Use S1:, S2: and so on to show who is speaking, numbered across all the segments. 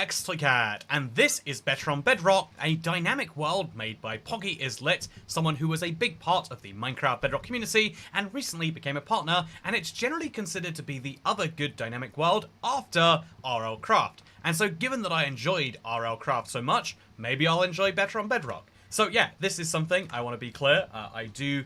S1: next Toycat, and this is Better on Bedrock, a dynamic world made by Poggy Is Lit, someone who was a big part of the Minecraft Bedrock community and recently became a partner, and it's generally considered to be the other good dynamic world after RL Craft. And so given that I enjoyed RL Craft so much, maybe I'll enjoy Better on Bedrock. So yeah, this is something I want to be clear. I do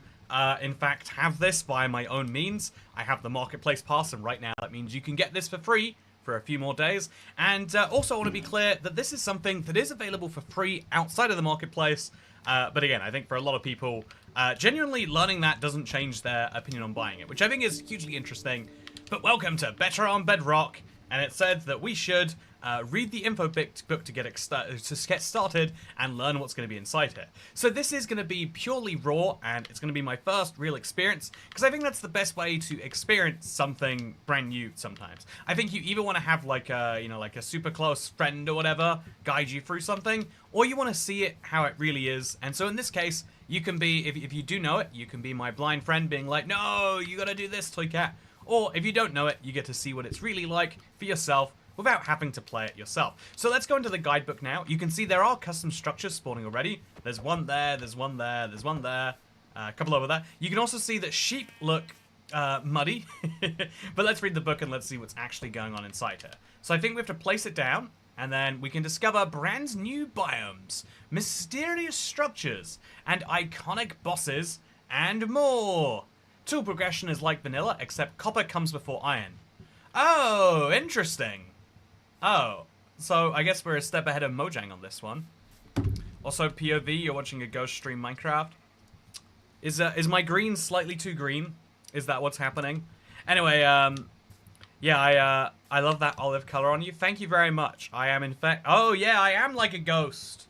S1: in fact have this via my own means. I have the marketplace pass, and right now that means you can get this for free for a few more days. And also I want to be clear that this is something that is available for free outside of the marketplace. But again, I think for a lot of people, genuinely learning that doesn't change their opinion on buying it, which I think is hugely interesting. But welcome to Better on Bedrock, and it said that we should read the info book to get started and learn what's going to be inside here. So this is going to be purely raw, and it's going to be my first real experience, because I think that's the best way to experience something brand new sometimes. I think you either want to have like a, like a super close friend or whatever guide you through something, or you want to see it how it really is. And so in this case, you can be, if you do know it, you can be my blind friend being like, no, you got to do this, Toycat. Or if you don't know it, you get to see what it's really like for yourself, without having to play it yourself. So let's go into the guidebook now. You can see there are custom structures spawning already. There's one there, there's one there, there's one there, a couple over there. You can also see that sheep look muddy. But let's read the book and let's see what's actually going on inside here. So I think we have to place it down, and then we can discover brand new biomes, mysterious structures, and iconic bosses, and more. Tool progression is like vanilla, except copper comes before iron. Oh, interesting. Oh, so I guess we're a step ahead of Mojang on this one. Also, POV, you're watching a ghost stream Minecraft. Is my green slightly too green? Is that what's happening? Anyway, yeah, I love that olive color on you. Thank you very much. I am in fact... Oh, yeah, I am like a ghost.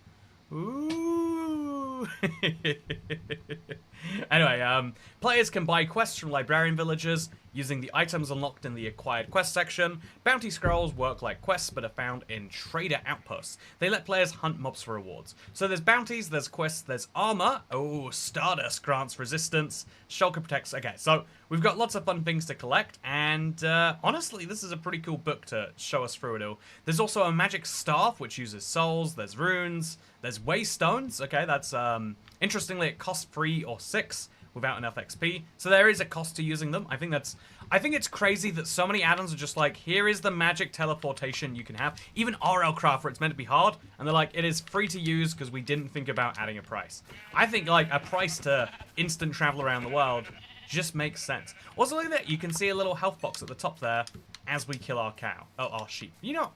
S1: Ooh. Anyway, players can buy quests from librarian villagers using the items unlocked in the acquired quest section. Bounty scrolls work like quests but are found in trader outposts. They let players hunt mobs for rewards. So there's bounties, there's quests, there's armor. Oh, Stardust grants resistance. Shulker protects. Okay, so we've got lots of fun things to collect, and honestly, this is a pretty cool book to show us through it all. There's also a magic staff which uses souls. There's runes. There's waystones. Okay, that's interestingly it costs 3 or 6 without enough XP. So there is a cost to using them. I think it's crazy that so many add-ons are just like, here is the magic teleportation you can have. Even RL Craft, where it's meant to be hard, and they're like, it is free to use because we didn't think about adding a price. I think like a price to instant travel around the world just makes sense. Also look at that, you can see a little health box at the top there as we kill our cow. Oh, our sheep. You know,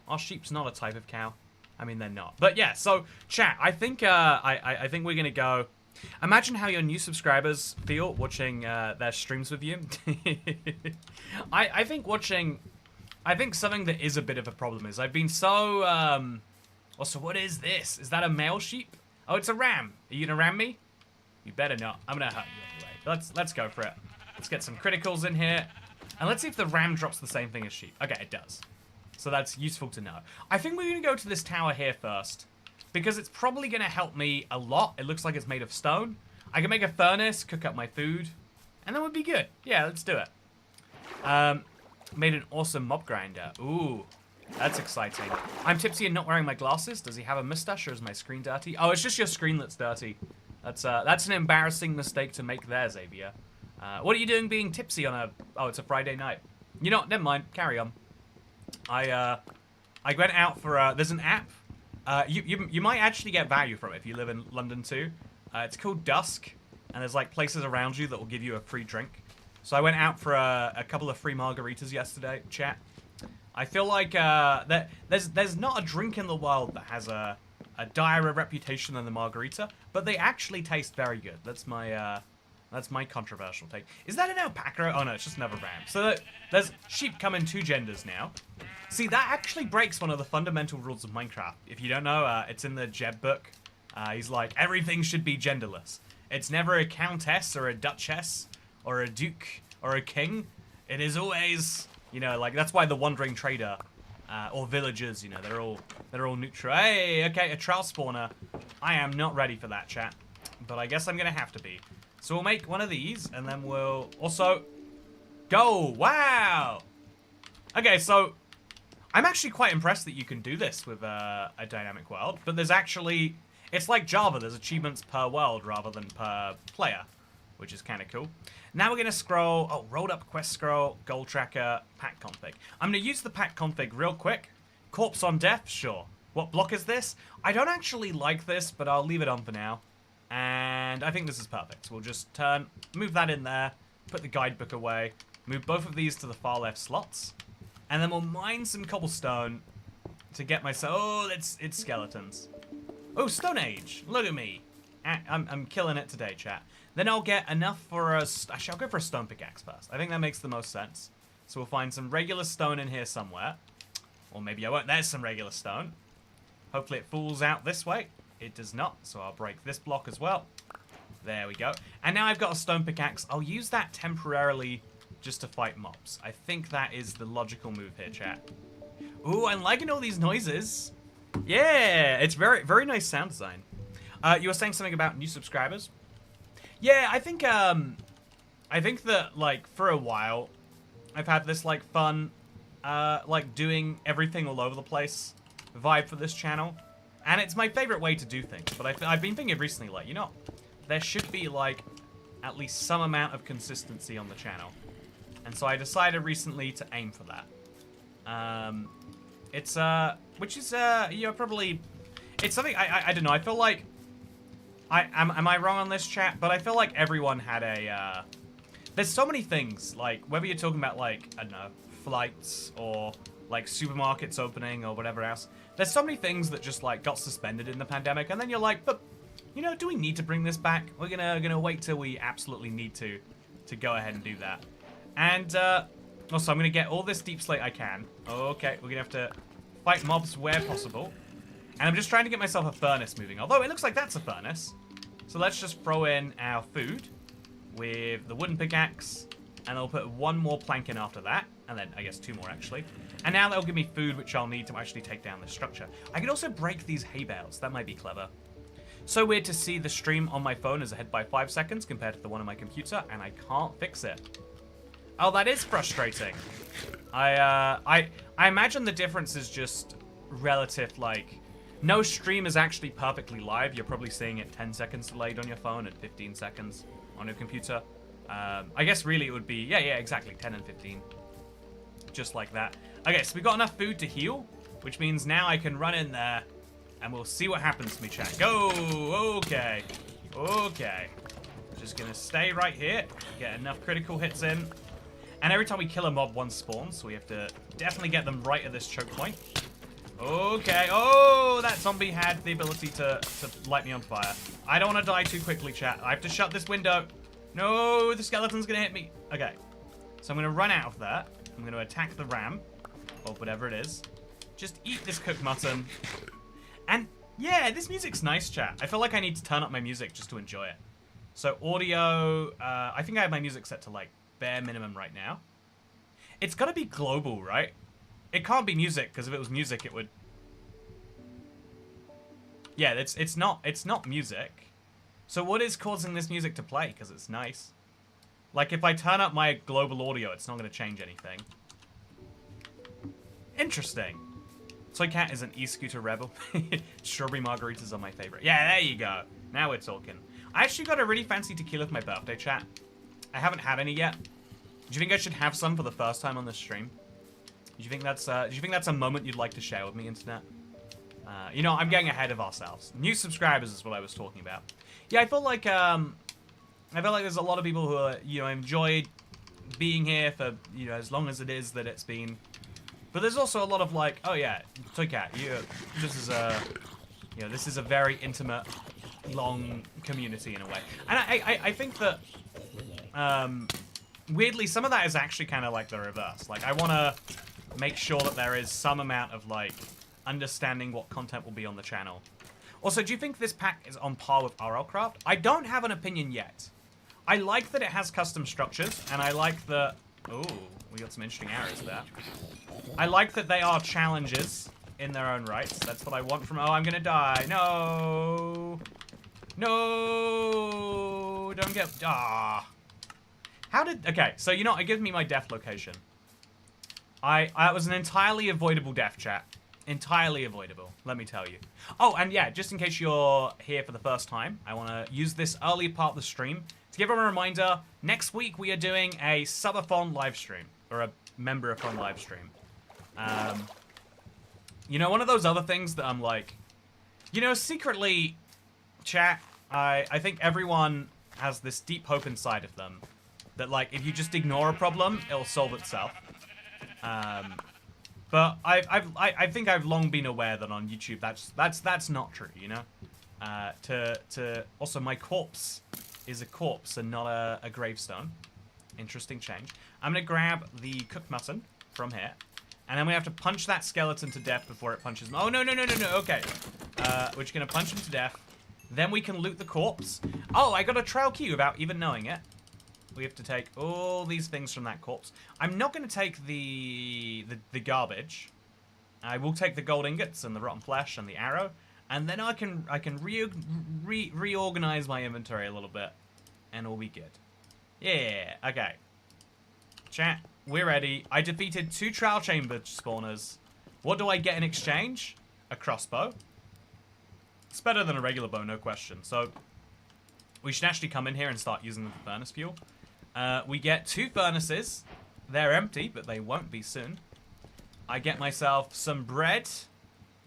S1: our sheep's not a type of cow. I mean, they're not. But yeah, so chat, I think I think we're gonna go. Imagine how your new subscribers feel watching their streams with you. I think something that is a bit of a problem is I've been so also, what is this? Is that a male sheep? Oh, it's a ram. Are you gonna ram me? You better not. I'm gonna hurt you anyway. Let's go for it. Let's get some criticals in here, and let's see if the ram drops the same thing as sheep. Okay, it does. So that's useful to know. I think we're gonna go to this tower here first, because it's probably going to help me a lot. It looks like it's made of stone. I can make a furnace, cook up my food, and that would be good. Yeah, let's do it. Made an awesome mob grinder. Ooh, that's exciting. I'm tipsy and not wearing my glasses. Does he have a mustache or is my screen dirty? Oh, it's just your screen that's dirty. That's an embarrassing mistake to make there, Xavier. What are you doing being tipsy on a... Oh, it's a Friday night. You know what? Never mind. Carry on. I went out for... there's an app. You might actually get value from it if you live in London too. It's called Dusk, and there's like places around you that will give you a free drink. So I went out for a couple of free margaritas yesterday, chat. I feel like there's not a drink in the world that has a direr reputation than the margarita, but they actually taste very good. That's my controversial take. Is that an alpaca? Oh no, it's just another ram. So there's sheep come in 2 genders now. See, that actually breaks one of the fundamental rules of Minecraft. If you don't know, it's in the Jeb book. He's like, everything should be genderless. It's never a countess or a duchess or a duke or a king. It is always, like, that's why the wandering trader or villagers, they're all neutral. Hey, okay, a trout spawner. I am not ready for that, chat. But I guess I'm gonna have to be. So we'll make one of these, and then we'll also go. Wow. Okay, so I'm actually quite impressed that you can do this with a dynamic world, but there's actually... It's like Java, there's achievements per world rather than per player, which is kind of cool. Now we're going to scroll... Oh, rolled up quest scroll, goal tracker, pack config. I'm going to use the pack config real quick. Corpse on death, sure. What block is this? I don't actually like this, but I'll leave it on for now. And I think this is perfect. So we'll just move that in there, put the guidebook away, move both of these to the far left slots, and then we'll mine some cobblestone to get myself... Oh, it's skeletons. Oh, Stone Age. Look at me. I'm killing it today, chat. Then I'll get enough for a... Actually, I'll go for a stone pickaxe first. I think that makes the most sense. So we'll find some regular stone in here somewhere. Or maybe I won't. There's some regular stone. Hopefully it falls out this way. It does not, so I'll break this block as well. There we go. And now I've got a stone pickaxe. I'll use that temporarily just to fight mobs. I think that is the logical move here, chat. Ooh, I'm liking all these noises. Yeah, it's very, very nice sound design. You were saying something about new subscribers? Yeah, I think that, like, for a while, I've had this, like, fun, like, doing everything all over the place vibe for this channel. And it's my favorite way to do things. But I've been thinking recently, like, you know, there should be, like, at least some amount of consistency on the channel. And so I decided recently to aim for that. It's, which is, you know, probably... It's something, I don't know, I feel like... Am I wrong on this, chat? But I feel like everyone had a, There's so many things, like, whether you're talking about, like, I don't know, flights, or, like, supermarkets opening, or whatever else. There's so many things that just, like, got suspended in the pandemic, and then you're like, but, you know, do we need to bring this back? We're gonna wait till we absolutely need to go ahead and do that. And, also, I'm gonna get all this deep slate I can. Okay, we're gonna have to fight mobs where possible. And I'm just trying to get myself a furnace moving, although it looks like that's a furnace. So let's just throw in our food with the wooden pickaxe, and I'll put one more plank in after that, and then I guess two more actually. And now that'll give me food, which I'll need to actually take down this structure. I could also break these hay bales. That might be clever. So weird to see the stream on my phone is ahead by 5 seconds compared to the one on my computer, and I can't fix it. Oh, that is frustrating. I imagine the difference is just relative, like, no stream is actually perfectly live. You're probably seeing it 10 seconds delayed on your phone and 15 seconds on your computer. I guess really it would be, yeah, exactly, 10 and 15. Just like that. Okay, so we got enough food to heal, which means now I can run in there, and we'll see what happens to me, chat. Go! Okay. Okay. Just gonna stay right here, get enough critical hits in. And every time we kill a mob, one spawns, so we have to definitely get them right at this choke point. Okay. Oh, that zombie had the ability to light me on fire. I don't want to die too quickly, chat. I have to shut this window. No, the skeleton's gonna hit me. Okay. So I'm gonna run out of that. I'm gonna attack the ram, or whatever it is. Just eat this cooked mutton. And yeah, this music's nice, chat. I feel like I need to turn up my music just to enjoy it. So audio, I think I have my music set to, like, bare minimum right now. It's gotta be global, right? It can't be music, because if it was music, it would... Yeah, it's not music. So what is causing this music to play? Because it's nice. Like, if I turn up my global audio, it's not going to change anything. Interesting. Toy Cat is an e-scooter rebel. Strawberry margaritas are my favorite. Yeah, there you go. Now we're talking. I actually got a really fancy tequila for my birthday, chat. I haven't had any yet. Do you think I should have some for the first time on this stream? Do you think that's a moment you'd like to share with me, internet? You know, I'm getting ahead of ourselves. New subscribers is what I was talking about. Yeah, I feel like there's a lot of people who are, you know, enjoyed being here for, you know, as long as it is that it's been. But there's also a lot of, like, oh yeah, Toy Cat, this is a very intimate, long community in a way. And I think that, weirdly, some of that is actually kind of like the reverse. Like, I want to make sure that there is some amount of, like, understanding what content will be on the channel. Also, do you think this pack is on par with RLCraft? I don't have an opinion yet. I like that it has custom structures, and I like that... Oh, we got some interesting arrows there. I like that they are challenges in their own rights. That's what I want from... Oh, I'm gonna die. No! No! Don't get... Ah! How did... Okay, so, you know, it gives me my death location. That was an entirely avoidable death, chat. Entirely avoidable, let me tell you. Oh, and yeah, just in case you're here for the first time, I want to use this early part of the stream to give everyone a reminder. Next week, we are doing a subathon live stream, or a member-a-thon live stream. You know, one of those other things that I'm like, you know, secretly, chat, I think everyone has this deep hope inside of them that, like, if you just ignore a problem, it'll solve itself. But I think I've long been aware that on YouTube that's not true, you know. Also, my corpse is a corpse and not a gravestone. Interesting change. I'm gonna grab the cooked mutton from here, and then we have to punch that skeleton to death before it punches me. Oh no. Okay, we're just gonna punch him to death. Then we can loot the corpse. Oh, I got a trail key without even knowing it. We have to take all these things from that corpse. I'm not going to take the garbage. I will take the gold ingots and the rotten flesh and the arrow, and then I can reorganize my inventory a little bit, and it'll be good. Yeah. Okay. Chat, we're ready. I defeated 2 trial chamber spawners. What do I get in exchange? A crossbow. It's better than a regular bow, no question. So we should actually come in here and start using the furnace fuel. We get 2 furnaces. They're empty, but they won't be soon. I get myself some bread.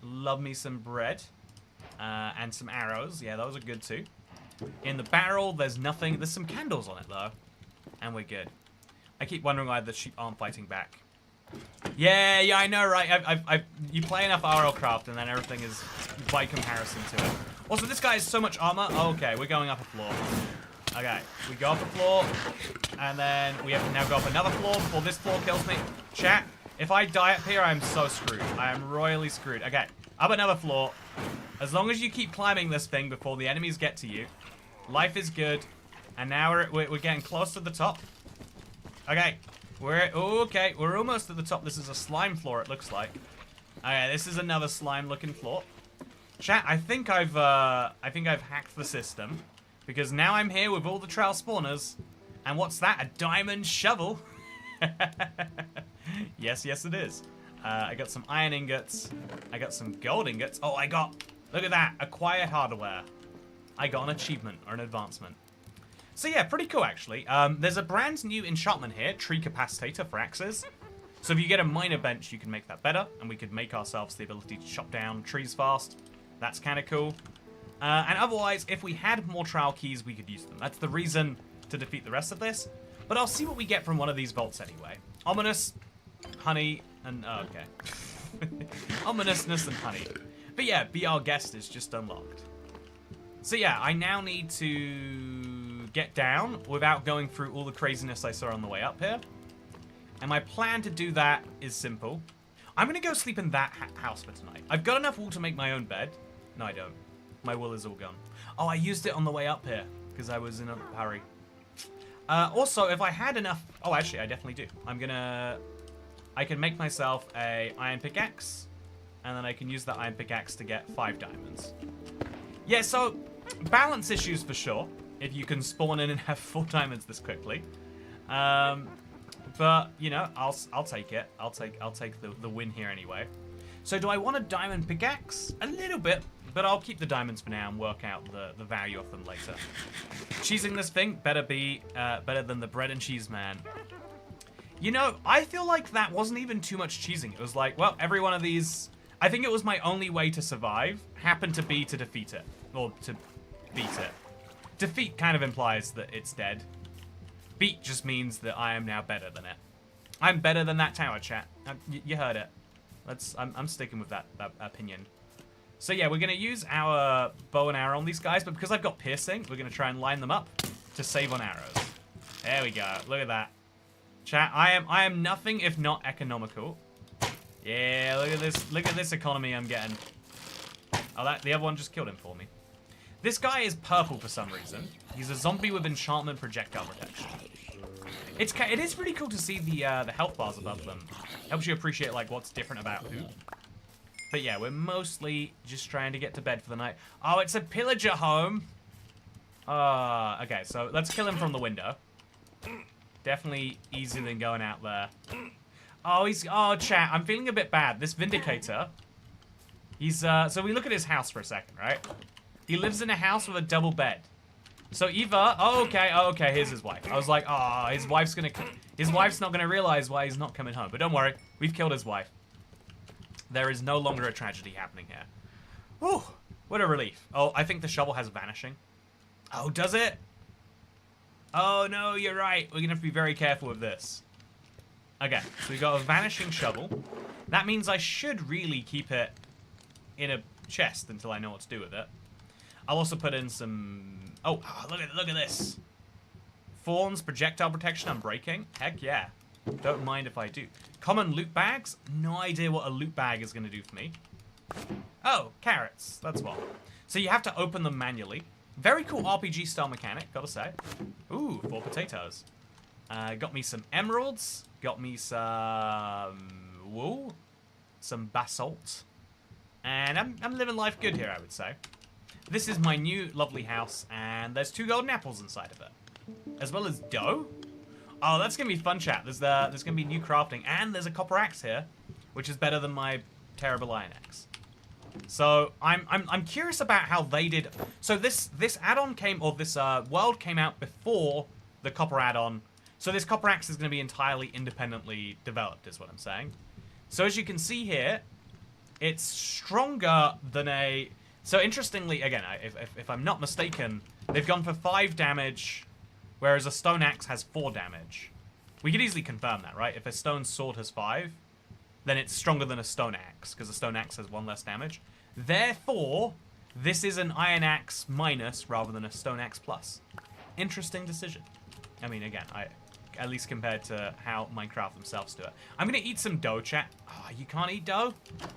S1: Love me some bread. And some arrows. Yeah, those are good too. In the barrel, there's nothing. There's some candles on it, though. And we're good. I keep wondering why the sheep aren't fighting back. Yeah, I know, right? You play enough RLcraft, and then everything is by comparison to it. Also, this guy has so much armor. Oh, okay, we're going up a floor. Okay, we go up a floor, and then we have to now go up another floor before this floor kills me. Chat, if I die up here, I'm so screwed. I am royally screwed. Okay, up another floor. As long as you keep climbing this thing before the enemies get to you, life is good. And now we're getting close to the top. Okay, we're almost at the top. This is a slime floor, it looks like. Okay, this is another slime-looking floor. Chat, I think I've hacked the system, because now I'm here with all the trial spawners, and what's that? A diamond shovel? Yes, it is. I got some iron ingots. I got some gold ingots. Oh, look at that, acquire hardware. I got an achievement or an advancement. So yeah, pretty cool actually. There's a brand new enchantment here, tree capacitator for axes. So if you get a miner bench, you can make that better, and we could make ourselves the ability to chop down trees fast. That's kind of cool. And otherwise, if we had more trial keys, we could use them. That's the reason to defeat the rest of this. But I'll see what we get from one of these vaults anyway. Ominous, honey, and... oh, okay. Ominousness and honey. But yeah, Be Our Guest is just unlocked. So yeah, I now need to get down without going through all the craziness I saw on the way up here. And my plan to do that is simple. I'm going to go sleep in that house for tonight. I've got enough wool to make my own bed. No, I don't. My wool is all gone. Oh, I used it on the way up here because I was in a hurry. Also, if I had enough... oh, actually, I definitely do. I can make myself a iron pickaxe, and then I can use that iron pickaxe to get 5 diamonds. Yeah, so balance issues for sure, if you can spawn in and have 4 diamonds this quickly. But you know, I'll take it. I'll take the win here anyway. So do I want a diamond pickaxe? A little bit, but I'll keep the diamonds for now and work out the value of them later. Cheesing this thing better be better than the bread and cheese man. You know, I feel like that wasn't even too much cheesing. It was like, well, every one of these, I think it was my only way to survive, happened to be to defeat it. Or to beat it. Defeat kind of implies that it's dead. Beat just means that I am now better than it. I'm better than that tower, chat. You heard it. I'm sticking with that opinion. So yeah, we're going to use our bow and arrow on these guys, but because I've got piercing, we're going to try and line them up to save on arrows. There we go. Look at that. Chat, I am nothing if not economical. Yeah, look at this. Look at this economy I'm getting. Oh, the other one just killed him for me. This guy is purple for some reason. He's a zombie with enchantment projectile protection. It is really cool to see the health bars above them. Helps you appreciate like what's different about who. But yeah, we're mostly just trying to get to bed for the night. Oh, it's a pillager home. Okay, so let's kill him from the window. Definitely easier than going out there. Oh, oh, chat, I'm feeling a bit bad. This Vindicator, so we look at his house for a second, right? He lives in a house with a double bed. So either, oh, okay, here's his wife. I was like, oh, his wife's not gonna realize why he's not coming home. But don't worry, we've killed his wife. There is no longer a tragedy happening here. Whew, what a relief. Oh, I think the shovel has vanishing. Oh, does it? Oh, no, you're right. We're gonna have to be very careful with this. Okay, so we got a vanishing shovel. That means I should really keep it in a chest until I know what to do with it. I'll also put in some... Oh, look at this. Fawns, projectile protection, I'm breaking. Heck yeah. Don't mind if I do. Common loot bags. No idea what a loot bag is going to do for me. Oh, carrots. That's what. So you have to open them manually. Very cool RPG style mechanic, gotta say. Ooh, 4 potatoes. Got me some emeralds. Got me some wool. Some basalt. And I'm living life good here, I would say. This is my new lovely house, and there's 2 golden apples inside of it. As well as dough. Oh, that's gonna be fun, chat. There's gonna be new crafting, and there's a copper axe here, which is better than my terrible iron axe. So I'm curious about how they did. So this add-on this world came out before the copper add-on. So this copper axe is gonna be entirely independently developed, is what I'm saying. So as you can see here, it's stronger than a. So interestingly, again, if I'm not mistaken, they've gone for 5 damage, whereas a stone axe has 4 damage. We could easily confirm that, right? If a stone sword has 5, then it's stronger than a stone axe, because a stone axe has 1 less damage. Therefore, this is an iron axe minus rather than a stone axe plus. Interesting decision. I mean, again, at least compared to how Minecraft themselves do it. I'm going to eat some dough, chat. Oh, you can't eat dough?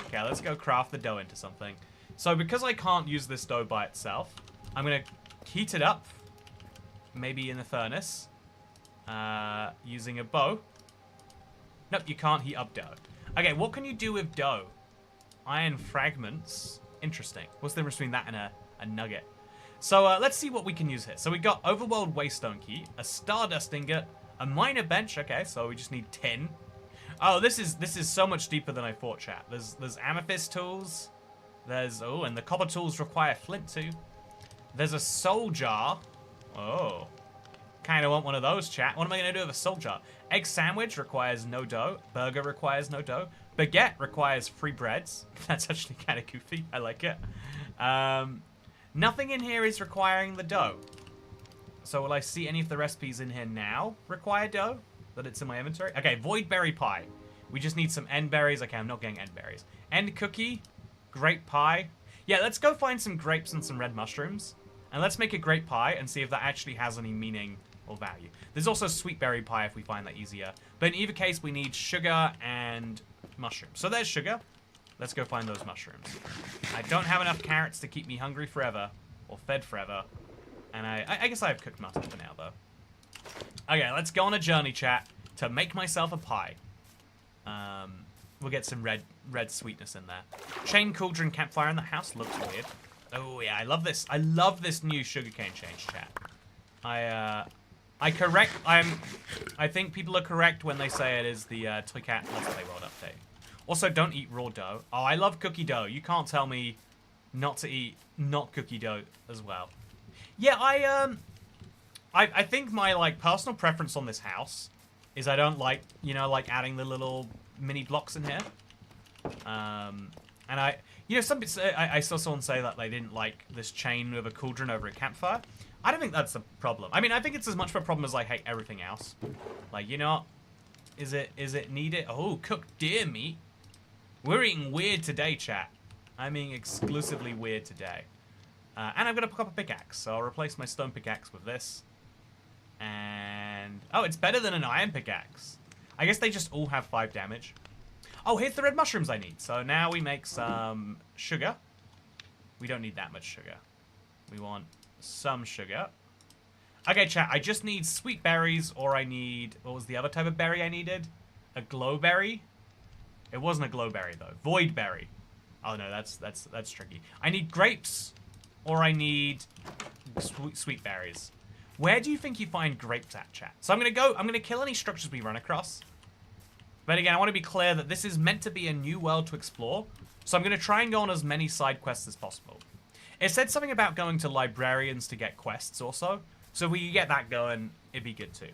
S1: Okay, let's go craft the dough into something. So because I can't use this dough by itself, I'm going to heat it up, maybe in the furnace, using a bow. Nope, you can't heat up dough. Okay, what can you do with dough? Iron fragments. Interesting. What's the difference between that and a nugget? So let's see what we can use here. So we got Overworld Waystone Key, a Stardust Ingot, a Miner Bench. Okay, so we just need tin. Oh, this is so much deeper than I thought, chat. There's amethyst tools. There's, oh, and the copper tools require flint too. There's a soul jar. Oh. Kind of want one of those, chat. What am I going to do with a soul jar? Egg sandwich requires no dough. Burger requires no dough. Baguette requires 3 breads. That's actually kind of goofy. I like it. Nothing in here is requiring the dough. So will I see any of the recipes in here now require dough? That it's in my inventory? Okay, void berry pie. We just need some end berries. Okay, I'm not getting end berries. End cookie. Grape pie. Yeah, let's go find some grapes and some red mushrooms. And let's make a grape pie and see if that actually has any meaning or value. There's also sweet berry pie if we find that easier. But in either case, we need sugar and mushrooms. So there's sugar. Let's go find those mushrooms. I don't have enough carrots to keep me hungry forever. Or fed forever. And I guess I have cooked mutton for now, though. Okay, let's go on a journey, chat, to make myself a pie. We'll get some red sweetness in there. Chain cauldron campfire in the house looks weird. Oh yeah, I love this. I love this new sugarcane change, chat. I think people are correct when they say it is the Toycat Let's Play World update. Also, don't eat raw dough. Oh, I love cookie dough. You can't tell me not to eat not cookie dough as well. Yeah, I think my personal preference on this house is I don't like, adding the little mini blocks in here. And I saw someone say that they didn't like this chain with a cauldron over a campfire. I don't think that's a problem. I mean, I think it's as much of a problem as I hate everything else. Like, is it needed? Oh, cooked deer meat. We're eating weird today, chat. I'm eating exclusively weird today. And I'm gonna pick up a pickaxe, so I'll replace my stone pickaxe with this. And oh, it's better than an iron pickaxe. I guess they just all have 5 damage. Oh, here's the red mushrooms I need. So now we make some sugar. We don't need that much sugar. We want some sugar. Okay, chat, I just need sweet berries, or I need... What was the other type of berry I needed? A glowberry? It wasn't a glowberry, though. Void berry. Oh, no, that's tricky. I need grapes, or I need sweet berries. Where do you think you find grapes at, chat? So I'm gonna kill any structures we run across. But again, I want to be clear that this is meant to be a new world to explore, so I'm going to try and go on as many side quests as possible. It said something about going to librarians to get quests also, so if we could get that going, it'd be good too.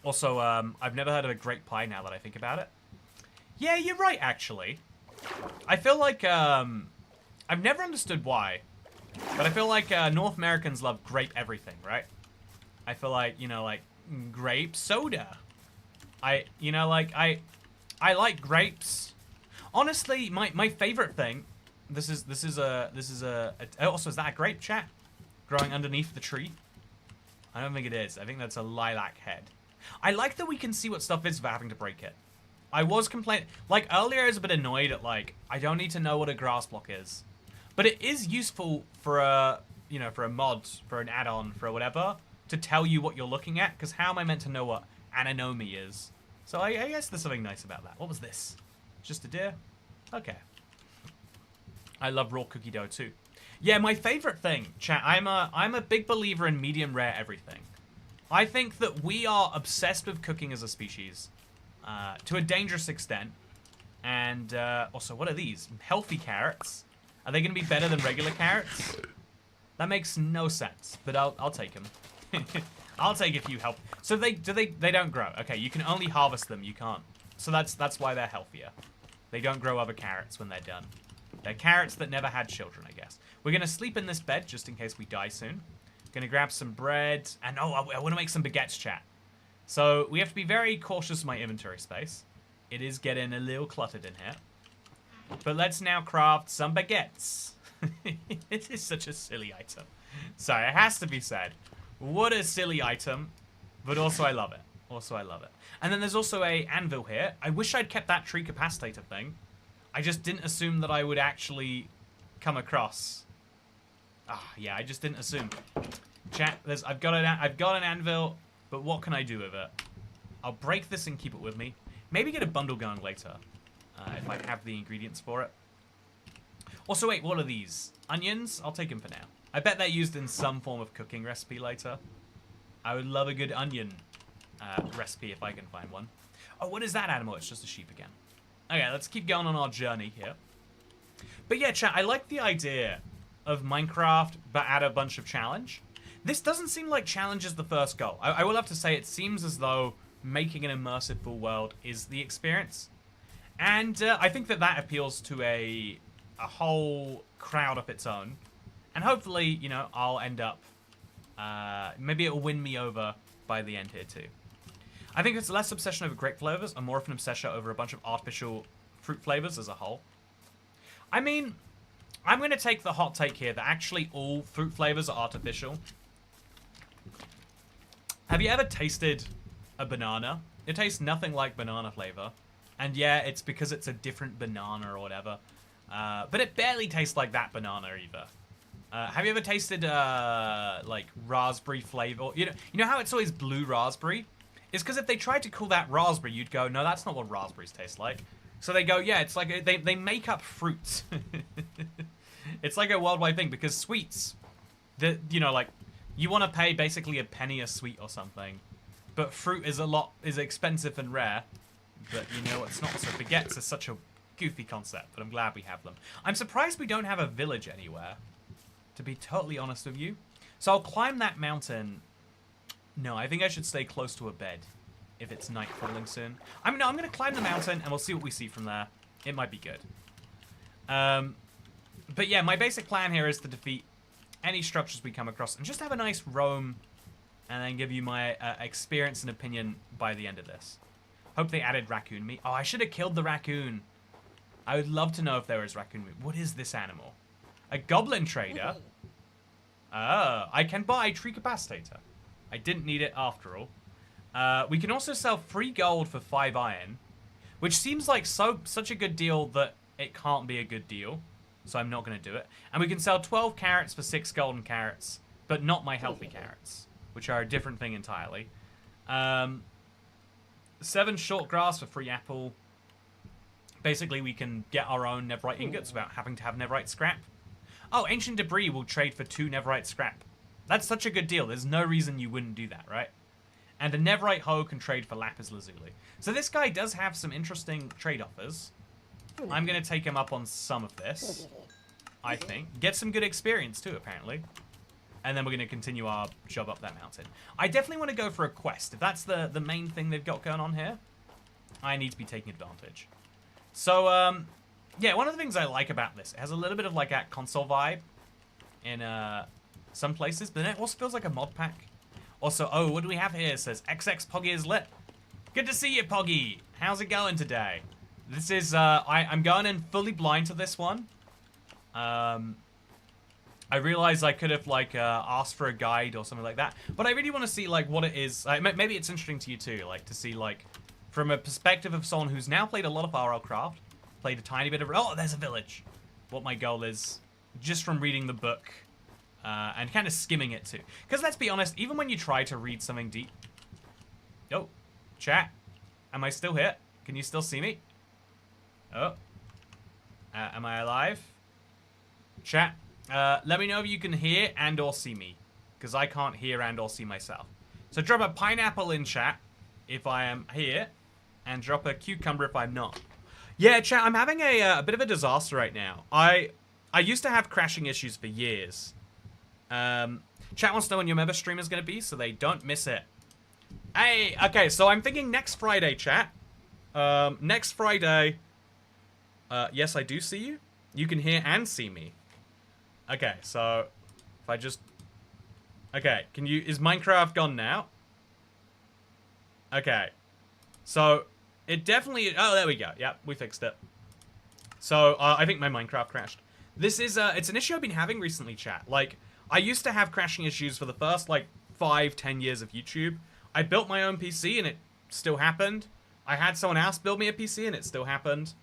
S1: Also, I've never heard of a grape pie now that I think about it. Yeah, you're right, actually. I feel like, I've never understood why, but I feel like North Americans love grape everything, right? I feel like, you know, like, grape soda. I like grapes. Honestly, my favorite thing, this is also, is that a grape, chat? Growing underneath the tree? I don't think it is. I think that's a lilac head. I like that we can see what stuff is without having to break it. I was complaining, like earlier I was a bit annoyed at like, I don't need to know what a grass block is. But it is useful for a, you know, for a mod, for an add-on, for whatever, to tell you what you're looking at, because how am I meant to know what anemone is? So I guess there's something nice about that. What was this? Just a deer? Okay. I love raw cookie dough too. Yeah, my favorite thing, chat, I'm a big believer in medium rare everything. I think that we are obsessed with cooking as a species, to a dangerous extent. And also, what are these? Healthy carrots? Are they going to be better than regular carrots? That makes no sense, but I'll take them. I'll take a few help. So they don't grow. Okay, you can only harvest them. You can't. So that's why they're healthier. They don't grow other carrots when they're done. They're carrots that never had children, I guess. We're gonna sleep in this bed just in case we die soon. Gonna grab some bread and oh, I want to make some baguettes, chat. So we have to be very cautious of my inventory space. It is getting a little cluttered in here. But let's now craft some baguettes. It is such a silly item. Sorry, it has to be said. What a silly item, but also I love it. Also I love it. And then there's also a anvil here. I wish I'd kept that tree capacitator thing. I just didn't assume that I would actually come across. Yeah, I just didn't assume. Chat, I've got an anvil, but what can I do with it? I'll break this and keep it with me. Maybe get a bundle going later, if I have the ingredients for it. Also, wait, what are these? Onions? I'll take them for now. I bet they're used in some form of cooking recipe later. I would love a good onion recipe if I can find one. Oh, what is that animal? It's just a sheep again. Okay, let's keep going on our journey here. But yeah, chat, I like the idea of Minecraft, but add a bunch of challenge. This doesn't seem like challenge is the first goal. I will have to say, it seems as though making an immersive full world is the experience. And I think that appeals to a whole crowd of its own. And hopefully, you know, I'll end up, maybe it'll win me over by the end here too. I think it's less obsession over grape flavors and more of an obsession over a bunch of artificial fruit flavors as a whole. I mean, I'm going to take the hot take here that actually all fruit flavors are artificial. Have you ever tasted a banana? It tastes nothing like banana flavor. And yeah, it's because it's a different banana or whatever. But it barely tastes like that banana either. Have you ever tasted, like, raspberry flavor? You know how it's always blue raspberry? It's because if they tried to call that raspberry, you'd go, no, that's not what raspberries taste like. So they go, yeah, it's like, they make up fruits. It's like a worldwide thing, because sweets, you know, like, you want to pay basically a penny a sweet or something. But fruit is expensive and rare. But, you know, it's not. So baguettes are such a goofy concept, but I'm glad we have them. I'm surprised we don't have a village anywhere, to be totally honest with you. So I'll climb that mountain. No, I think I should stay close to a bed if it's night falling soon. I'm going to climb the mountain and we'll see what we see from there. It might be good. But yeah, my basic plan here is to defeat any structures we come across and just have a nice roam and then give you my experience and opinion by the end of this. Hope they added raccoon meat. Oh, I should have killed the raccoon. I would love to know if there is raccoon meat. What is this animal? A goblin trader? Oh, I can buy tree capacitator. I didn't need it after all. We can also sell free gold for 5 iron, which seems like such a good deal that it can't be a good deal. So I'm not going to do it. And we can sell 12 carrots for 6 golden carrots, but not my healthy carrots, which are a different thing entirely. 7 short grass for free apple. Basically, we can get our own netherite ingots without having to have netherite scrap. Oh, ancient debris will trade for 2 netherite scrap. That's such a good deal. There's no reason you wouldn't do that, right? And a Neverite hoe can trade for lapis lazuli. So this guy does have some interesting trade offers. I'm going to take him up on some of this, I think. Get some good experience too, apparently. And then we're going to continue our job up that mountain. I definitely want to go for a quest. If that's the main thing they've got going on here, I need to be taking advantage. So, yeah, one of the things I like about this, it has a little bit of like that console vibe in some places, but then it also feels like a mod pack. Also, oh, what do we have here? It says XX Poggy is lit. Good to see you, Poggy. How's it going today? This is, I'm going in fully blind to this one. I realize I could have, like, asked for a guide or something like that. But I really want to see, like, what it is. Maybe it's interesting to you, too. Like, to see, like, from a perspective of someone who's now played a lot of RLCraft. Played a tiny bit of... Oh, there's a village. What my goal is, just from reading the book. And kind of skimming it, too. Because, let's be honest, even when you try to read something deep... Oh, chat. Am I still here? Can you still see me? Oh. Am I alive? Chat. Let me know if you can hear and or see me, because I can't hear and or see myself. So drop a pineapple in chat if I am here, and drop a cucumber if I'm not. Yeah, chat, I'm having a bit of a disaster right now. I used to have crashing issues for years. Chat wants to know when your member stream is going to be, so they don't miss it. Hey, okay, so I'm thinking next Friday, chat. Next Friday. Yes, I do see you. You can hear and see me. Okay, so if I just... Okay, is Minecraft gone now? Okay. So, it definitely... Oh, there we go. Yep, we fixed it. So, I think my Minecraft crashed. This is, it's an issue I've been having recently, chat. Like, I used to have crashing issues for the first, like, 5-10 years of YouTube. I built my own PC and it still happened. I had someone else build me a PC and it still happened.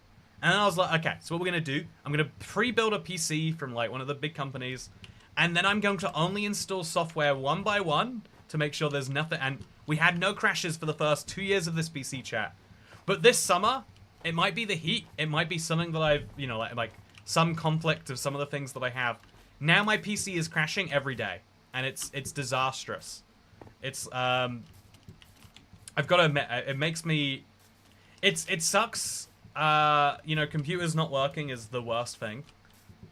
S1: And then I was like, okay, so what we're going to do, I'm going to pre-build a PC from, like, one of the big companies. And then I'm going to only install software one by one to make sure there's nothing. And we had no crashes for the first 2 years of this PC, chat. But this summer, it might be the heat. It might be something that I've, you know, like some conflict of some of the things that I have. Now my PC is crashing every day. And it's disastrous. It's, I've got to admit, it makes me, it sucks. You know, computers not working is the worst thing.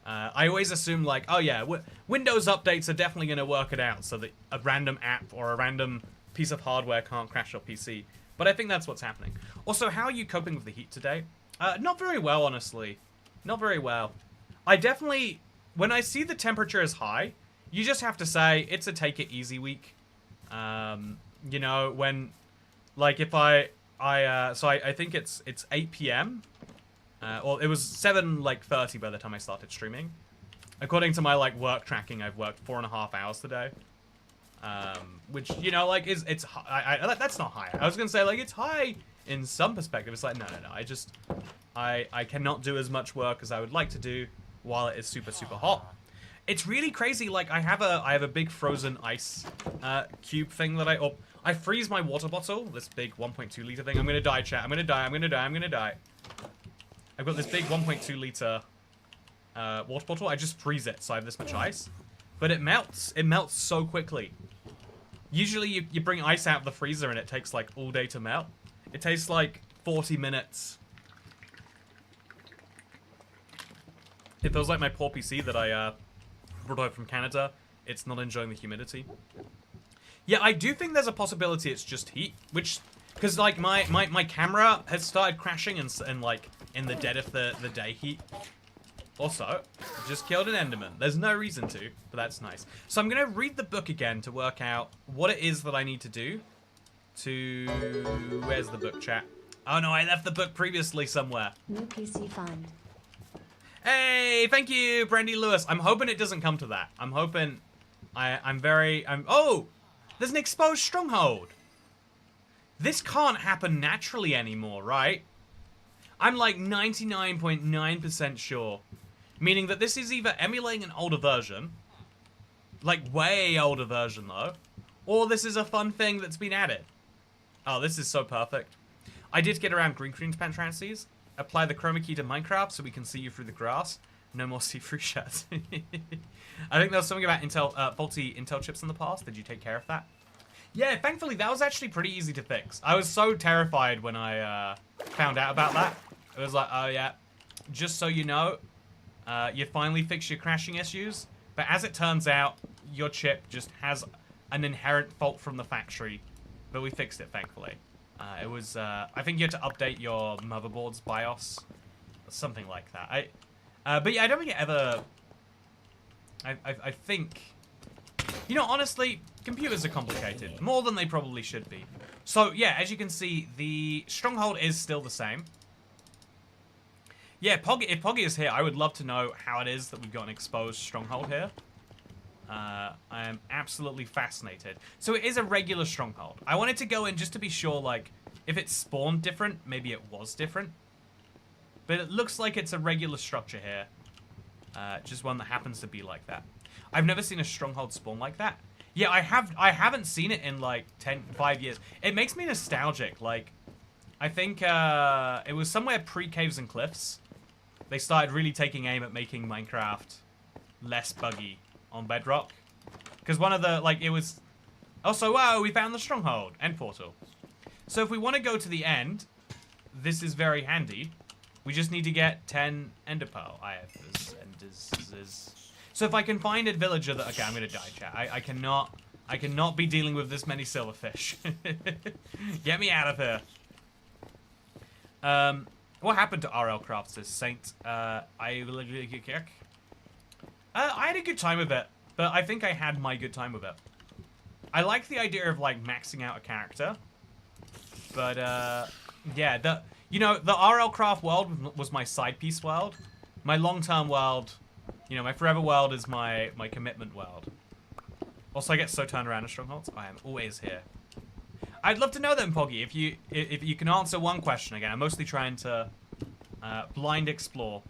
S1: I always assume, like, oh yeah, Windows updates are definitely going to work it out so that a random app or a random piece of hardware can't crash your PC. But I think that's what's happening. Also, how are you coping with the heat today? Not very well, honestly. Not very well. I definitely, when I see the temperature is high, you just have to say, it's a take it easy week. You know, when, like, if so I think it's 8 p.m. Well, it was 7:30 by the time I started streaming. According to my, like, work tracking, I've worked 4.5 hours today. Which, you know, like, it's high. That's not high. I was gonna say, like, it's high in some perspective. It's like, no. I cannot do as much work as I would like to do while it is super, super hot. It's really crazy. Like, I have a big frozen ice cube thing that I freeze my water bottle, this big 1.2 liter thing. I'm gonna die, chat. I'm gonna die. I've got this big 1.2 liter water bottle. I just freeze it, so I have this much ice. But it melts. It melts so quickly. Usually you bring ice out of the freezer and it takes like all day to melt. It takes like 40 minutes. It feels like my poor PC that I brought over from Canada. It's not enjoying the humidity. Yeah, I do think there's a possibility it's just heat, which, because like my camera has started crashing and like in the dead of the day heat. Also, just killed an Enderman. There's no reason to, but that's nice. So I'm gonna read the book again to work out what it is that I need to do to, where's the book, chat? Oh no, I left the book previously somewhere.
S2: New PC fund.
S1: Hey, thank you, Brandy Lewis. I'm hoping it doesn't come to that. I'm hoping, oh! There's an exposed stronghold. This can't happen naturally anymore, right? I'm like 99.9% sure. Meaning that this is either emulating an older version, like way older version though, or this is a fun thing that's been added. Oh, this is so perfect. I did get around green screen transparencies. Apply the chroma key to Minecraft so we can see you through the grass. No more see-through shots. I think there was something about faulty Intel chips in the past. Did you take care of that? Yeah, thankfully that was actually pretty easy to fix. I was so terrified when I found out about that. It was like, oh yeah, just so you know, you finally fixed your crashing issues. But as it turns out, your chip just has an inherent fault from the factory. But we fixed it, thankfully. It was, I think you had to update your motherboard's BIOS. Something like that. But yeah, I don't think it ever... I think... You know, honestly, computers are complicated. More than they probably should be. So, yeah, as you can see, the stronghold is still the same. Yeah, if Poggy is here, I would love to know how it is that we've got an exposed stronghold here. I am absolutely fascinated. So it is a regular stronghold. I wanted to go in just to be sure, like, if it spawned different, maybe it was different. But it looks like it's a regular structure here. Just one that happens to be like that. I've never seen a stronghold spawn like that. Yeah, I haven't seen it in like 5 years. It makes me nostalgic. Like, I think it was somewhere pre-Caves and Cliffs. They started really taking aim at making Minecraft less buggy on Bedrock. Because one of the, like, it was... Also, wow, we found the stronghold. End portal. So if we want to go to the end, this is very handy. We just need to get 10 ender pearl. So if I can find a villager that... Okay, I'm going to die, chat. I cannot be dealing with this many silverfish. Get me out of here. What happened to RL Crafts is Saint? I had a good time with it, but I think I had my good time with it. I like the idea of, like, maxing out a character. But, yeah, you know, the RL Craft world was my side piece world. My long-term world, you know, my forever world is my commitment world. Also, I get so turned around in strongholds. I am always here. I'd love to know then, Poggy, if you can answer one question again. I'm mostly trying to blind explore.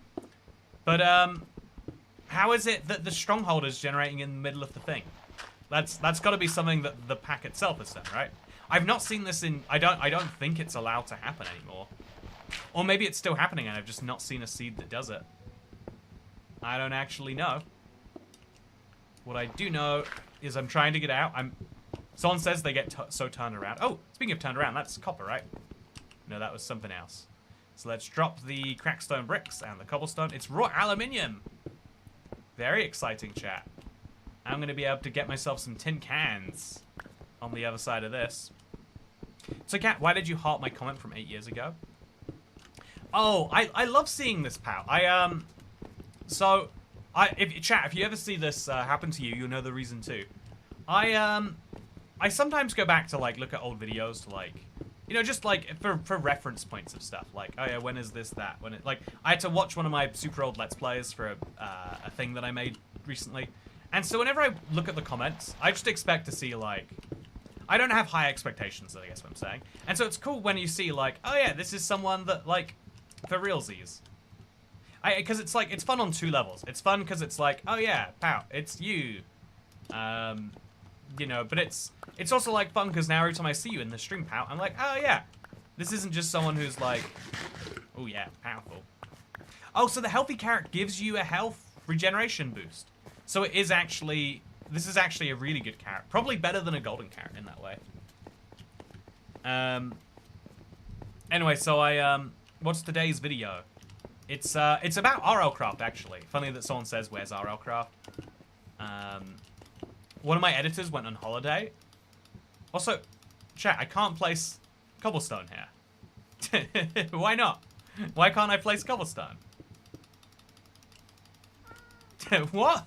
S1: But, how is it that the stronghold is generating in the middle of the thing? That's got to be something that the pack itself has done, right? I've not seen this in... I don't think it's allowed to happen anymore. Or maybe it's still happening and I've just not seen a seed that does it. I don't actually know. What I do know is I'm trying to get out. Someone says they get so turned around. Oh, speaking of turned around, that's copper, right? No, that was something else. So let's drop the crackstone bricks and the cobblestone. It's raw aluminium. Very exciting, chat. I'm going to be able to get myself some tin cans on the other side of this. So, Kat, why did you heart my comment from 8 years ago? Oh, I love seeing this, pal. If you ever see this happen to you, you'll know the reason too. I sometimes go back to, like, look at old videos to, like, you know, just, like, for reference points of stuff. Like, oh yeah, when is this, that? When it, like, I had to watch one of my super old Let's Plays for a thing that I made recently. And so whenever I look at the comments, I just expect to see, like, I don't have high expectations, I guess what I'm saying. And so it's cool when you see, like, oh yeah, this is someone that, like, for realsies. Because it's, like, it's fun on two levels. It's fun because it's like, oh yeah, pow, it's you. You know, but it's also, like, fun because now every time I see you in the stream, pow, I'm like, oh yeah, this isn't just someone who's, like, oh yeah, powerful. Oh, so the healthy carrot gives you a health regeneration boost. So it is actually, this is actually a really good carrot. Probably better than a golden carrot in that way. Anyway, so what's today's video? It's about RL Craft, actually. Funny that someone says, where's RL Craft? One of my editors went on holiday. Also, chat, I can't place cobblestone here. Why not? Why can't I place cobblestone? What?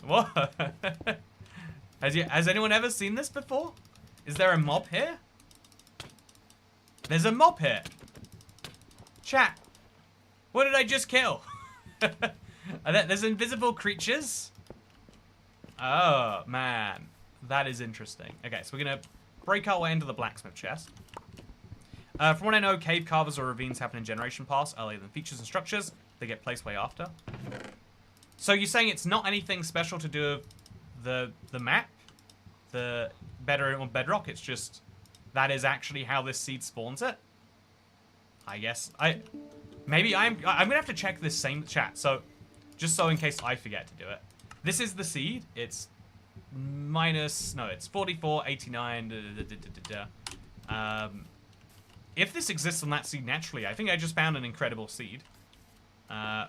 S1: What? Has anyone ever seen this before? Is there a mob here? There's a mob here. Chat. What did I just kill? There's invisible creatures? Oh, man. That is interesting. Okay, so we're going to break our way into the blacksmith chest. From what I know, cave carvers or ravines happen in generation pass earlier than features and structures. They get placed way after. So you're saying it's not anything special to do with the map? The Bedrock? It's just that is actually how this seed spawns it? I guess. Maybe I'm gonna have to check this same chat. So just so in case I forget to do it. This is the seed. It's minus, no, it's 44, 89, if this exists on that seed naturally, I think I just found an incredible seed.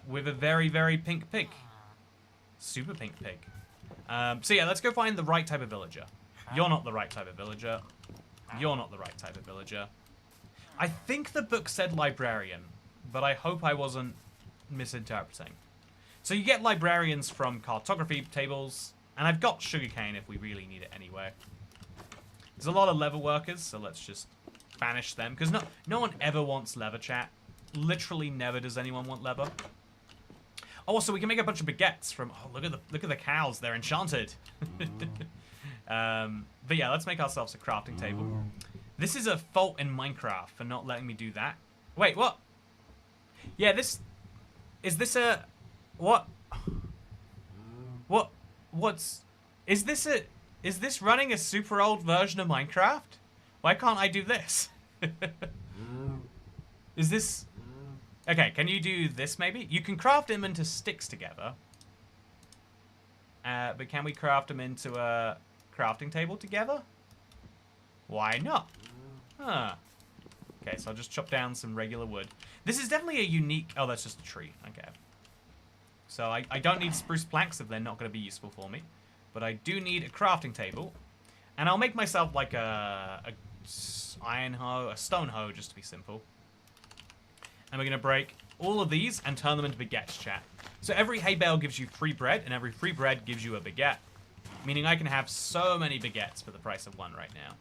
S1: With a very, very pink pig. Super pink pig. So yeah, let's go find the right type of villager. You're not the right type of villager. You're not the right type of villager. I think the book said librarian, but I hope I wasn't misinterpreting. So you get librarians from cartography tables, and I've got sugarcane if we really need it anyway. There's a lot of leather workers, so let's just banish them, because no one ever wants leather, chat. Literally never does anyone want leather. Oh, so we can make a bunch of baguettes from. Oh, look at the cows. They're enchanted. But yeah, let's make ourselves a crafting table. This is a fault in Minecraft for not letting me do that. Wait, what? Yeah, this is this a what? Is this running a super old version of Minecraft? Why can't I do this? Is this... Okay, can you do this maybe? You can craft them into sticks together. But can we craft them into a crafting table together? Why not? Huh. Okay, so I'll just chop down some regular wood. This is definitely a unique... Oh, that's just a tree. Okay. So I don't need spruce planks if they're not going to be useful for me. But I do need a crafting table. And I'll make myself like a iron hoe, a stone hoe, just to be simple. And we're going to break all of these and turn them into baguettes, chat. So every hay bale gives you 3 bread, and every 3 bread gives you a baguette. Meaning I can have so many baguettes for the price of 1 right now.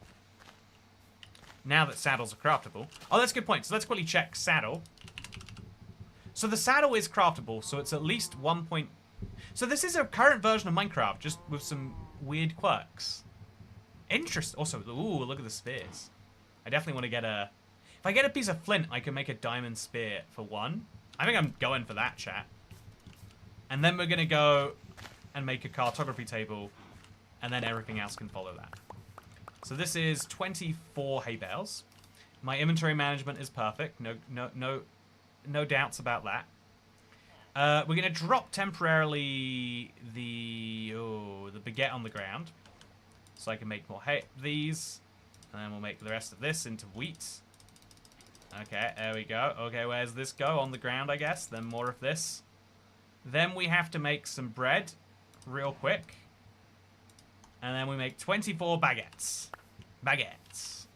S1: Now that saddles are craftable. Oh, that's a good point. So let's quickly check saddle. So the saddle is craftable, so it's at least 1 point... So this is a current version of Minecraft, just with some weird quirks. Interesting. Also, ooh, look at the spears. I definitely want to get a... If I get a piece of flint, I can make a diamond spear for 1. I think I'm going for that, chat. And then we're going to go and make a cartography table, and then everything else can follow that. So this is 24 hay bales. My inventory management is perfect. No doubts about that. We're going to drop temporarily the baguette on the ground, so I can make more hay. These, and then we'll make the rest of this into wheat. Okay, there we go. Okay, where's this go? On the ground, I guess. Then more of this. Then we have to make some bread real quick. And then we make 24 baguettes. Baguettes.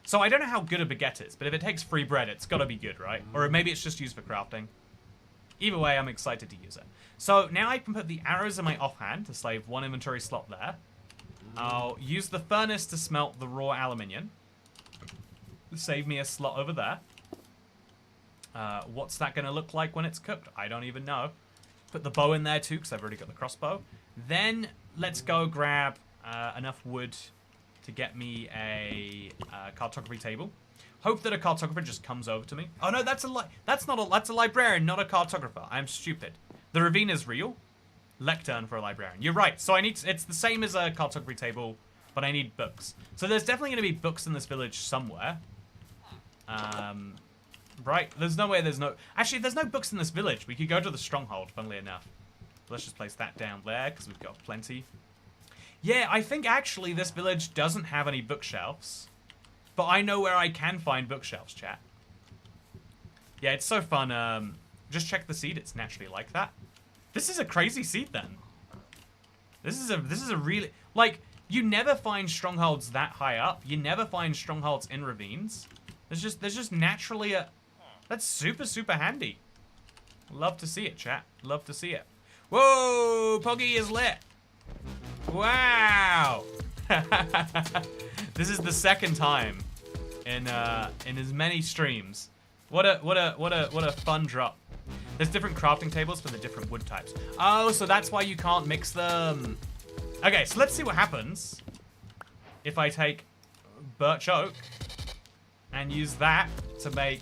S1: So I don't know how good a baguette is, but if it takes free bread, it's got to be good, right? Or maybe it's just used for crafting. Either way, I'm excited to use it. So now I can put the arrows in my offhand to save 1 inventory slot there. I'll use the furnace to smelt the raw aluminium. Save me a slot over there. What's that going to look like when it's cooked? I don't even know. Put the bow in there too, because I've already got the crossbow. Then let's go grab enough wood to get me a cartography table. Hope that a cartographer just comes over to me. Oh no, that's a librarian, not a cartographer. I'm stupid. The ravine is real. Lectern for a librarian. You're right. So it's the same as a cartography table, but I need books. So there's definitely going to be books in this village somewhere. Right? There's no way there's no... Actually, if there's no books in this village, we could go to the stronghold, funnily enough. Let's just place that down there, because we've got plenty. Yeah, I think actually this village doesn't have any bookshelves. But I know where I can find bookshelves, chat. Yeah, it's so fun. Just check the seed. It's naturally like that. This is a crazy seed, then. This is a really... Like, you never find strongholds that high up. You never find strongholds in ravines. There's just naturally a... That's super, super handy. Love to see it, chat. Love to see it. Whoa! Poggy is lit. Wow! This is the second time in as many streams. What a fun drop. There's different crafting tables for the different wood types. Oh, so that's why you can't mix them. Okay, so let's see what happens if I take birch oak and use that to make...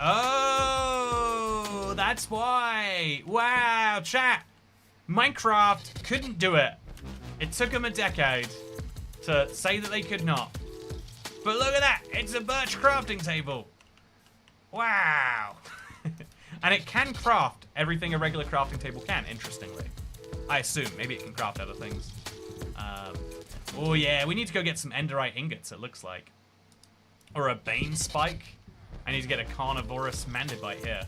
S1: Oh, that's why. Wow, chat. Minecraft couldn't do it. It took them a decade to say that they could not. But look at that. It's a birch crafting table. Wow. And it can craft everything a regular crafting table can, interestingly. I assume. Maybe it can craft other things. Oh yeah, we need to go get some enderite ingots, it looks like. Or a bane spike. I need to get a carnivorous mandibite here.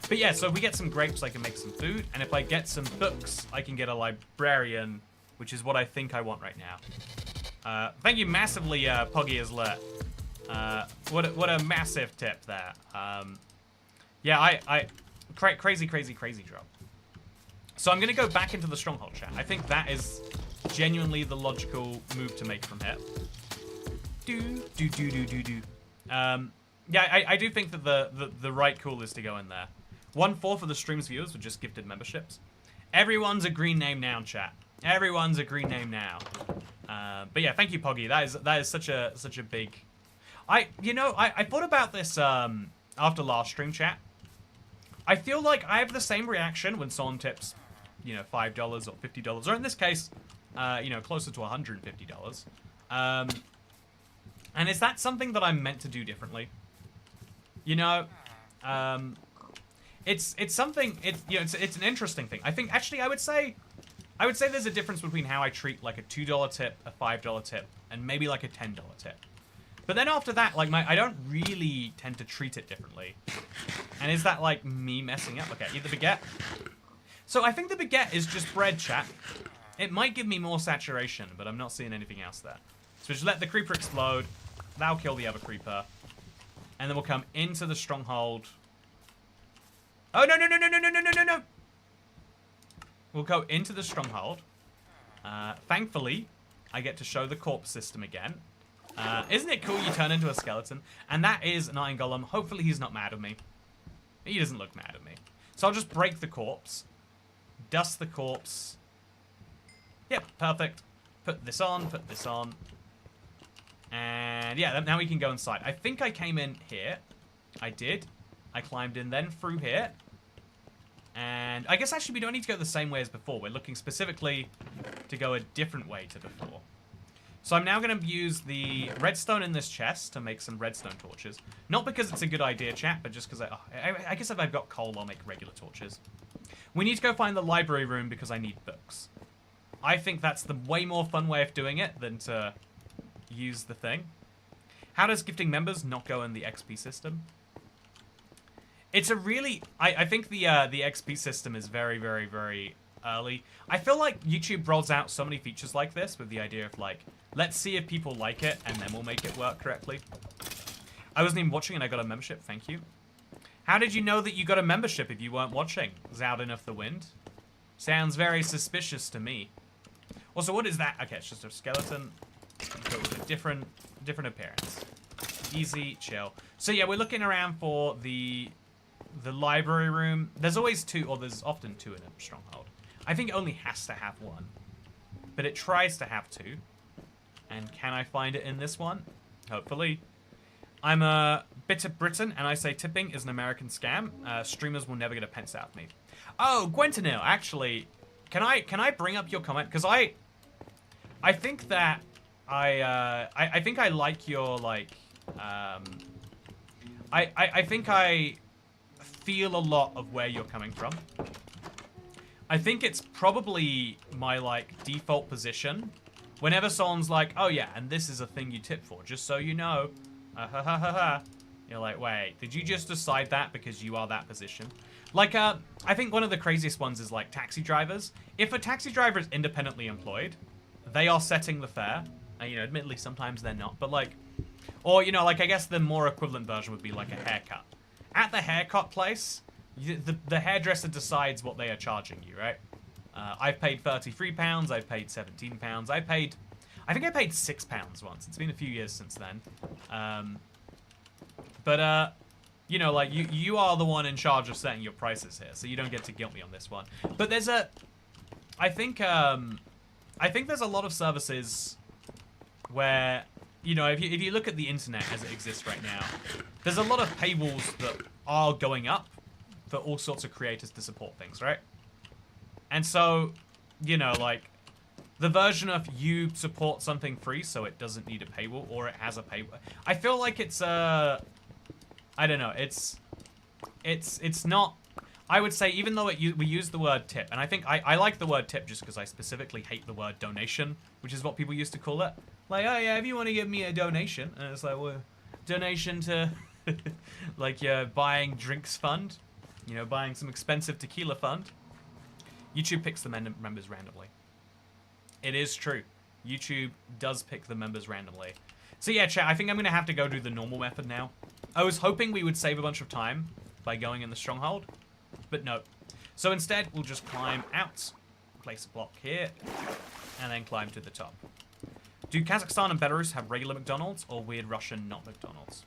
S1: But yeah, so if we get some grapes, I can make some food. And if I get some books, I can get a librarian, which is what I think I want right now. Thank you massively, Poggy is lit. What a massive tip there. Yeah, crazy drop. So I'm going to go back into the stronghold chat. I think that is genuinely the logical move to make from here. Yeah, I do think that the right call is to go in there. 1-4 for the stream's viewers with just gifted memberships. Everyone's a green name now, chat. Everyone's a green name now. But yeah, thank you, Poggy. That is such a big. I thought about this after last stream chat. I feel like I have the same reaction when someone tips, $5 or $50, or in this case, closer to $150. And is that something that I'm meant to do differently? It's something. It's an interesting thing. I think actually I would say there's a difference between how I treat like a $2 tip, a $5 tip, and maybe like a $10 tip. But then after that, like I don't really tend to treat it differently. And is that like me messing up? Okay, eat the baguette. So I think the baguette is just bread, chat. It might give me more saturation, but I'm not seeing anything else there. So just let the creeper explode. That'll kill the other creeper. And then we'll come into the stronghold. Oh, no. We'll go into the stronghold. Thankfully, I get to show the corpse system again. Isn't it cool you turn into a skeleton? And that is an iron golem. Hopefully he's not mad at me. He doesn't look mad at me. So I'll just break the corpse. Dust the corpse. Yep, perfect. Put this on, And yeah, now we can go inside. I think I came in here. I did. I climbed in then through here. And I guess actually we don't need to go the same way as before. We're looking specifically to go a different way to before. So I'm now going to use the redstone in this chest to make some redstone torches. Not because it's a good idea, chat, but just because I guess if I've got coal, I'll make regular torches. We need to go find the library room because I need books. I think that's the way more fun way of doing it than to use the thing. How does gifting members not go in the XP system? It's a really... I think the XP system is very, very, very early. I feel like YouTube rolls out so many features like this with the idea of like, let's see if people like it and then we'll make it work correctly. I wasn't even watching and I got a membership, thank you. How did you know that you got a membership if you weren't watching? Zoudin of the Wind? Sounds very suspicious to me. Also, what is that? Okay, it's just a skeleton. Go with a different appearance. Easy, chill. So yeah, we're looking around for the library room. There's always two, or there's often two in a stronghold. I think it only has to have one. But it tries to have two. And can I find it in this one? Hopefully. I'm a bit of Britain, and I say tipping is an American scam. Streamers will never get a pence out of me. Oh, Gwentanil, actually, can I bring up your comment? Because I think that I think I like your like I think I feel a lot of where you're coming from. I think it's probably my like default position. Whenever someone's like, oh yeah, and this is a thing you tip for, just so you know. You're like, wait, did you just decide that because you are that position? Like, I think one of the craziest ones is like taxi drivers. If a taxi driver is independently employed, they are setting the fare. Admittedly, sometimes they're not, but like, or, like, I guess the more equivalent version would be like a haircut. At the haircut place, the hairdresser decides what they are charging you, right? I've paid £33, I've paid £17, I think I paid £6 once. It's been a few years since then. Like, you are the one in charge of setting your prices here, so you don't get to guilt me on this one. But there's I think there's a lot of services where, if you look at the internet as it exists right now, there's a lot of paywalls that are going up for all sorts of creators to support things, right? And so, like, the version of you support something free so it doesn't need a paywall, or it has a paywall. I feel like it's, I don't know, it's not... I would say, even though we use the word tip, and I think I like the word tip just because I specifically hate the word donation, which is what people used to call it. Like, oh yeah, if you want to give me a donation, and it's like, well, donation to, like, your buying drinks fund, you know, buying some expensive tequila fund. YouTube picks the members randomly. It is true. YouTube does pick the members randomly. So yeah, chat, I think I'm going to have to go do the normal method now. I was hoping we would save a bunch of time by going in the stronghold, but no. So instead, we'll just climb out, place a block here, and then climb to the top. Do Kazakhstan and Belarus have regular McDonald's or weird Russian not McDonald's?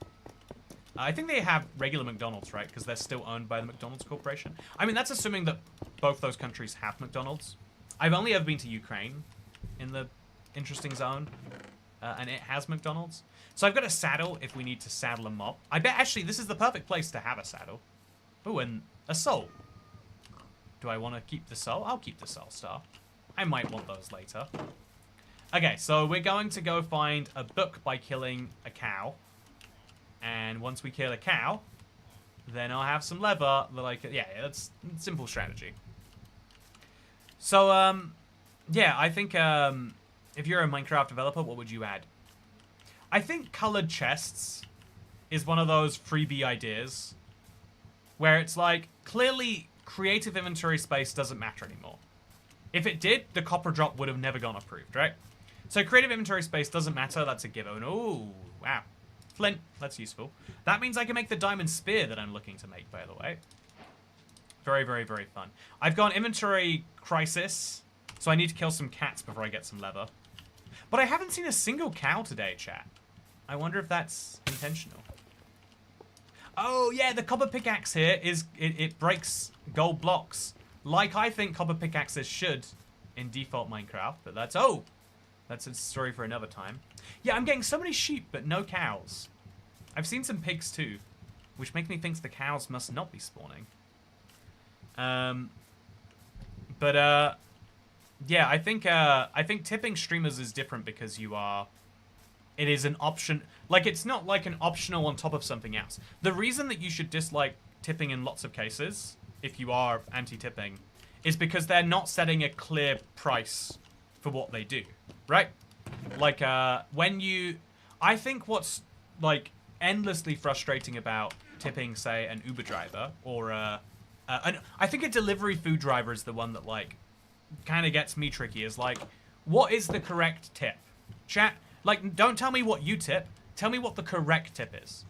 S1: I think they have regular McDonald's, right? Because they're still owned by the McDonald's Corporation. I mean, that's assuming that both those countries have McDonald's. I've only ever been to Ukraine in the interesting zone, and it has McDonald's. So I've got a saddle if we need to saddle a mob. I bet actually this is the perfect place to have a saddle. Oh, and a soul. Do I want to keep the soul? I'll keep the soul star. I might want those later. Okay, so we're going to go find a book by killing a cow. And once we kill a cow, then I'll have some leather that I can... Yeah, that's a simple strategy. So, yeah, I think if you're a Minecraft developer, what would you add? I think colored chests is one of those freebie ideas where it's like, clearly creative inventory space doesn't matter anymore. If it did, the copper drop would have never gone approved, right? So creative inventory space doesn't matter, that's a given. Oh, wow. Flint, that's useful. That means I can make the diamond spear that I'm looking to make, by the way. Very, very, very fun. I've got an inventory crisis, so I need to kill some cats before I get some leather. But I haven't seen a single cow today, chat. I wonder if that's intentional. Oh, yeah, the copper pickaxe here is... It breaks gold blocks. Like I think copper pickaxes should in default Minecraft, but that's... Oh! That's a story for another time. Yeah, I'm getting so many sheep, but no cows. I've seen some pigs too, which make me think the cows must not be spawning. Yeah, I think tipping streamers is different because it is an option. Like, it's not like an optional on top of something else. The reason that you should dislike tipping in lots of cases, if you are anti-tipping, is because they're not setting a clear price for what they do, right? Like, I think what's, like, endlessly frustrating about tipping, say, an Uber driver, or, I think a delivery food driver is the one that, like, kind of gets me tricky, is, like, what is the correct tip? Chat, like, don't tell me what you tip, tell me what the correct tip is.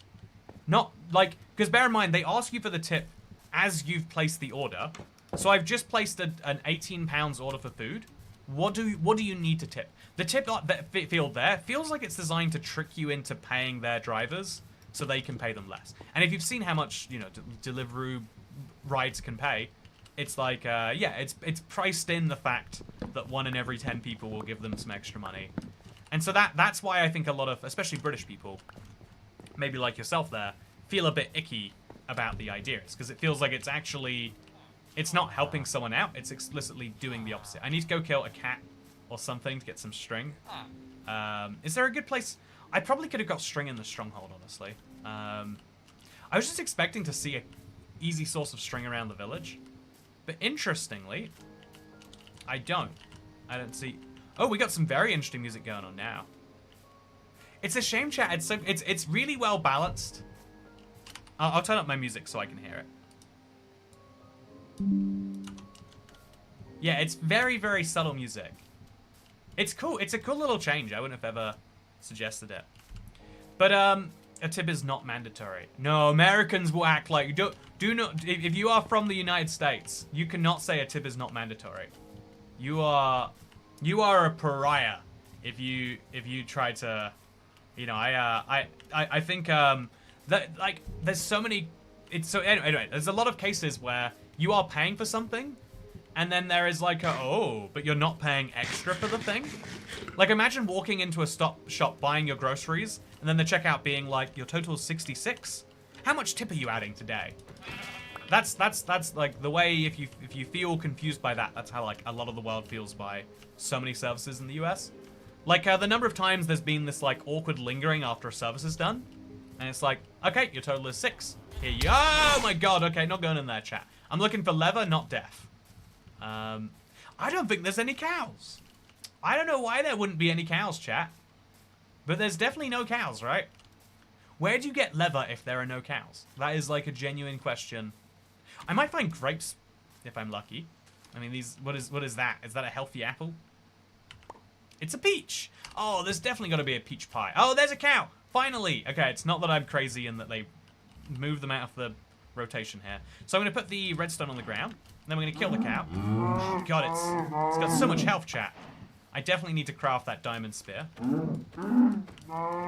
S1: Not, like, because bear in mind, they ask you for the tip as you've placed the order. So I've just placed an £18 order for food. What do you need to tip? The tip field there feels like it's designed to trick you into paying their drivers so they can pay them less. And if you've seen how much, you know, Deliveroo rides can pay, it's like, yeah, it's priced in the fact that 1 in every 10 people will give them some extra money. And so that's why I think a lot of, especially British people, maybe like yourself there, feel a bit icky about the ideas, because it feels like it's actually... It's not helping someone out, it's explicitly doing the opposite. I need to go kill a cat or something to get some string. Is there a good place? I probably could have got string in the stronghold, honestly. I was just expecting to see an easy source of string around the village. But interestingly, I don't see... Oh, we got some very interesting music going on now. It's a shame, chat. It's really well balanced. I'll turn up my music so I can hear it. Yeah, it's very, very subtle music. It's cool. It's a cool little change. I wouldn't have ever suggested it. But a tip is not mandatory. No, Americans will act like do not. If you are from the United States, you cannot say a tip is not mandatory. You are a pariah if you try to, you know. I think that, like, there's so many. It's so anyway. There's a lot of cases where you are paying for something, and then there is like but you're not paying extra for the thing. Like, imagine walking into a shop buying your groceries, and then the checkout being like, your total is 66. How much tip are you adding today? That's like the way, if you feel confused by that, that's how like a lot of the world feels by so many services in the US. Like the number of times there's been this like awkward lingering after a service is done, and it's like, okay, your total is 6. Here you go. Oh my god, okay, not going in there, chat. I'm looking for leather, not death. I don't think there's any cows. I don't know why there wouldn't be any cows, chat. But there's definitely no cows, right? Where do you get leather if there are no cows? That is like a genuine question. I might find grapes if I'm lucky. I mean, these. What is that? Is that a healthy apple? It's a peach. Oh, there's definitely got to be a peach pie. Oh, there's a cow. Finally. Okay, it's not that I'm crazy and that they move them out of the rotation here. So I'm going to put the redstone on the ground. Then we're going to kill the cow. God, it's got so much health, chat. I definitely need to craft that diamond spear.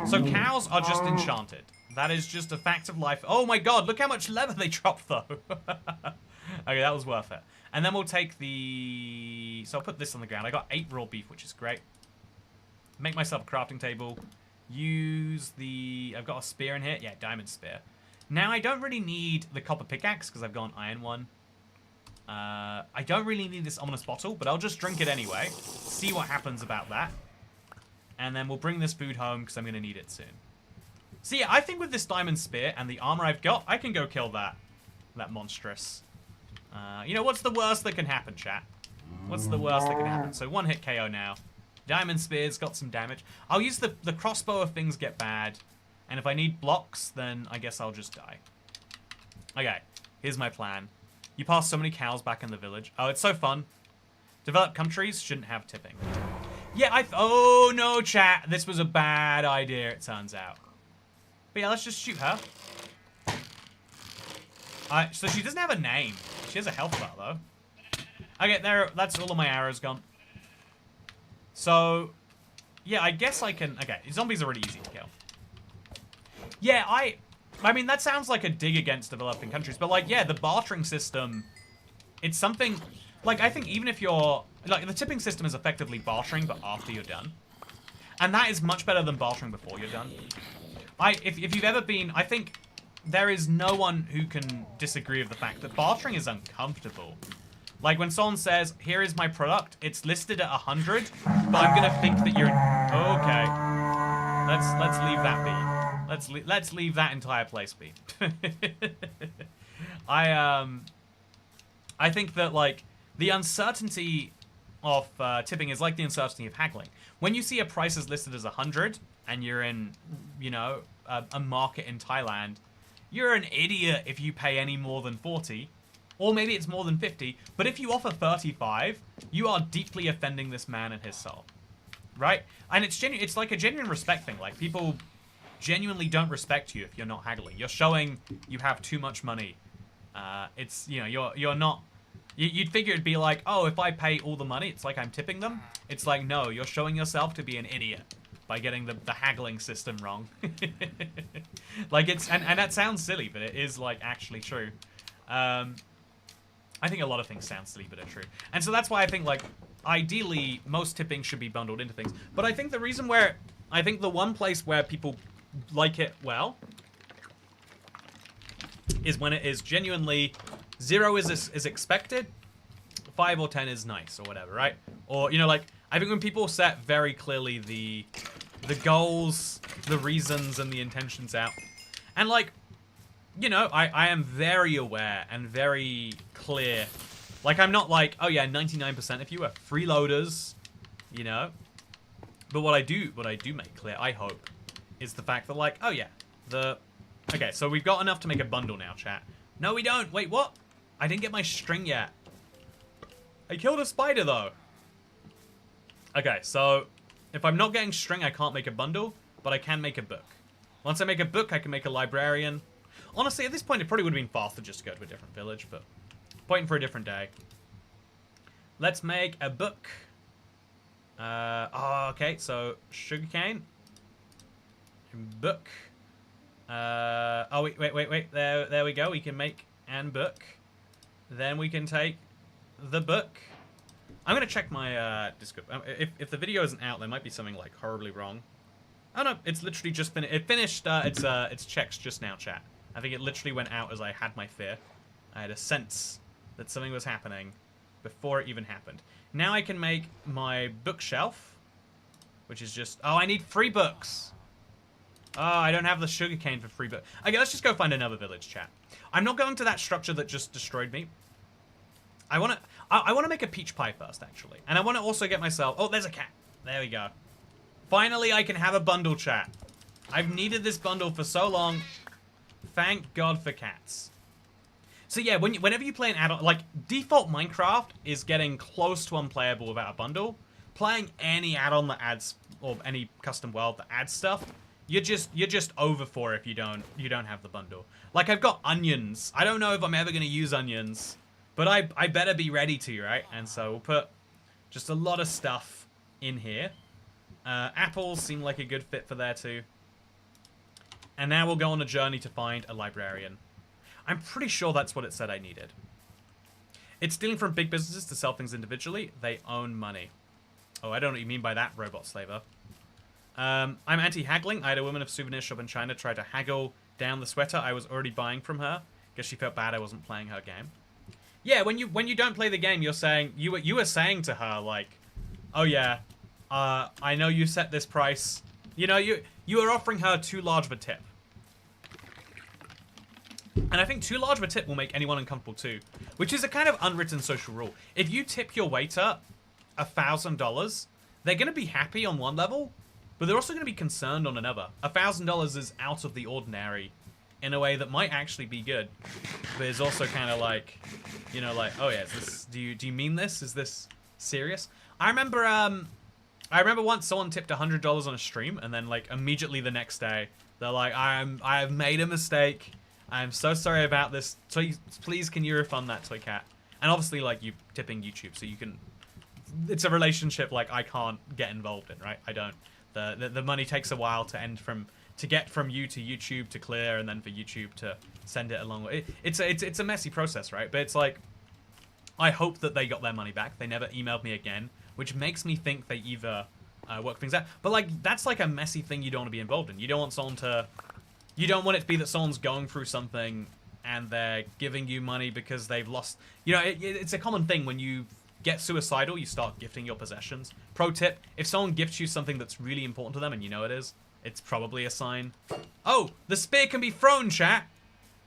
S1: So cows are just enchanted. That is just a fact of life. Oh my god, look how much leather they dropped, though. Okay, that was worth it. And then we'll take the... So I'll put this on the ground. I got 8 raw beef, which is great. Make myself a crafting table. Use the... I've got a spear in here. Yeah, diamond spear. Now, I don't really need the copper pickaxe because I've got an iron one. I don't really need this ominous bottle, but I'll just drink it anyway. See what happens about that. And then we'll bring this food home because I'm going to need it soon. So yeah, I think with this diamond spear and the armor I've got, I can go kill that monstrous. You know, what's the worst that can happen, chat? What's the worst that can happen? So 1-hit KO now. Diamond spear's got some damage. I'll use the crossbow if things get bad. And if I need blocks, then I guess I'll just die. Okay, here's my plan. You pass so many cows back in the village. Oh, it's so fun. Developed countries shouldn't have tipping. Yeah, oh no, chat. This was a bad idea, it turns out. But yeah, let's just shoot her. So she doesn't have a name. She has a health bar, though. Okay, that's all of my arrows gone. So, yeah, I guess I can... Okay, zombies are really easy to kill. Yeah, I mean, that sounds like a dig against developing countries, but, like, yeah, the bartering system, it's something... Like, I think even if you're... Like, the tipping system is effectively bartering, but after you're done. And that is much better than bartering before you're done. If you've ever been... I think there is no one who can disagree with the fact that bartering is uncomfortable. Like, when someone says, here is my product, it's listed at 100, but I'm going to think that you're... Okay. Let's leave that be. Let's leave that entire place be. I think that, like, the uncertainty of tipping is like the uncertainty of haggling. When you see a price is listed as 100 and you're in, you know, a market in Thailand, you're an idiot if you pay any more than 40, or maybe it's more than 50. But if you offer 35, you are deeply offending this man and his soul, right? And it's like a genuine respect thing. Like, people genuinely don't respect you if you're not haggling. You're showing you have too much money. It's, you know, you're not. You'd figure it'd be like, oh, if I pay all the money, it's like I'm tipping them. It's like, no, you're showing yourself to be an idiot by getting the haggling system wrong. Like, it's, and that sounds silly, but it is, like, actually true. I think a lot of things sound silly, but are true. And so that's why I think, like, ideally, most tipping should be bundled into things. But I think the reason where, I think the one place where people like it well is when it is genuinely 0 is expected, 5 or 10 is nice, or whatever, right? Or, you know, like, I think when people set very clearly the goals, the reasons, and the intentions out. And, like, you know, I am very aware and very clear. Like, I'm not like, oh yeah, 99% of you are freeloaders, you know? But what I do make clear, I hope, is the fact that, like, oh yeah, okay, so we've got enough to make a bundle now, chat. No, we don't. Wait, what? I didn't get my string yet. I killed a spider, though. Okay, so if I'm not getting string, I can't make a bundle, but I can make a book. Once I make a book, I can make a librarian. Honestly, at this point, it probably would have been faster just to go to a different village, but pointing for a different day. Let's make a book. Okay, so sugarcane. Book. Oh, wait. There we go. We can make and book. Then we can take the book. I'm gonna check my Discord. If the video isn't out, there might be something like horribly wrong. Oh no, it's literally just finished. It finished. Its checks just now, chat. I think it literally went out as I had my fear. I had a sense that something was happening before it even happened. Now I can make my bookshelf, which is just... Oh, I need free books. Oh, I don't have the sugarcane for free books. Okay, let's just go find another village, chat. I'm not going to that structure that just destroyed me. I want to make a peach pie first, actually. And I want to also get myself... Oh, there's a cat. There we go. Finally, I can have a bundle, chat. I've needed this bundle for so long. Thank God for cats. So yeah, whenever you play an add-on... Like, default Minecraft is getting close to unplayable without a bundle. Playing any add-on that adds... Or any custom world that adds stuff... You're just over for if you don't have the bundle. Like, I've got onions. I don't know if I'm ever going to use onions. But I better be ready to, right? And so we'll put just a lot of stuff in here. Apples seem like a good fit for there too. And now we'll go on a journey to find a librarian. I'm pretty sure that's what it said I needed. It's stealing from big businesses to sell things individually. They own money. Oh, I don't know what you mean by that, robot slaver. I'm anti-haggling. I had a woman of souvenir shop in China try to haggle down the sweater I was already buying from her because she felt bad I wasn't playing her game. Yeah, when you don't play the game, you're saying you were saying to her like, oh yeah, I know you set this price. You know, you are offering her too large of a tip. And I think too large of a tip will make anyone uncomfortable too, which is a kind of unwritten social rule. If you tip your waiter $1,000, they're going to be happy on one level, but they're also going to be concerned on another. $1,000 is out of the ordinary in a way that might actually be good, but is also kind of like, you know, like, oh yeah, is this, do you mean this? Is this serious? I remember once someone tipped $100 on a stream, and then like immediately the next day they're like, I have made a mistake. I'm so sorry about this. Please can you refund that toy cat? And obviously like you tipping YouTube, so you can. It's a relationship like I can't get involved in, right? I don't. The money takes a while to get from you to YouTube to clear, and then for YouTube to send it along. It's a messy process, right? But it's like, I hope that they got their money back. They never emailed me again, which makes me think they either work things out. But like, that's like a messy thing you don't want to be involved in. You don't want someone to, you don't want it to be that someone's going through something and they're giving you money because they've lost. You know, it's a common thing when you get suicidal, you start gifting your possessions. Pro tip, if someone gifts you something that's really important to them and you know it is, it's probably a sign. Oh, the spear can be thrown, chat.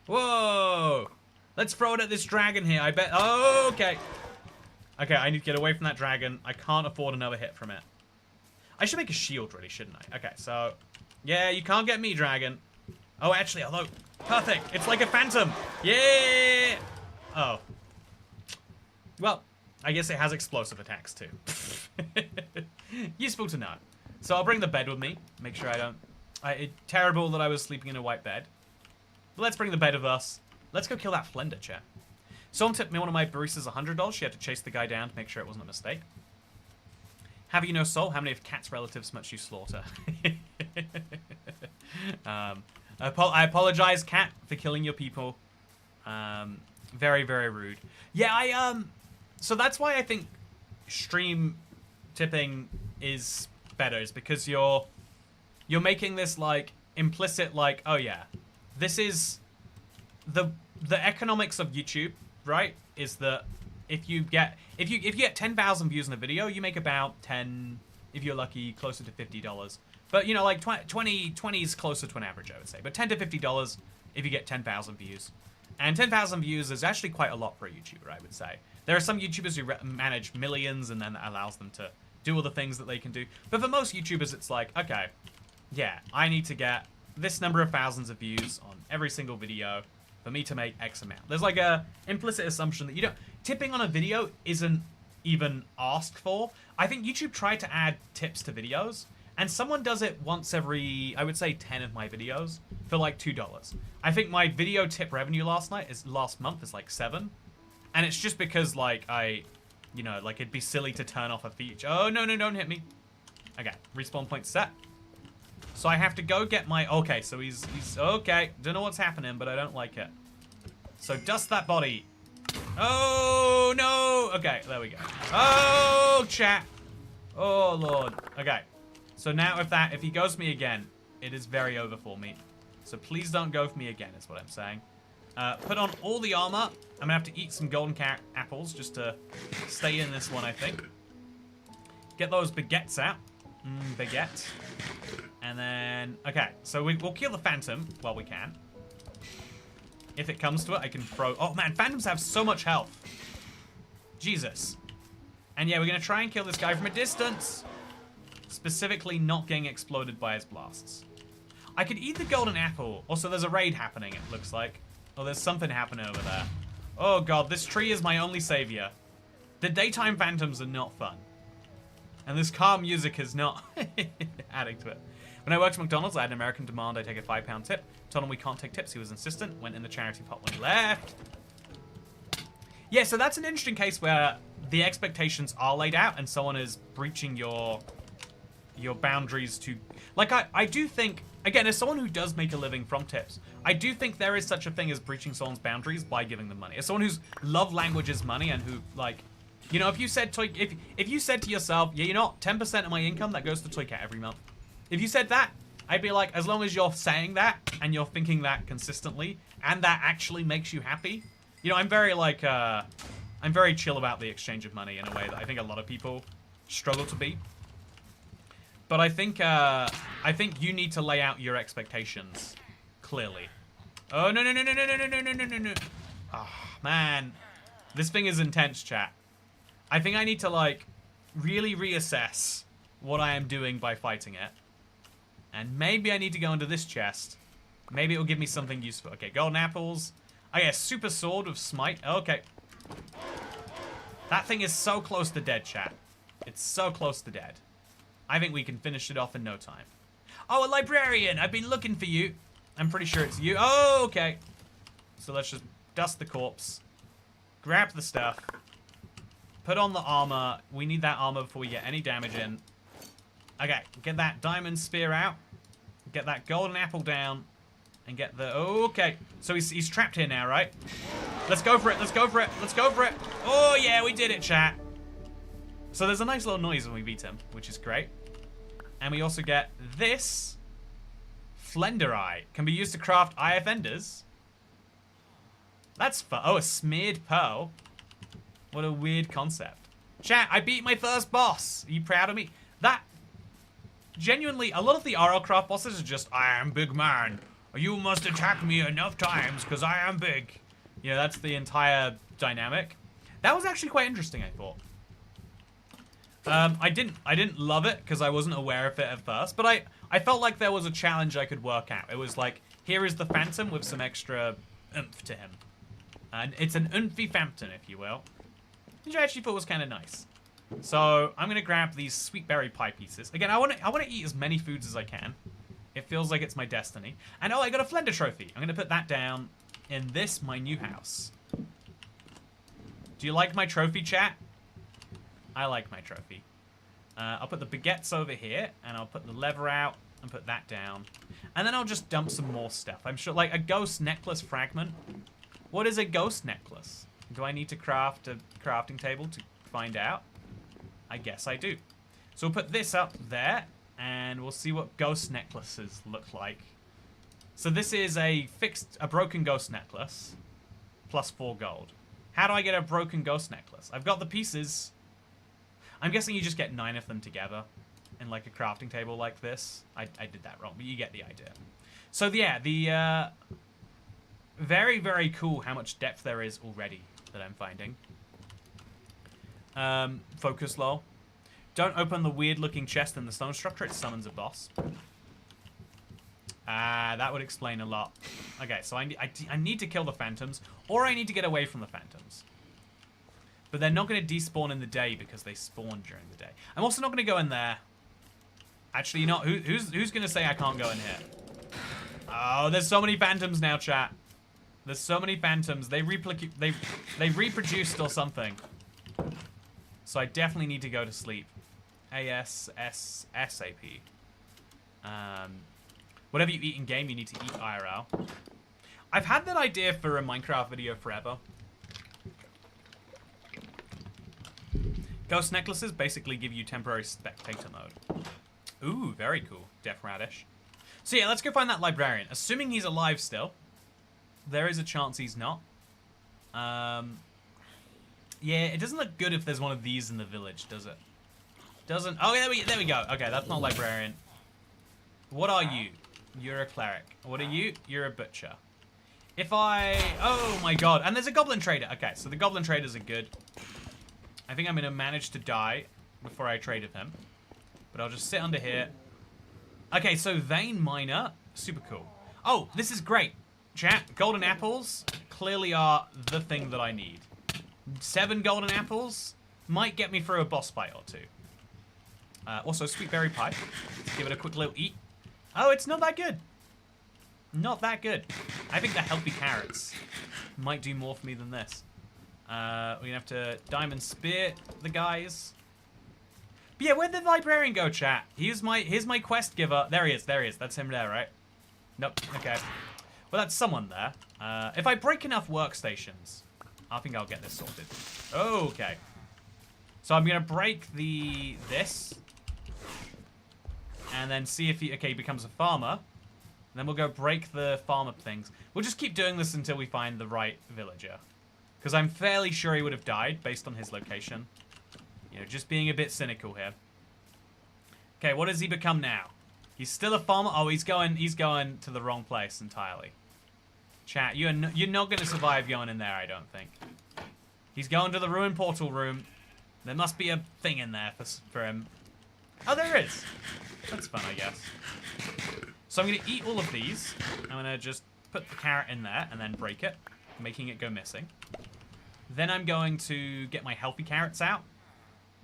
S1: Whoa. Let's throw it at this dragon here, I bet. Oh, okay. Okay, I need to get away from that dragon. I can't afford another hit from it. I should make a shield, really, shouldn't I? Okay, so... Yeah, you can't get me, dragon. Oh, actually, although... Perfect. It's like a phantom. Yeah. Oh. Well, I guess it has explosive attacks, too. Useful to know. So I'll bring the bed with me. Make sure I don't... It's terrible that I was sleeping in a white bed. But let's bring the bed with us. Let's go kill that Flender, chat. Someone tipped me one of my baristas $100. She had to chase the guy down to make sure it wasn't a mistake. Have you no soul? How many of Cat's relatives must you slaughter? I apologize, Cat, for killing your people. Very, very rude. Yeah, so that's why I think stream tipping is better, is because you're making this like implicit, like, oh yeah, this is the economics of YouTube, right? Is that if you get 10,000 views in a video, you make about 10, if you're lucky, closer to $50. But you know, like 20 is closer to an average, I would say. But $10 to $50 if you get 10,000 views. And 10,000 views is actually quite a lot for a YouTuber, I would say. There are some YouTubers who manage millions, and then that allows them to do all the things that they can do. But for most YouTubers, it's like, okay, yeah, I need to get this number of thousands of views on every single video for me to make X amount. There's like a implicit assumption that you don't... Tipping on a video isn't even asked for. I think YouTube tried to add tips to videos, and someone does it once every, I would say, 10 of my videos for like $2. I think my video tip revenue last month is like 7. And it's just because like you know, like it'd be silly to turn off a feature. Oh, no, don't hit me. Okay, respawn point set. So I have to go get my... Okay, so he's okay. Don't know what's happening, but I don't like it. So dust that body. Oh, no. Okay, there we go. Oh, chat. Oh, Lord. Okay. So now if he goes for me again, it is very over for me. So please don't go for me again, is what I'm saying. Put on all the armor. I'm going to have to eat some golden carrot apples just to stay in this one, I think. Get those baguettes out. Baguette. And then, okay, so we'll kill the Phantom while we can. If it comes to it, I can throw... Oh, man, Phantoms have so much health. Jesus. And yeah, we're going to try and kill this guy from a distance. Specifically not getting exploded by his blasts. I could eat the golden apple. Also, there's a raid happening, it looks like. Oh, there's something happening over there. Oh god, this tree is my only savior. The daytime phantoms are not fun. And this calm music is not adding to it. When I worked at McDonald's, I had an American demand I take a £5 tip. Told him we can't take tips. He was insistent. Went in the charity pot when he left. Yeah, so that's an interesting case where the expectations are laid out and someone is breaching your boundaries to... Like, I do think, again, as someone who does make a living from tips, I do think there is such a thing as breaching someone's boundaries by giving them money. As someone whose love language is money and who, like... You know, if you said if you said to yourself, yeah, you know what, 10% of my income, that goes to Toy Cat every month. If you said that, I'd be like, as long as you're saying that and you're thinking that consistently and that actually makes you happy. You know, I'm very like, I'm very chill about the exchange of money in a way that I think a lot of people struggle to be. But I think you need to lay out your expectations clearly. Oh, no, no, no, no, no, no, no, no, no, no, no. Oh, man. This thing is intense, chat. I think I need to, like, really reassess what I am doing by fighting it. And maybe I need to go into this chest. Maybe it will give me something useful. Okay, golden apples. I get a super sword with smite. Okay. That thing is so close to dead, chat. It's so close to dead. I think we can finish it off in no time. Oh, a librarian! I've been looking for you. I'm pretty sure it's you. Oh, okay. So let's just dust the corpse. Grab the stuff. Put on the armor. We need that armor before we get any damage in. Okay, get that diamond spear out. Get that golden apple down. And get the... Okay. So he's trapped here now, right? Let's go for it. Let's go for it. Let's go for it. Oh, yeah, we did it, chat. So there's a nice little noise when we beat him, which is great. And we also get this. Flenderite. Can be used to craft IF Enders. That's fun. Oh, a smeared pearl. What a weird concept. Chat, I beat my first boss. Are you proud of me? That... Genuinely, a lot of the RL craft bosses are just, I am big man. You must attack me enough times because I am big. You know, that's the entire dynamic. That was actually quite interesting, I thought. I didn't love it because I wasn't aware of it at first, but I felt like there was a challenge I could work out. It was like, here is the Phantom with some extra oomph to him. And it's an oomphy Phantom, if you will. Which I actually thought was kind of nice. So, I'm going to grab these sweet berry pie pieces. Again, I want to eat as many foods as I can. It feels like it's my destiny. And oh, I got a Flender trophy. I'm going to put that down in this, my new house. Do you like my trophy, chat? I like my trophy. I'll put the baguettes over here, and I'll put the lever out and put that down. And then I'll just dump some more stuff. I'm sure, like a ghost necklace fragment. What is a ghost necklace? Do I need to craft a crafting table to find out? I guess I do. So we'll put this up there, and we'll see what ghost necklaces look like. So this is a broken ghost necklace, plus 4 gold. How do I get a broken ghost necklace? I've got the pieces. I'm guessing you just get 9 of them together in like a crafting table like this. I did that wrong, but you get the idea. So yeah, the very, very cool how much depth there is already that I'm finding. Focus lol. Don't open the weird looking chest in the stone structure, it summons a boss. That would explain a lot. Okay, so I need to kill the phantoms, or I need to get away from the phantoms. But they're not going to despawn in the day because they spawn during the day. I'm also not going to go in there. Actually, you know, who's going to say I can't go in here? Oh, there's so many phantoms now, chat. There's so many phantoms. They reproduced or something. So I definitely need to go to sleep. ASSAP. Whatever you eat in game, you need to eat IRL. I've had that idea for a Minecraft video forever. Ghost necklaces basically give you temporary spectator mode. Ooh, very cool. Death Radish. So yeah, let's go find that librarian. Assuming he's alive still. There is a chance he's not. Yeah, it doesn't look good if there's one of these in the village, does it? Doesn't... Oh, there we go. Okay, that's not librarian. What are you? You're a cleric. What are you? You're a butcher. If I... Oh my god. And there's a goblin trader. Okay, so the goblin traders are good. I think I'm going to manage to die before I trade with him. But I'll just sit under here. Okay, so vein miner. Super cool. Oh, this is great. Chat, golden apples clearly are the thing that I need. 7 golden apples might get me through a boss fight or 2. Also, sweet berry pie. Let's give it a quick little eat. Oh, it's not that good. Not that good. I think the healthy carrots might do more for me than this. We're gonna have to diamond spear the guys. But yeah, where'd the librarian go, chat? Here's my quest giver. There he is. That's him there, right? Nope. Okay. Well, that's someone there. If I break enough workstations, I think I'll get this sorted. Okay. So I'm gonna break this, and then see if he becomes a farmer. And then we'll go break the farmer things. We'll just keep doing this until we find the right villager, because I'm fairly sure he would have died based on his location. You know, just being a bit cynical here. Okay, what does he become now? He's still a farmer. Oh, he's going to the wrong place entirely. Chat, you're not going to survive going in there, I don't think. He's going to the ruined portal room. There must be a thing in there for him. Oh, there is. That's fun, I guess. So I'm going to eat all of these. I'm going to just put the carrot in there and then break it, making it go missing. Then I'm going to get my healthy carrots out,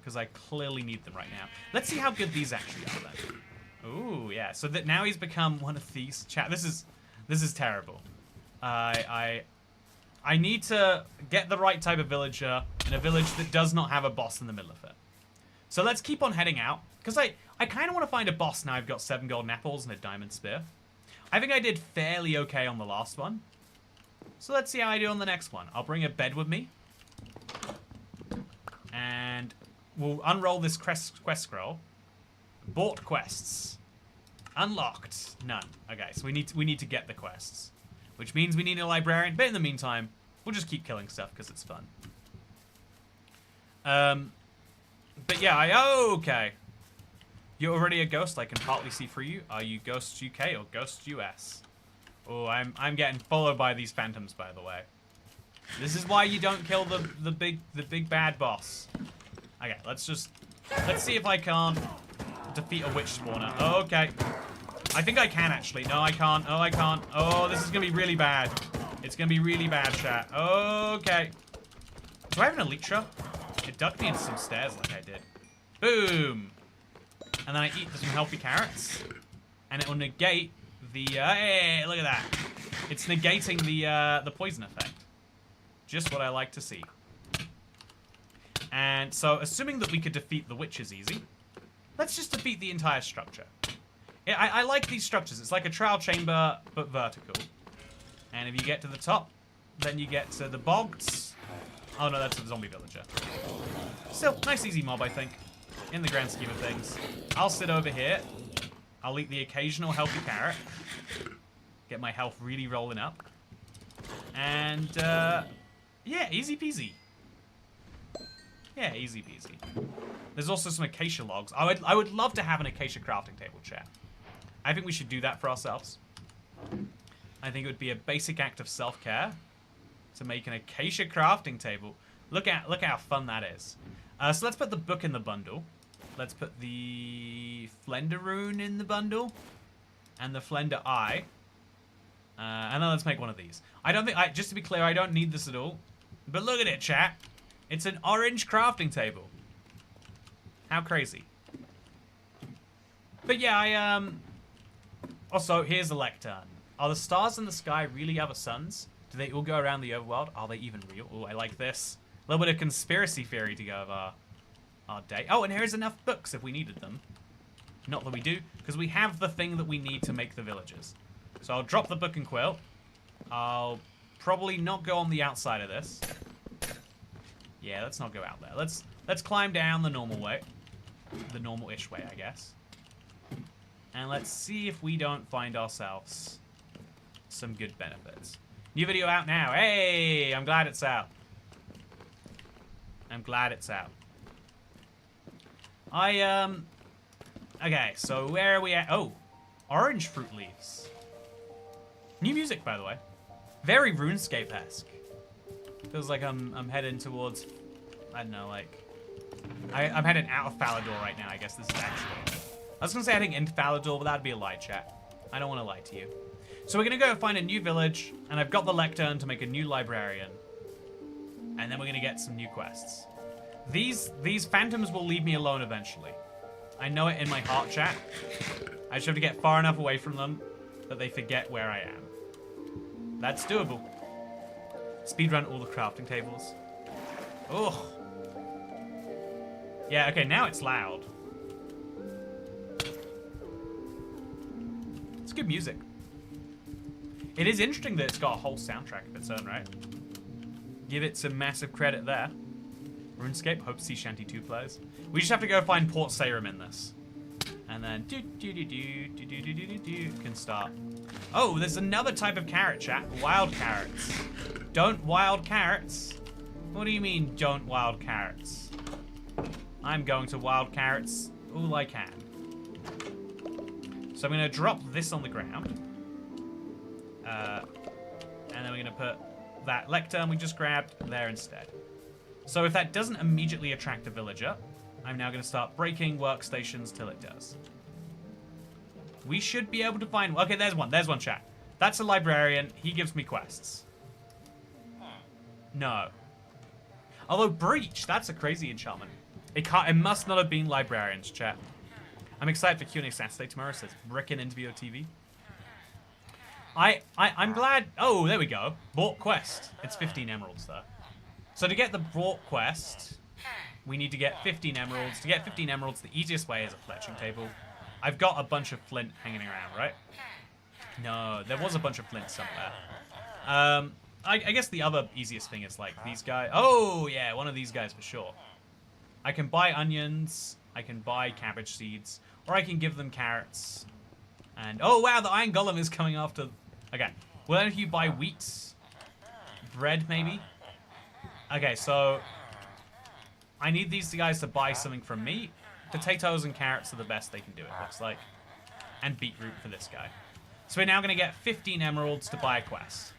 S1: because I clearly need them right now. Let's see how good these actually are then. Ooh, yeah. So that now he's become one of these. Chat, this is terrible. I need to get the right type of villager in a village that does not have a boss in the middle of it. So let's keep on heading out, because I kind of want to find a boss now I've got 7 golden apples and a diamond spear. I think I did fairly okay on the last one. So let's see how I do on the next one. I'll bring a bed with me. And we'll unroll this quest scroll. Bought quests. Unlocked. None. Okay, so we need to get the quests. Which means we need a librarian. But in the meantime, we'll just keep killing stuff because it's fun. But yeah, okay. You're already a ghost. I can partly see through you. Are you Ghost UK or Ghost US? Oh, I'm getting followed by these phantoms, by the way. This is why you don't kill the big bad boss. Okay, let's see if I can't defeat a witch spawner. Oh, okay. I think I can actually. No, I can't. Oh, I can't. Oh, this is gonna be really bad. It's gonna be really bad, chat. Okay. Do I have an elytra? It ducked me into some stairs like I did. Boom. And then I eat some healthy carrots, and it will negate the. Hey, look at that! It's negating the poison effect. Just what I like to see. And so, assuming that we could defeat the witches easy, let's just defeat the entire structure. I like these structures. It's like a trial chamber, but vertical. And if you get to the top, then you get to the bogs. Oh no, that's a zombie villager. Still, nice easy mob, I think. In the grand scheme of things. I'll sit over here. I'll eat the occasional healthy carrot. Get my health really rolling up. And, yeah, easy peasy. Yeah, easy peasy. There's also some acacia logs. I would love to have an acacia crafting table, chat. I think we should do that for ourselves. I think it would be a basic act of self-care to make an acacia crafting table. Look how fun that is. So let's put the book in the bundle. Let's put the Flender rune in the bundle. And the Flender eye. And then let's make one of these. I don't think, just to be clear, I don't need this at all. But look at it, chat. It's an orange crafting table. How crazy. But yeah, also, here's the lectern. Are the stars in the sky really other suns? Do they all go around the overworld? Are they even real? Oh, I like this. A little bit of conspiracy theory to go over our day. Oh, and here's enough books if we needed them. Not that we do, because we have the thing that we need to make the villages. So I'll drop the book and quilt. I'll probably not go on the outside of this. Yeah, let's not go out there. Let's climb down the normal way. The normal-ish way, I guess. And let's see if we don't find ourselves some good benefits. New video out now. Hey, I'm glad it's out. I'm glad it's out. Okay, so where are we at? Oh, orange fruit leaves. New music, by the way. Very RuneScape-esque. Feels like I'm heading towards, I don't know, like I'm heading out of Falador right now, I guess this is actually. I was going to say heading into Falador, but that'd be a lie, chat. I don't want to lie to you. So we're going to go find a new village, and I've got the lectern to make a new librarian. And then we're going to get some new quests. These phantoms will leave me alone eventually. I know it in my heart, chat. I just have to get far enough away from them that they forget where I am. That's doable. Speedrun all the crafting tables. Ugh. Yeah, okay, now it's loud. It's good music. It is interesting that it's got a whole soundtrack of its own, right? Give it some massive credit there. RuneScape, hope Sea Shanty 2 players. We just have to go find Port Sarum in this. And then can start. Oh, there's another type of carrot, chat. Wild carrots. Don't wild carrots. What do you mean, don't wild carrots? I'm going to wild carrots all I can. So I'm going to drop this on the ground. And then we're going to put that lectern we just grabbed there instead. So if that doesn't immediately attract a villager, I'm now going to start breaking workstations till it does. We should be able to find... Okay, there's one. There's one, chat. That's a librarian. He gives me quests. No. Although Breach, that's a crazy enchantment. It must not have been librarians, chat. I'm excited for Q&A Saturday tomorrow, says Rick in Interview TV. I'm glad... Oh, there we go. Bought quest. It's 15 emeralds, though. So to get the bought quest, we need to get 15 emeralds. To get 15 emeralds, the easiest way is a fletching table. I've got a bunch of flint hanging around, right? No, there was a bunch of flint somewhere. I guess the other easiest thing is, like, these guys... Oh, yeah, one of these guys for sure. I can buy onions, I can buy cabbage seeds, or I can give them carrots. And, oh wow, the Iron Golem is coming after... Okay, well then if you buy wheat, bread maybe? Okay, so I need these guys to buy something from me. Potatoes and carrots are the best they can do, it looks like. And beetroot for this guy. So we're now going to get 15 emeralds to buy a quest.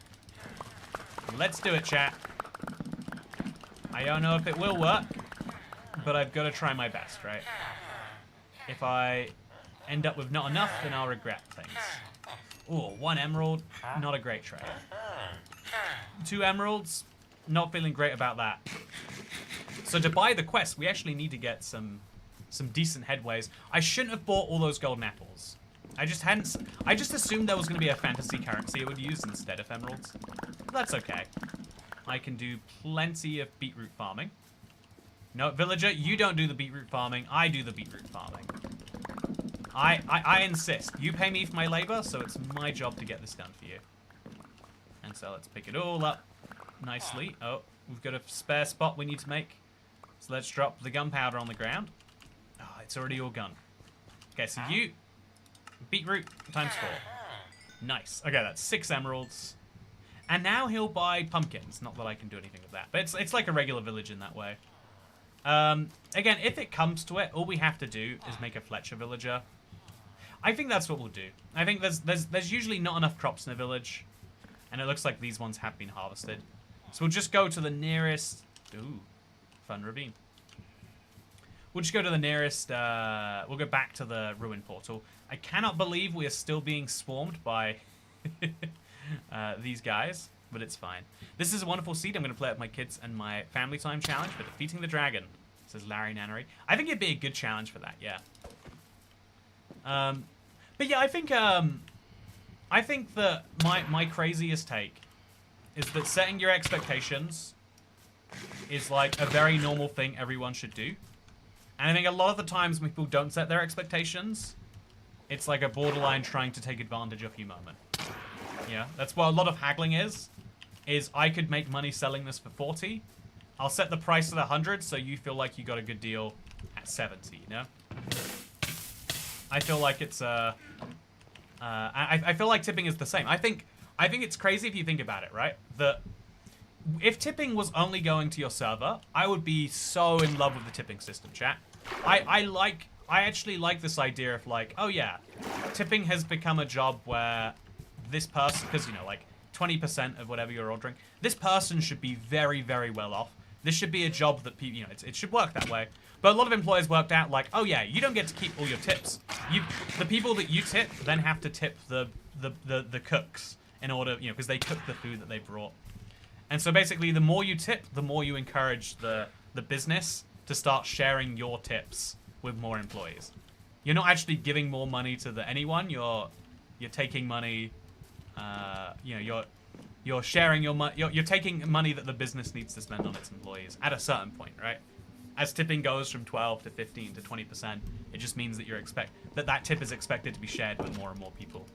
S1: Let's do it, chat. I don't know if it will work, but I've got to try my best, right? If I end up with not enough, then I'll regret things. Ooh, 1 emerald, not a great trade. 2 emeralds, not feeling great about that. So to buy the quest, we actually need to get some decent headways. I shouldn't have bought all those golden apples. I just assumed there was going to be a fantasy currency I would use instead of emeralds. That's okay. I can do plenty of beetroot farming. No, villager, you don't do the beetroot farming. I do the beetroot farming. I insist. You pay me for my labor, so it's my job to get this done for you. And so let's pick it all up nicely. Oh, we've got a spare spot we need to make. So let's drop the gunpowder on the ground. Oh, it's already all gone. Okay, so you... Beetroot times 4. Nice. Okay, that's 6 emeralds. And now he'll buy pumpkins. Not that I can do anything with that. But it's like a regular village in that way. Again, if it comes to it, all we have to do is make a Fletcher villager. I think that's what we'll do. I think there's usually not enough crops in a village. And it looks like these ones have been harvested. So we'll just go to the nearest... Ooh, fun ravine. We'll just go to the nearest... we'll go back to the ruin portal. I cannot believe we are still being swarmed by these guys, but it's fine. This is a wonderful seed. I'm going to play it with my kids and my family time challenge for defeating the dragon, says Larry Nannery. I think it'd be a good challenge for that, yeah. But yeah, I think that my craziest take is that setting your expectations is like a very normal thing everyone should do. And I think a lot of the times when people don't set their expectations, it's like a borderline trying to take advantage of you moment. Yeah, that's what a lot of haggling is I could make money selling this for 40. I'll set the price at 100 so you feel like you got a good deal at 70, you know? I feel like it's I feel like tipping is the same. I think it's crazy if you think about it, right? That if tipping was only going to your server, I would be so in love with the tipping system, chat. I actually like this idea of like, oh yeah, tipping has become a job where this person, because you know, like 20% of whatever you're ordering, this person should be very, very well off This should be a job that people, it should work that way. But a lot of employers worked out like, oh yeah, you don't get to keep all your tips. The people that you tip then have to tip the cooks in order, because they cook the food that they brought. And so basically, the more you tip, the more you encourage the business to start sharing your tips with more employees. You're not actually giving more money to anyone. You're taking money. You're sharing your money. You're taking money that the business needs to spend on its employees at a certain point, right? As tipping goes from 12 to 15 to 20%, it just means that that tip is expected to be shared with more and more people.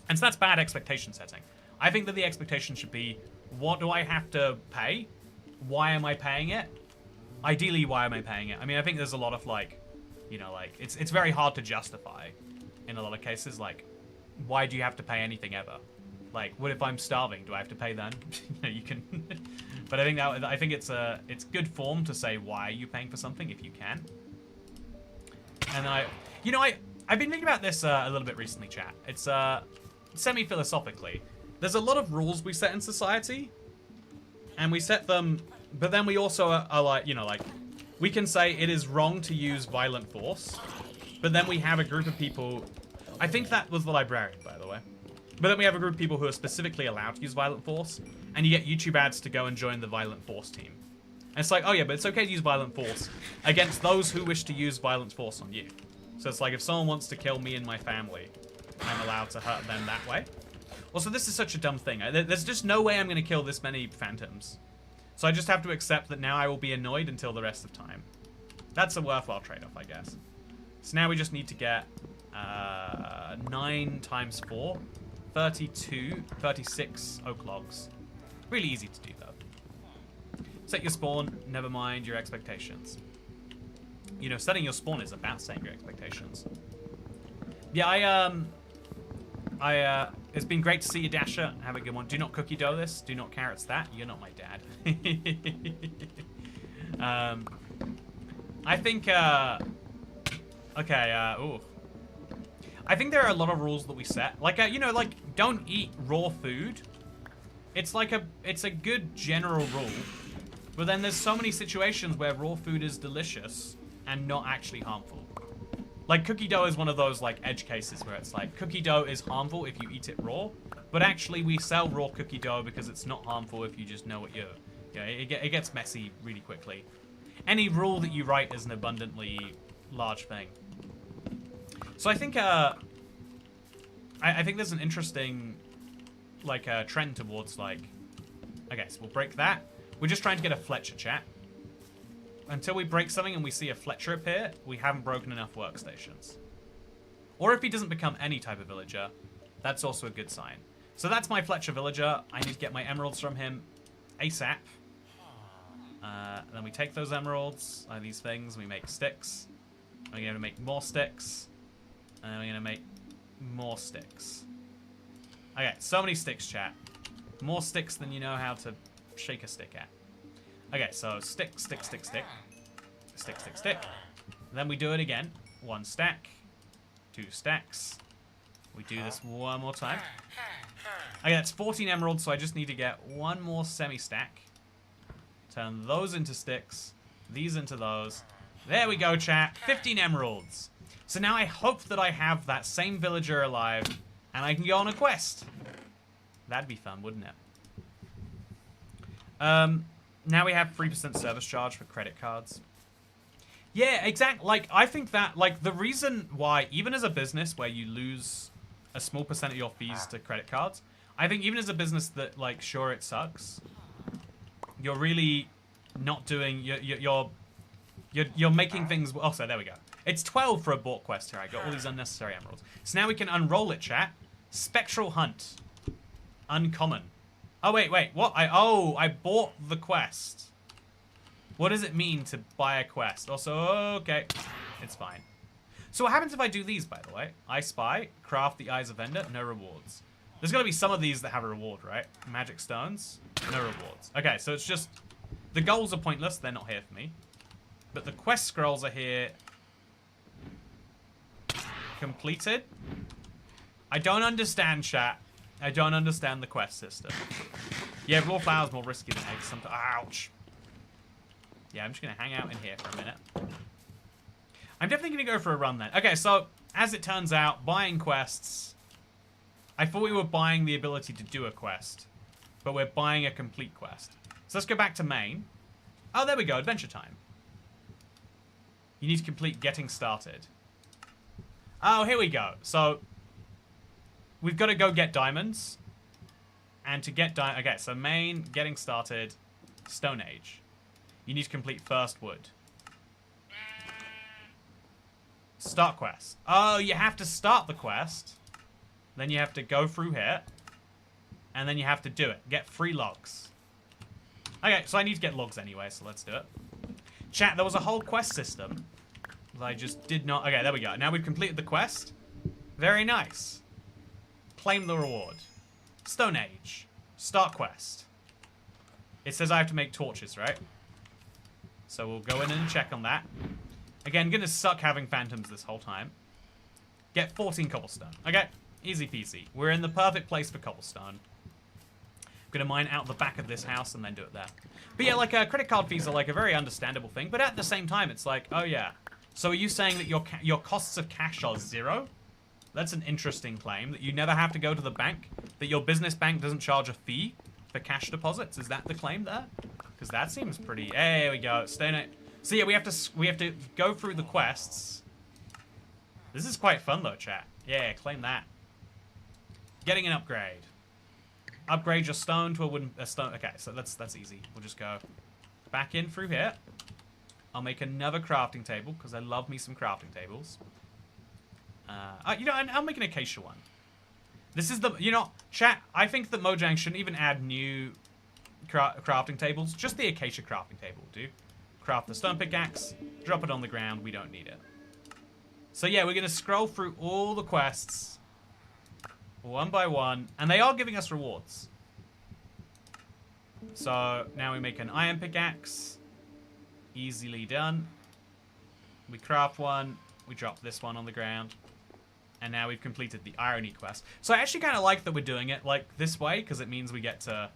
S1: And so that's bad expectation setting. I think that the expectation should be, what do I have to pay? Why am I paying it? Ideally, why am I paying it? I mean, I think there's a lot of it's very hard to justify in a lot of cases. Like, why do you have to pay anything ever? Like, what if I'm starving? Do I have to pay then? You can. But I think it's good form to say why are you paying for something if you can. And I've been thinking about this a little bit recently, chat. It's semi-philosophically. There's a lot of rules we set in society, and we set them, but then we also are like, we can say it is wrong to use violent force, but then we have a group of people. I think that was the librarian, by the way. But then we have a group of people who are specifically allowed to use violent force, and you get YouTube ads to go and join the violent force team. And it's like, oh yeah, but it's okay to use violent force against those who wish to use violent force on you. So it's like, if someone wants to kill me and my family, I'm allowed to hurt them that way. Also, this is such a dumb thing. There's just no way I'm going to kill this many phantoms. So I just have to accept that now I will be annoyed until the rest of time. That's a worthwhile trade-off, I guess. So now we just need to get 9 times 4. 36 oak logs. Really easy to do, though. Set your spawn, never mind your expectations. Setting your spawn is about setting your expectations. Yeah, it's been great to see you, Dasher. Have a good one. Do not cookie dough this. Do not carrots that. You're not my dad. I think, okay, ooh. I think there are a lot of rules that we set. Like, don't eat raw food. It's a good general rule. But then there's so many situations where raw food is delicious and not actually harmful. Like, cookie dough is one of those, edge cases where it's like, cookie dough is harmful if you eat it raw. But actually, we sell raw cookie dough because it's not harmful if you just know what you're... it gets messy really quickly. Any rule that you write is an abundantly large thing. So I think I think there's an interesting trend towards okay, so we'll break that. We're just trying to get a Fletcher, chat. Until we break something and we see a Fletcher appear, we haven't broken enough workstations. Or if he doesn't become any type of villager, that's also a good sign. So that's my Fletcher villager. I need to get my emeralds from him ASAP. Then we take those emeralds, these things, we make sticks. We're going to make more sticks. And then we're going to make more sticks. Okay, so many sticks, chat. More sticks than you know how to shake a stick at. Okay, so stick, stick, stick, stick. Stick, stick, stick. Then we do it again. 1 stack. 2 stacks. We do this one more time. Okay, that's 14 emeralds, so I just need to get 1 more semi-stack. Turn those into sticks. These into those. There we go, chat. 15 emeralds. So now I hope that I have that same villager alive, and I can go on a quest. That'd be fun, wouldn't it? Now we have 3% service charge for credit cards. Yeah, exactly. I think that, the reason why, even as a business where you lose a small percent of your fees to credit cards, I think even as a business that, sure, it sucks, you're really not doing, you're making things, oh, so there we go. It's 12 for a bought quest here. I got all these unnecessary emeralds. So now we can unroll it, chat. Spectral Hunt. Uncommon. Oh, wait, what? I bought the quest. What does it mean to buy a quest? Also, okay, it's fine. So what happens if I do these, by the way? I spy, craft the Eyes of Vendor, no rewards. There's got to be some of these that have a reward, right? Magic stones, no rewards. Okay, so it's just, the goals are pointless. They're not here for me. But the quest scrolls are here. Completed. I don't understand, chat. I don't understand the quest system. Yeah, raw flower's more risky than eggs sometimes. Ouch. Yeah, I'm just going to hang out in here for a minute. I'm definitely going to go for a run then. Okay, so as it turns out, buying quests... I thought we were buying the ability to do a quest, but we're buying a complete quest. So let's go back to main. Oh, there we go, adventure time. You need to complete getting started. Oh, here we go. So, we've got to go get diamonds. And to get okay, so main, getting started, Stone Age. You need to complete first wood. Start quest. Oh, you have to start the quest. Then you have to go through here. And then you have to do it. Get 3 logs. Okay, so I need to get logs anyway, so let's do it. Chat, there was a whole quest system that I just did not... Okay, there we go. Now we've completed the quest. Very nice. Claim the reward. Stone Age. Start quest. It says I have to make torches, right? So we'll go in and check on that. Again, gonna suck having phantoms this whole time. Get 14 cobblestone. Okay, easy peasy. We're in the perfect place for cobblestone. Gonna mine out the back of this house and then do it there. But yeah, like, credit card fees are like a very understandable thing, but at the same time, it's like, oh yeah. So are you saying that your costs of cash are 0? That's an interesting claim, that you never have to go to the bank, that your business bank doesn't charge a fee for cash deposits. Is that the claim there? Because that seems pretty... There we go. Stay in it. So yeah, we have to go through the quests. This is quite fun though, chat. Yeah, claim that. Getting an upgrade. Upgrade your stone to a stone. Okay, so that's easy. We'll just go back in through here. I'll make another crafting table because I love me some crafting tables. You know, I'll make an acacia one. This is the, you know, chat, I think that Mojang shouldn't even add new crafting tables. Just the acacia crafting table will do. Craft the stone pickaxe, drop it on the ground, we don't need it. So yeah, we're going to scroll through all the quests, one by one, and they are giving us rewards. So now we make an iron pickaxe, easily done. We craft one, we drop this one on the ground. And now we've completed the irony quest. So I actually kind of like that we're doing it like this way, because it means we get to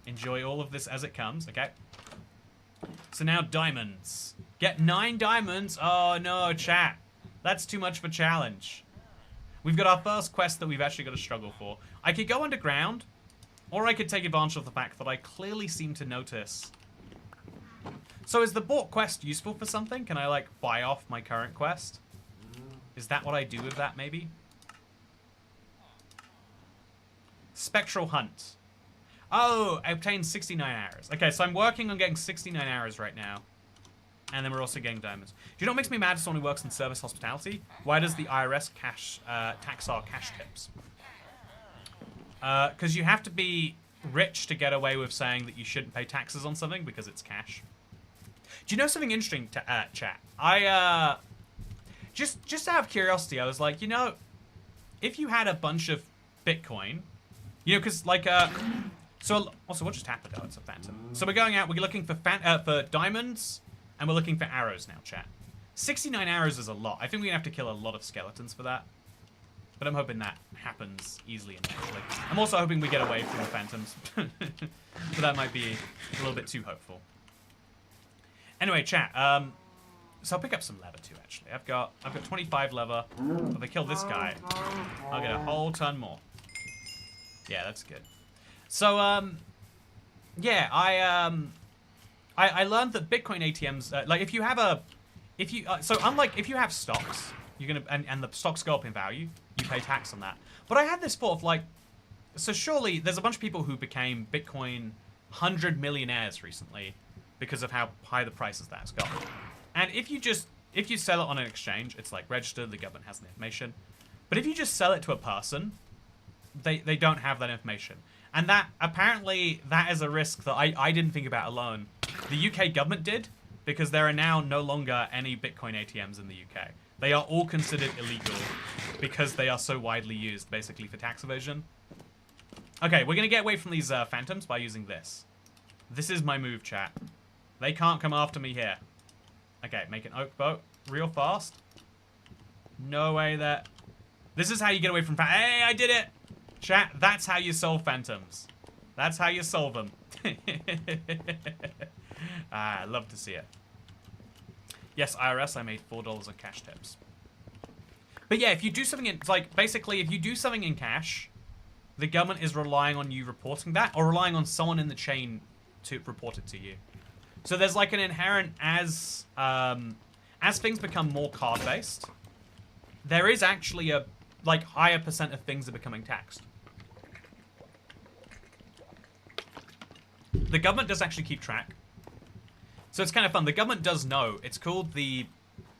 S1: enjoy all of this as it comes, okay? So now diamonds. Get 9 diamonds. Oh no, chat. That's too much of a challenge. We've got our first quest that we've actually got to struggle for. I could go underground, or I could take advantage of the fact that I clearly seem to notice. So is the bought quest useful for something? Can I like buy off my current quest? Is that what I do with that, maybe? Spectral Hunt. Oh, I obtained 69 arrows. Okay, so I'm working on getting 69 arrows right now. And then we're also getting diamonds. Do you know what makes me mad as someone who works in service hospitality? Why does the IRS tax our cash tips? Because you have to be rich to get away with saying that you shouldn't pay taxes on something because it's cash. Do you know something interesting, chat? Just out of curiosity, I was like, you know, if you had a bunch of Bitcoin, you know, because like, so also what just happened? Oh, it's a phantom. So we're going out. We're looking for diamonds, and we're looking for arrows now, chat. 69 arrows is a lot. I think we're gonna have to kill a lot of skeletons for that. But I'm hoping that happens easily and naturally. I'm also hoping we get away from the phantoms. But that might be a little bit too hopeful. Anyway, chat. So I'll pick up some leather too, actually. I've got 25 leather. If I kill this guy, I'll get a whole ton more. Yeah, that's good. So, yeah, I learned that Bitcoin ATMs, like if you have so unlike if you have stocks, you're gonna, and the stocks go up in value, you pay tax on that. But I had this thought of like, so surely there's a bunch of people who became Bitcoin 100 millionaires recently because of how high the price of that's gone. And if you sell it on an exchange, it's like registered, the government has the information. But if you just sell it to a person, they don't have that information. And that, apparently, that is a risk that I didn't think about alone. The UK government did, because there are now no longer any Bitcoin ATMs in the UK. They are all considered illegal because they are so widely used, basically, for tax evasion. Okay, we're going to get away from these phantoms by using this. This is my move, chat. They can't come after me here. Okay, make an oak boat real fast. No way that... This is how you get away from phantoms. Hey, I did it! Chat, that's how you solve phantoms. That's how you solve them. Ah, I'd love to see it. Yes, IRS, I made $4 of cash tips. But yeah, if you do something in, like, basically, if you do something in cash, the government is relying on you reporting that, or relying on someone in the chain to report it to you. So there's like an inherent, as things become more card-based, there is actually a, like, higher percent of things are becoming taxed. The government does actually keep track. So it's kind of fun. The government does know. It's called the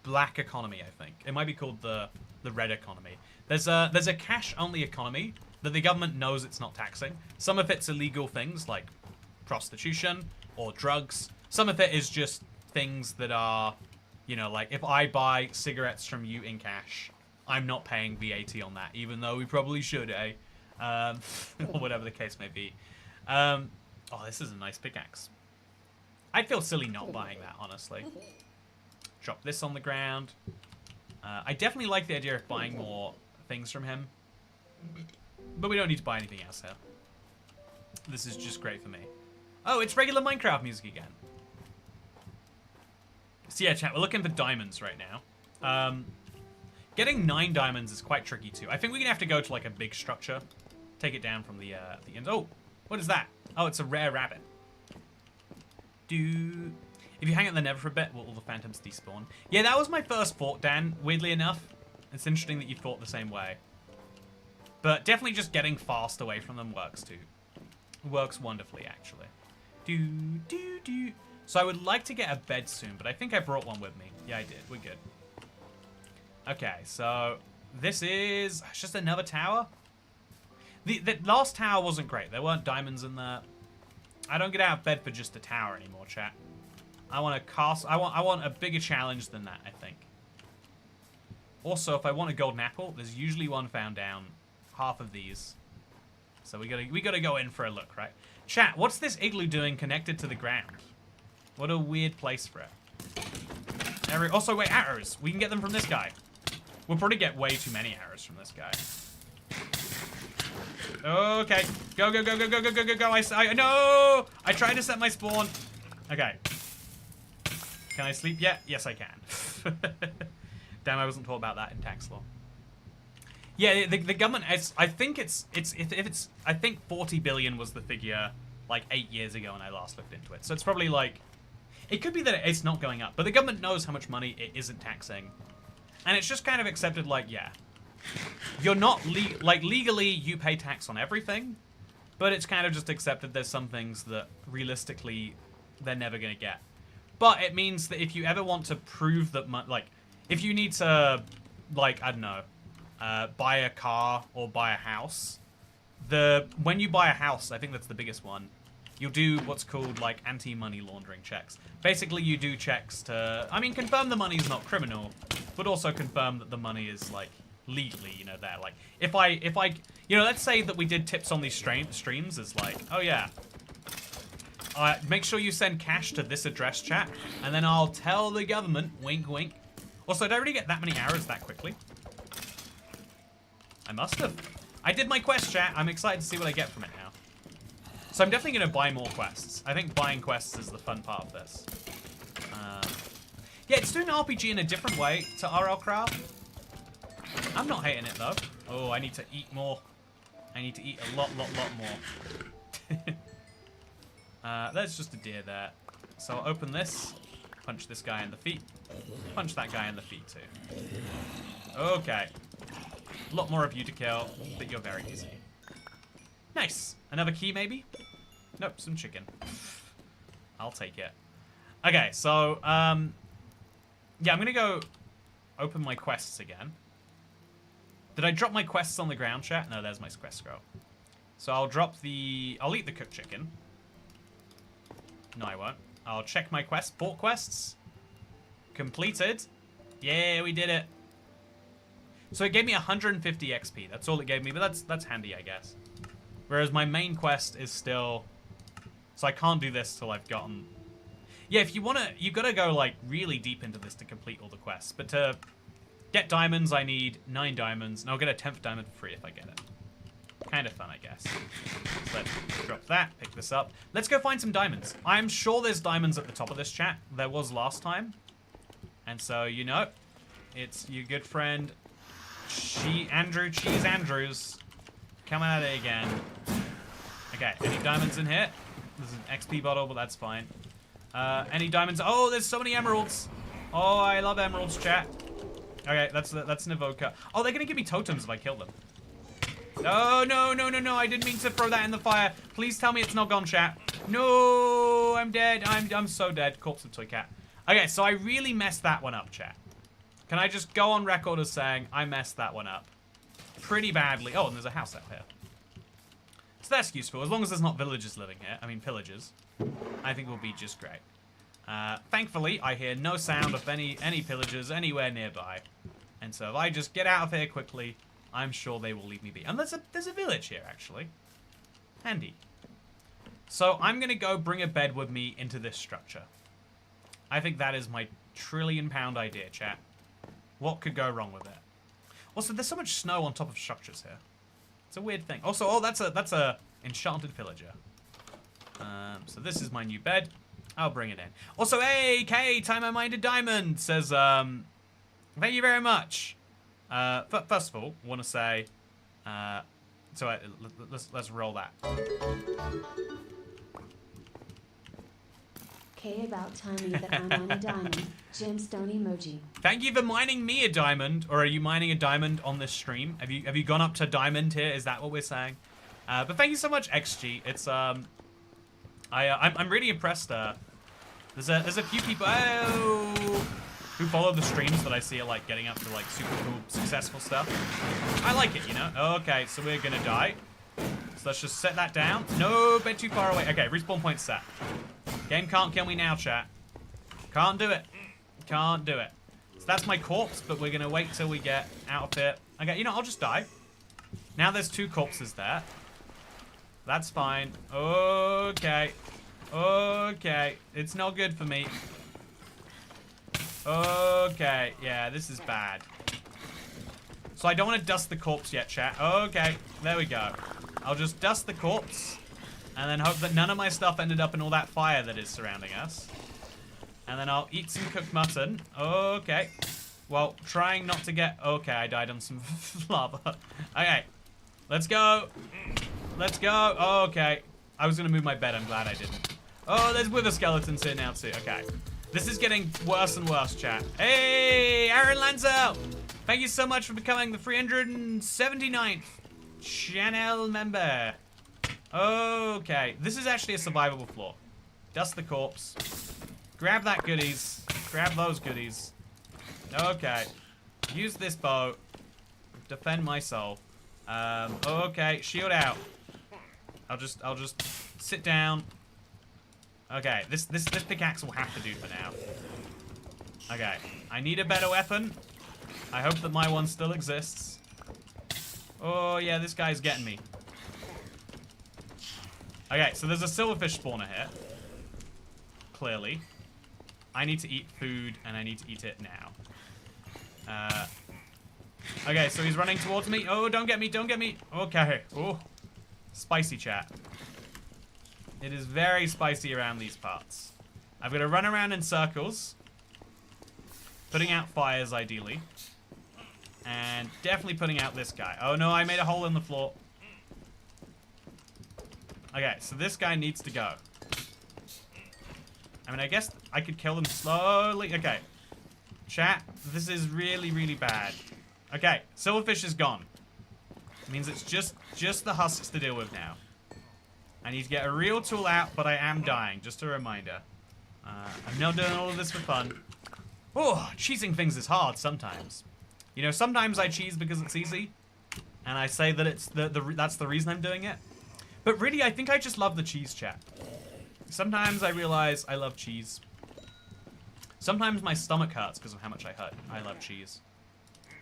S1: black economy, I think. It might be called the red economy. There's a cash-only economy that the government knows it's not taxing. Some of it's illegal things like prostitution or drugs. Some of it is just things that are, you know, like if I buy cigarettes from you in cash, I'm not paying VAT on that, even though we probably should, eh? Or whatever the case may be. Oh, this is a nice pickaxe. I'd feel silly not buying that, honestly. Drop this on the ground. I definitely like the idea of buying more things from him. But we don't need to buy anything else here. This is just great for me. Oh, it's regular Minecraft music again. So yeah, chat, we're looking for diamonds right now. Getting 9 diamonds is quite tricky too. I think we're gonna have to go to like a big structure. Take it down from the end. Oh, what is that? Oh, it's a rare rabbit. If you hang out in the Nether for a bit, will all the phantoms despawn? Yeah, that was my first thought, Dan. Weirdly enough, it's interesting that you thought the same way. But definitely just getting fast away from them works too. Works wonderfully, actually. So I would like to get a bed soon, but I think I brought one with me. Yeah, I did. We're good. Okay, so this is it's just another tower. The last tower wasn't great. There weren't diamonds in there. I don't get out of bed for just a tower anymore, chat. I want a cast. I want a bigger challenge than that, I think. Also, if I want a golden apple, there's usually one found down half of these. So we gotta go in for a look, right? Chat, what's this igloo doing connected to the ground? What a weird place for it. Also, wait, arrows. We can get them from this guy. We'll probably get way too many arrows from this guy. Okay. Go. No! I tried to set my spawn. Okay. Can I sleep yet? Yes, I can. Damn, I wasn't told about that in tax law. Yeah, the government, I think I think 40 billion was the figure like 8 years ago when I last looked into it. So it's probably like, it could be that it's not going up, but the government knows how much money it isn't taxing. And it's just kind of accepted like, yeah, you're not, legally you pay tax on everything, but it's kind of just accepted there's some things that realistically they're never going to get. But it means that if you ever want to prove that, like, if you need to, like, I don't know, buy a car or buy a house, when you buy a house, I think that's the biggest one, you'll do what's called, like, anti-money laundering checks. Basically, you do checks to, I mean, confirm the money is not criminal, but also confirm that the money is, like, legally, you know, there. Like, if I, you know, let's say that we did tips on these streams as, like, oh, yeah, make sure you send cash to this address, chat, and then I'll tell the government, wink, wink. Also, did I already get that many arrows that quickly? I must have. I did my quest, chat. I'm excited to see what I get from it now. So I'm definitely going to buy more quests. I think buying quests is the fun part of this. Yeah, it's doing RPG in a different way to RL Craft. I'm not hating it, though. Oh, I need to eat more. I need to eat a lot more. There's just a deer there. So I'll open this. Punch this guy in the feet. Punch that guy in the feet, too. Okay. A lot more of you to kill, but you're very easy. Nice. Another key, maybe? Nope, some chicken. I'll take it. Okay, so, yeah, I'm gonna go open my quests again. Did I drop my quests on the ground, chat? No, there's my quest scroll. So I'll I'll eat the cooked chicken. No, I won't. I'll check my quests. Port quests. Completed. Yeah, we did it. So it gave me 150 XP. That's all it gave me, but that's handy, I guess. Whereas my main quest is still... So I can't do this till I've gotten... Yeah, if you want to... You've got to go, like, really deep into this to complete all the quests. But to get diamonds, I need 9 diamonds. And I'll get a 10th diamond for free if I get it. Kind of fun, I guess. So let's drop that, pick this up. Let's go find some diamonds. I'm sure there's diamonds at the top of this chat. There was last time. And so, you know, it's your good friend, Cheese Andrews, coming at it again. Okay, any diamonds in here? There's an XP bottle, but that's fine. Any diamonds? Oh, there's so many emeralds. Oh, I love emeralds, chat. Okay, that's an evoker. Oh, they're gonna give me totems if I kill them. Oh, no, no, no, no. I didn't mean to throw that in the fire. Please tell me it's not gone, chat. No, I'm dead. I'm so dead. Corpse of Toy Cat. Okay, so I really messed that one up, chat. Can I just go on record as saying I messed that one up pretty badly? Oh, and there's a house out here. So that's useful. As long as there's not villagers living here. I mean, pillagers. I think we'll be just great. Thankfully, I hear no sound of any pillagers anywhere nearby. And so if I just get out of here quickly, I'm sure they will leave me be. And there's a village here, actually. Handy. So I'm going to go bring a bed with me into this structure. I think that is my trillion-pound idea, chat. What could go wrong with it? Also, there's so much snow on top of structures here. It's a weird thing. Also, oh, that's a enchanted villager. So this is my new bed. I'll bring it in. Also, hey, Kay, Time I Minded Diamond says, thank you very much. First of all, want to say, let's roll that.
S2: Okay, about timing that I'm on a diamond. Gemstone emoji.
S1: Thank you for mining me a diamond, or are you mining a diamond on this stream? Have you gone up to diamond here? Is that what we're saying? But thank you so much, XG. It's I'm really impressed. There's a few people who follow the streams that I see are like getting up to like super cool, successful stuff. I like it, you know. Okay, so we're gonna die. So let's just set that down. No, bit too far away. Okay, respawn point set. Game can't kill me now, chat. Can't do it. Can't do it. So that's my corpse, but we're gonna wait till we get out of here. Okay, you know, I'll just die. Now there's two corpses there. That's fine. Okay. Okay. It's not good for me. Okay. Yeah, this is bad. So I don't want to dust the corpse yet, chat. Okay. There we go. I'll just dust the corpse. And then hope that none of my stuff ended up in all that fire that is surrounding us. And then I'll eat some cooked mutton. Okay. Well, trying not to get... Okay, I died on some lava. Okay. Let's go. Let's go. Okay. I was going to move my bed. I'm glad I didn't. Oh, there's wither skeletons here now, too. Okay. This is getting worse and worse, chat. Hey, Aaron Lanzo. Thank you so much for becoming the 379th channel member. Okay. This is actually a survivable floor. Dust the corpse. Grab that goodies. Grab those goodies. Okay. Use this bow. Defend my soul. Okay. Shield out. I'll just sit down. Okay. This pickaxe will have to do for now. Okay. I need a better weapon. I hope that my one still exists. Oh, yeah. This guy's getting me. Okay. So there's a silverfish spawner here. Clearly. I need to eat food, and I need to eat it now. Okay, so he's running towards me. Oh, don't get me, don't get me. Okay. Oh, spicy, chat. It is very spicy around these parts. I've got to run around in circles. Putting out fires, ideally. And definitely putting out this guy. Oh, no, I made a hole in the floor. Okay, so this guy needs to go. I mean, I guess I could kill them slowly. Okay. Chat, this is really, really bad. Okay, silverfish is gone. It means it's just the husks to deal with now. I need to get a real tool out, but I am dying. Just a reminder. I'm not doing all of this for fun. Oh, cheesing things is hard sometimes. You know, sometimes I cheese because it's easy. And I say that it's that's the reason I'm doing it. But really, I think I just love the cheese, chat. Sometimes I realize I love cheese. Sometimes my stomach hurts because of how much I love cheese.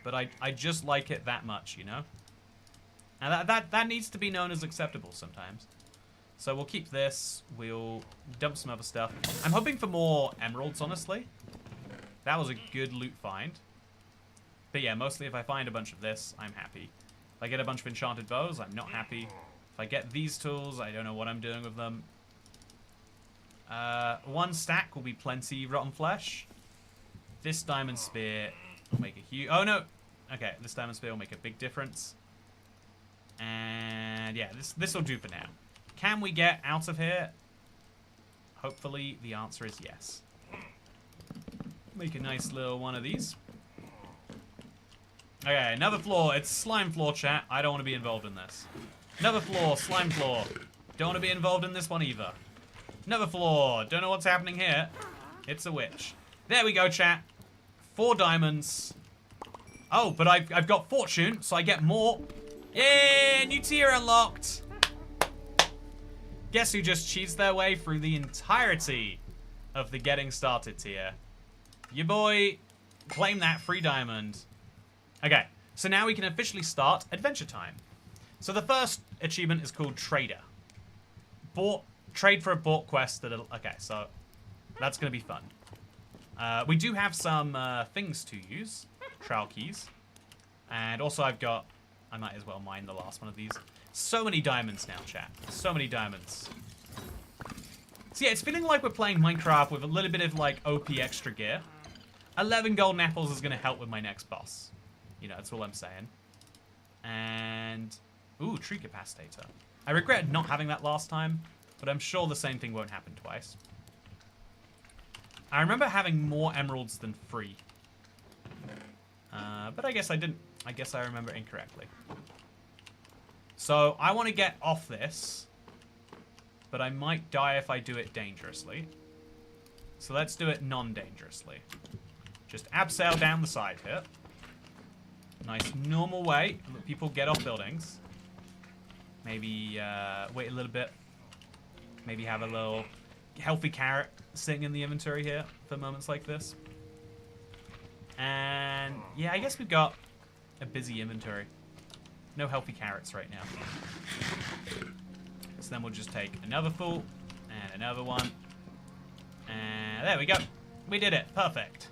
S1: But I just like it that much, you know? And that needs to be known as acceptable sometimes. So we'll keep this. We'll dump some other stuff. I'm hoping for more emeralds, honestly. That was a good loot find. But yeah, mostly if I find a bunch of this, I'm happy. If I get a bunch of enchanted bows, I'm not happy. If I get these tools, I don't know what I'm doing with them. 1 stack will be plenty rotten flesh. This diamond spear will make a huge... Oh, no! Okay, this diamond spear will make a big difference. And yeah, this will do for now. Can we get out of here? Hopefully the answer is yes. Make a nice little one of these. Okay, another floor. It's slime floor, chat. I don't want to be involved in this. Another floor, slime floor. Don't want to be involved in this one either. Another floor. Don't know what's happening here. It's a witch. There we go, chat. 4 diamonds. Oh, but I've got fortune, so I get more. Yay! New tier unlocked. Guess who just cheesed their way through the entirety of the getting started tier? Your boy. Claim that free diamond. Okay, so now we can officially start adventure time. So the first achievement is called Trader. Trade for a bought quest. Okay, so that's going to be fun. We do have some things to use. Trowel keys. And also I might as well mine the last one of these. So many diamonds now, chat. So many diamonds. So yeah, it's feeling like we're playing Minecraft with a little bit of like OP extra gear. 11 golden apples is going to help with my next boss. You know, that's all I'm saying. And... Ooh, tree capacitator. I regret not having that last time, but I'm sure the same thing won't happen twice. I remember having more emeralds than free. But I guess I didn't. I guess I remember incorrectly. So, I want to get off this. But I might die if I do it dangerously. So let's do it non-dangerously. Just abseil down the side here. Nice normal way that people get off buildings. Maybe wait a little bit. Maybe have a little healthy carrot sitting in the inventory here for moments like this. And yeah, I guess we've got a busy inventory. No healthy carrots right now. So then we'll just take another full and another one. And there we go. We did it. Perfect.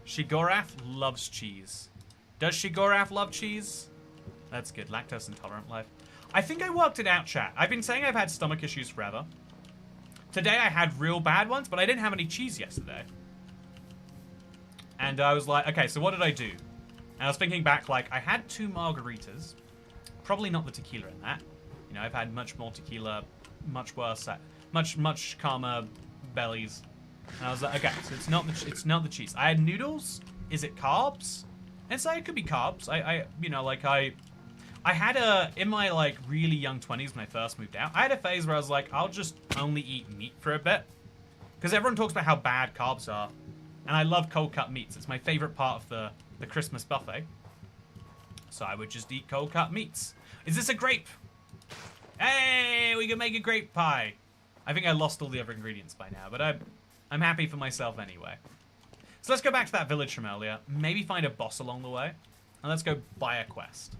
S1: Shigorath loves cheese. Does Shigorath love cheese? That's good. Lactose intolerant life. I think I worked it out, chat. I've been saying I've had stomach issues forever. Today I had real bad ones, but I didn't have any cheese yesterday. And I was like, okay, so what did I do? And I was thinking back, like, I had 2 margaritas. Probably not the tequila in that. You know, I've had much more tequila, much worse, much calmer bellies. And I was like, okay, so it's not the cheese. I had noodles. Is it carbs? And so it could be carbs. I had in my, like, really young 20s when I first moved out, I had a phase where I was like, I'll just only eat meat for a bit. Because everyone talks about how bad carbs are. And I love cold-cut meats. It's my favorite part of the Christmas buffet. So I would just eat cold-cut meats. Is this a grape? Hey, we can make a grape pie. I think I lost all the other ingredients by now, but I'm happy for myself anyway. So let's go back to that village from earlier. Maybe find a boss along the way. And let's go buy a quest.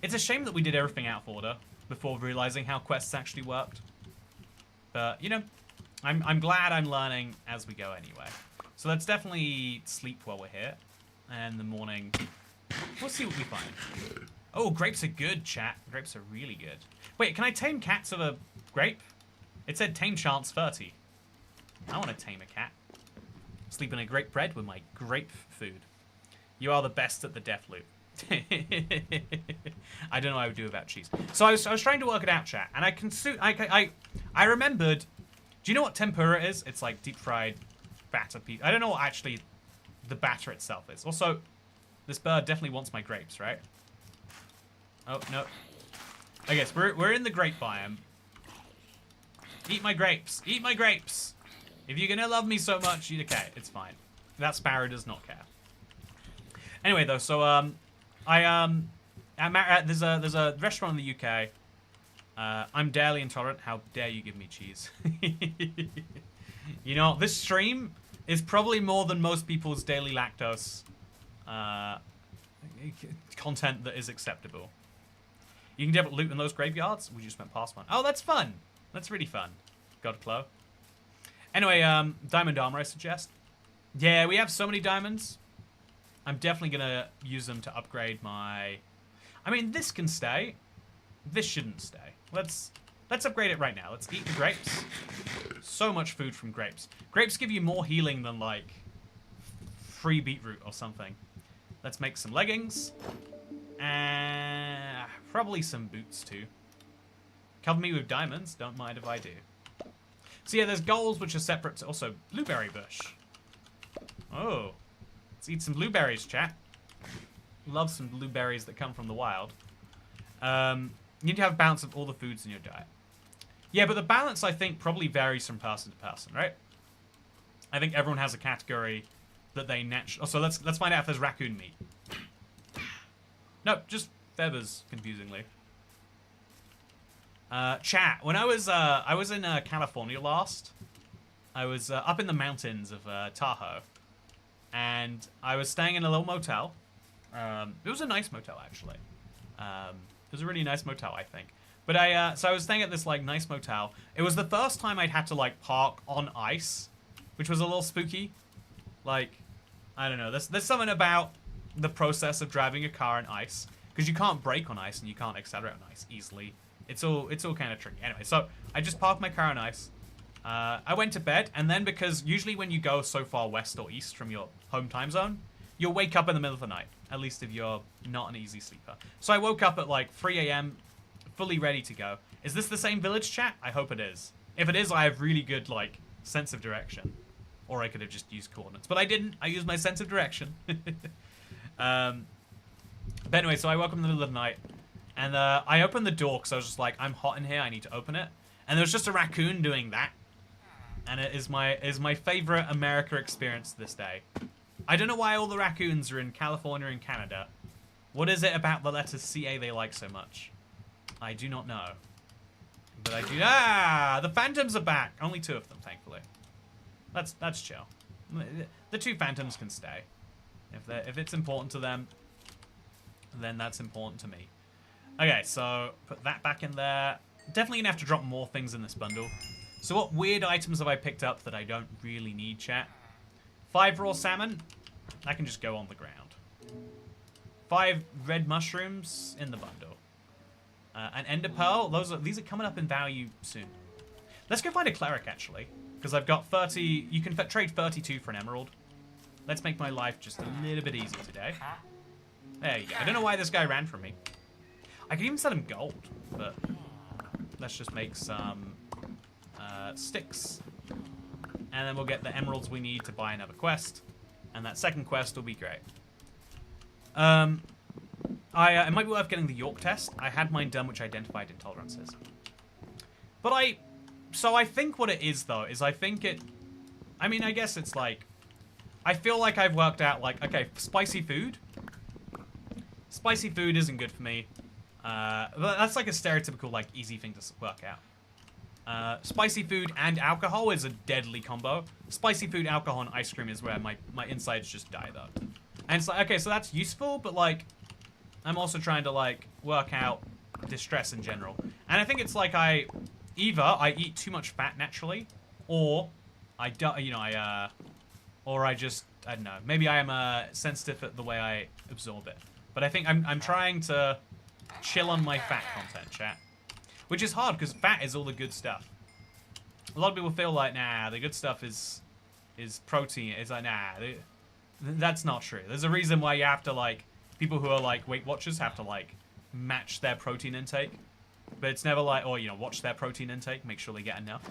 S1: It's a shame that we did everything out of order before realizing how quests actually worked. But, you know, I'm glad I'm learning as we go anyway. So let's definitely sleep while we're here. And in the morning, we'll see what we find. Oh, grapes are good, chat. Grapes are really good. Wait, can I tame cats with a grape? It said tame chance 30. I want to tame a cat. Sleep in a grape bread with my grape food. You are the best at the death loop. I don't know what I would do without cheese. So I was trying to work it out, chat, and I remembered. Do you know what tempura is? It's like deep fried batter piece. I don't know what actually the batter itself is. Also, this bird definitely wants my grapes, right? Oh no. I guess we're in the grape biome. Eat my grapes. Eat my grapes. If you're gonna love me so much, okay, it's fine. That sparrow does not care. Anyway, though, so there's a restaurant in the UK. I'm dairy intolerant. How dare you give me cheese? You know, this stream is probably more than most people's daily lactose content that is acceptable. You can get loot in those graveyards. We just went past one. Oh, that's fun. That's really fun. God, Chloe. Anyway, diamond armor, I suggest. Yeah, we have so many diamonds. I'm definitely going to use them to upgrade my... I mean, this can stay. This shouldn't stay. Let's upgrade it right now. Let's eat the grapes. So much food from grapes. Grapes give you more healing than, like, free beetroot or something. Let's make some leggings. And probably some boots, too. Cover me with diamonds. Don't mind if I do. So, yeah, there's goals which are separate to also blueberry bush. Oh. Let's eat some blueberries, chat. Love some blueberries that come from the wild. You need to have a balance of all the foods in your diet. Yeah, but the balance, I think, probably varies from person to person, right? I think everyone has a category that they naturally... Oh, so let's find out if there's raccoon meat. Nope, just feathers, confusingly. Chat, when I was in California last, I was up in the mountains of Tahoe, and I was staying in a little motel. It was a nice motel, actually. It was a really nice motel, I think. But so I was staying at this, like, nice motel. It was the first time I'd had to, like, park on ice, which was a little spooky. Like, I don't know. There's something about the process of driving a car on ice, because you can't brake on ice and you can't accelerate on ice easily. It's all kind of tricky. Anyway, so I just parked my car on ice. I went to bed, and then because usually when you go so far west or east from your home time zone, you'll wake up in the middle of the night, at least if you're not an easy sleeper. So I woke up at like 3 a.m., fully ready to go. Is this the same village, chat? I hope it is. If it is, I have really good, like, sense of direction. Or I could have just used coordinates. But I didn't. I used my sense of direction. But anyway, so I woke up in the middle of the night. And I opened the door because I was just like, I'm hot in here, I need to open it. And there was just a raccoon doing that. And it is my favorite America experience this day. I don't know why all the raccoons are in California and Canada. What is it about the letter CA they like so much? I do not know. But I do... Ah! The phantoms are back! Only 2 of them, thankfully. That's chill. The 2 phantoms can stay. If it's important to them, then that's important to me. Okay, so put that back in there. Definitely gonna have to drop more things in this bundle. So what weird items have I picked up that I don't really need, chat? 5 raw salmon. That can just go on the ground. 5 red mushrooms in the bundle. An ender pearl. These are coming up in value soon. Let's go find a cleric, actually. Because I've got 30... You can trade 32 for an emerald. Let's make my life just a little bit easier today. There you go. I don't know why this guy ran from me. I could even sell him gold, but let's just make some sticks. And then we'll get the emeralds we need to buy another quest. And that second quest will be great. It might be worth getting the York test. I had mine done, which identified intolerances. But so I think what it is, though, is I think it... I mean, I guess it's like... I feel like I've worked out, like, okay, spicy food. Spicy food isn't good for me. But that's like a stereotypical, like, easy thing to work out. Spicy food and alcohol is a deadly combo. Spicy food, alcohol, and ice cream is where my insides just die, though. And it's like, okay, so that's useful, but, like, I'm also trying to, like, work out distress in general. And I think it's like either I eat too much fat naturally, or I just, I don't know, maybe I am sensitive at the way I absorb it. But I think I'm trying to chill on my fat content, chat. Which is hard, because fat is all the good stuff. A lot of people feel like, nah, the good stuff is protein. It's like, nah, that's not true. There's a reason why you have to, like, people who are, like, Weight Watchers have to, like, match their protein intake. But it's never like, or, you know, watch their protein intake, make sure they get enough.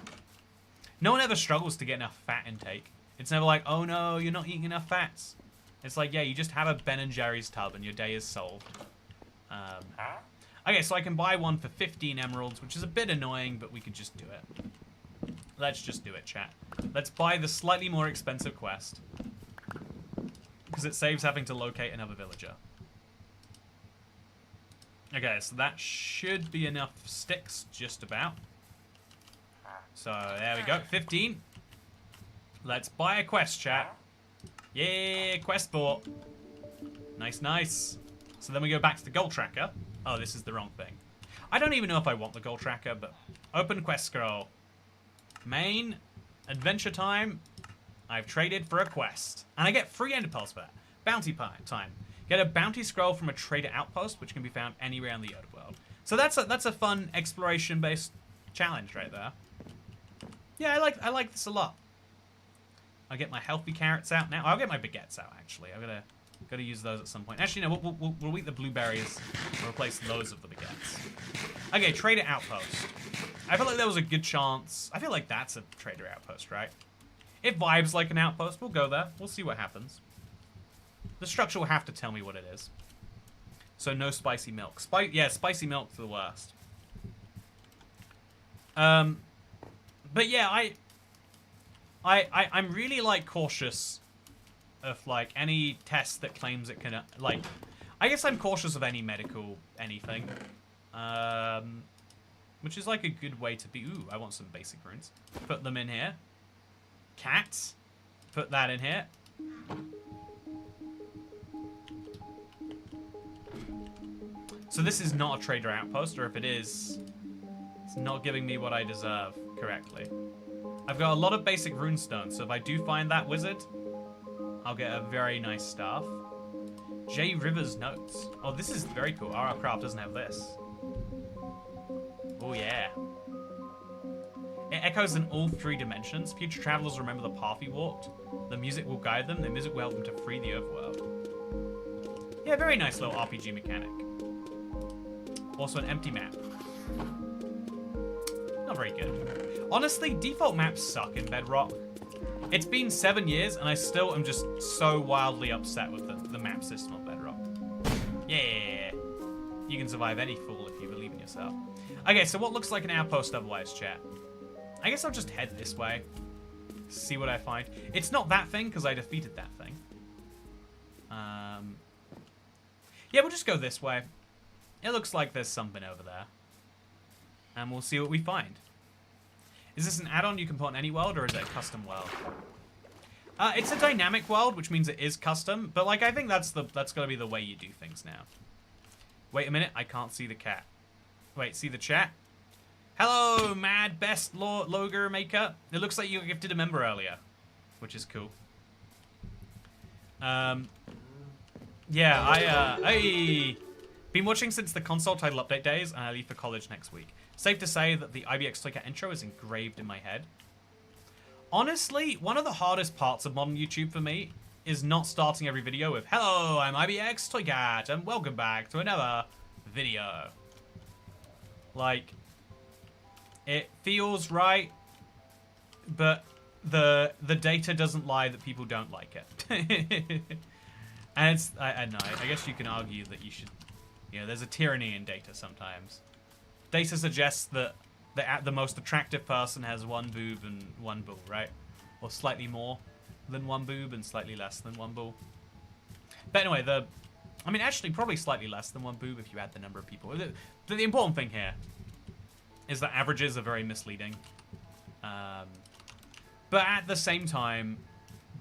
S1: No one ever struggles to get enough fat intake. It's never like, oh no, you're not eating enough fats. It's like, yeah, you just have a Ben & Jerry's tub and your day is solved. Okay, so I can buy one for 15 emeralds, which is a bit annoying, but we could just do it. Let's just do it, chat. Let's buy the slightly more expensive quest. Because it saves having to locate another villager. Okay, so that should be enough sticks, just about. So, there we go, 15. Let's buy a quest, chat. Yeah, quest bought. Nice, nice. So then we go back to the goal tracker. Oh, this is the wrong thing. I don't even know if I want the goal tracker, but open quest scroll. Main, adventure time. I've traded for a quest. And I get free ender pearls for that. Bounty time. Get a bounty scroll from a trader outpost, which can be found anywhere in the Overworld. So that's a fun exploration-based challenge right there. Yeah, I like this a lot. I'll get my healthy carrots out now. I'll get my baguettes out, actually. I'm gotta use those at some point. Actually, no, we'll eat the blueberries and replace those of the baguettes. Okay, trader outpost. I feel like there was a good chance. I feel like that's a trader outpost, right? It vibes like an outpost. We'll go there. We'll see what happens. The structure will have to tell me what it is. So no spicy milk. Yeah, spicy milk's the worst. But yeah, I'm really like cautious of like any test that claims it can like. I guess I'm cautious of any medical anything, which is like a good way to be. Ooh, I want some basic runes. Put them in here. Cats. Put that in here. So this is not a trader outpost, or if it is, it's not giving me what I deserve correctly. I've got a lot of basic runestones, so if I do find that wizard, I'll get a very nice staff. J. Rivers notes. Oh, this is very cool. RR Craft doesn't have this. Oh yeah. It echoes in all 3 dimensions. Future travelers remember the path he walked. The music will guide them. The music will help them to free the overworld. Yeah, very nice little RPG mechanic. Also an empty map. Not very good. Honestly, default maps suck in Bedrock. It's been 7 years, and I still am just so wildly upset with the map system of Bedrock. Yeah. You can survive any fool if you believe in yourself. Okay, so what looks like an outpost otherwise, chat? I guess I'll just head this way. See what I find. It's not that thing, because I defeated that thing. Yeah, we'll just go this way. It looks like there's something over there. And we'll see what we find. Is this an add-on you can put on any world, or is it a custom world? It's a dynamic world, which means it is custom. But like, I think that's gotta be the way you do things now. Wait a minute, I can't see the cat. Wait, see the chat? Hello, Mad Best Loger Maker. It looks like you gifted a member earlier, which is cool. Yeah, I been watching since the console title update days, and I leave for college next week. Safe to say that the IBX Toycat intro is engraved in my head. Honestly, one of the hardest parts of modern YouTube for me is not starting every video with, "Hello, I'm IBX Toycat, and welcome back to another video." Like, it feels right, but the data doesn't lie that people don't like it. And it's, I don't know, I guess you can argue that you should, you know, there's a tyranny in data sometimes. Data suggests that the most attractive person has 1 boob and 1 bull, right? Or slightly more than 1 boob and slightly less than 1 bull. But anyway, I mean, actually, probably slightly less than 1 boob if you add the number of people. The important thing here is that averages are very misleading. But at the same time,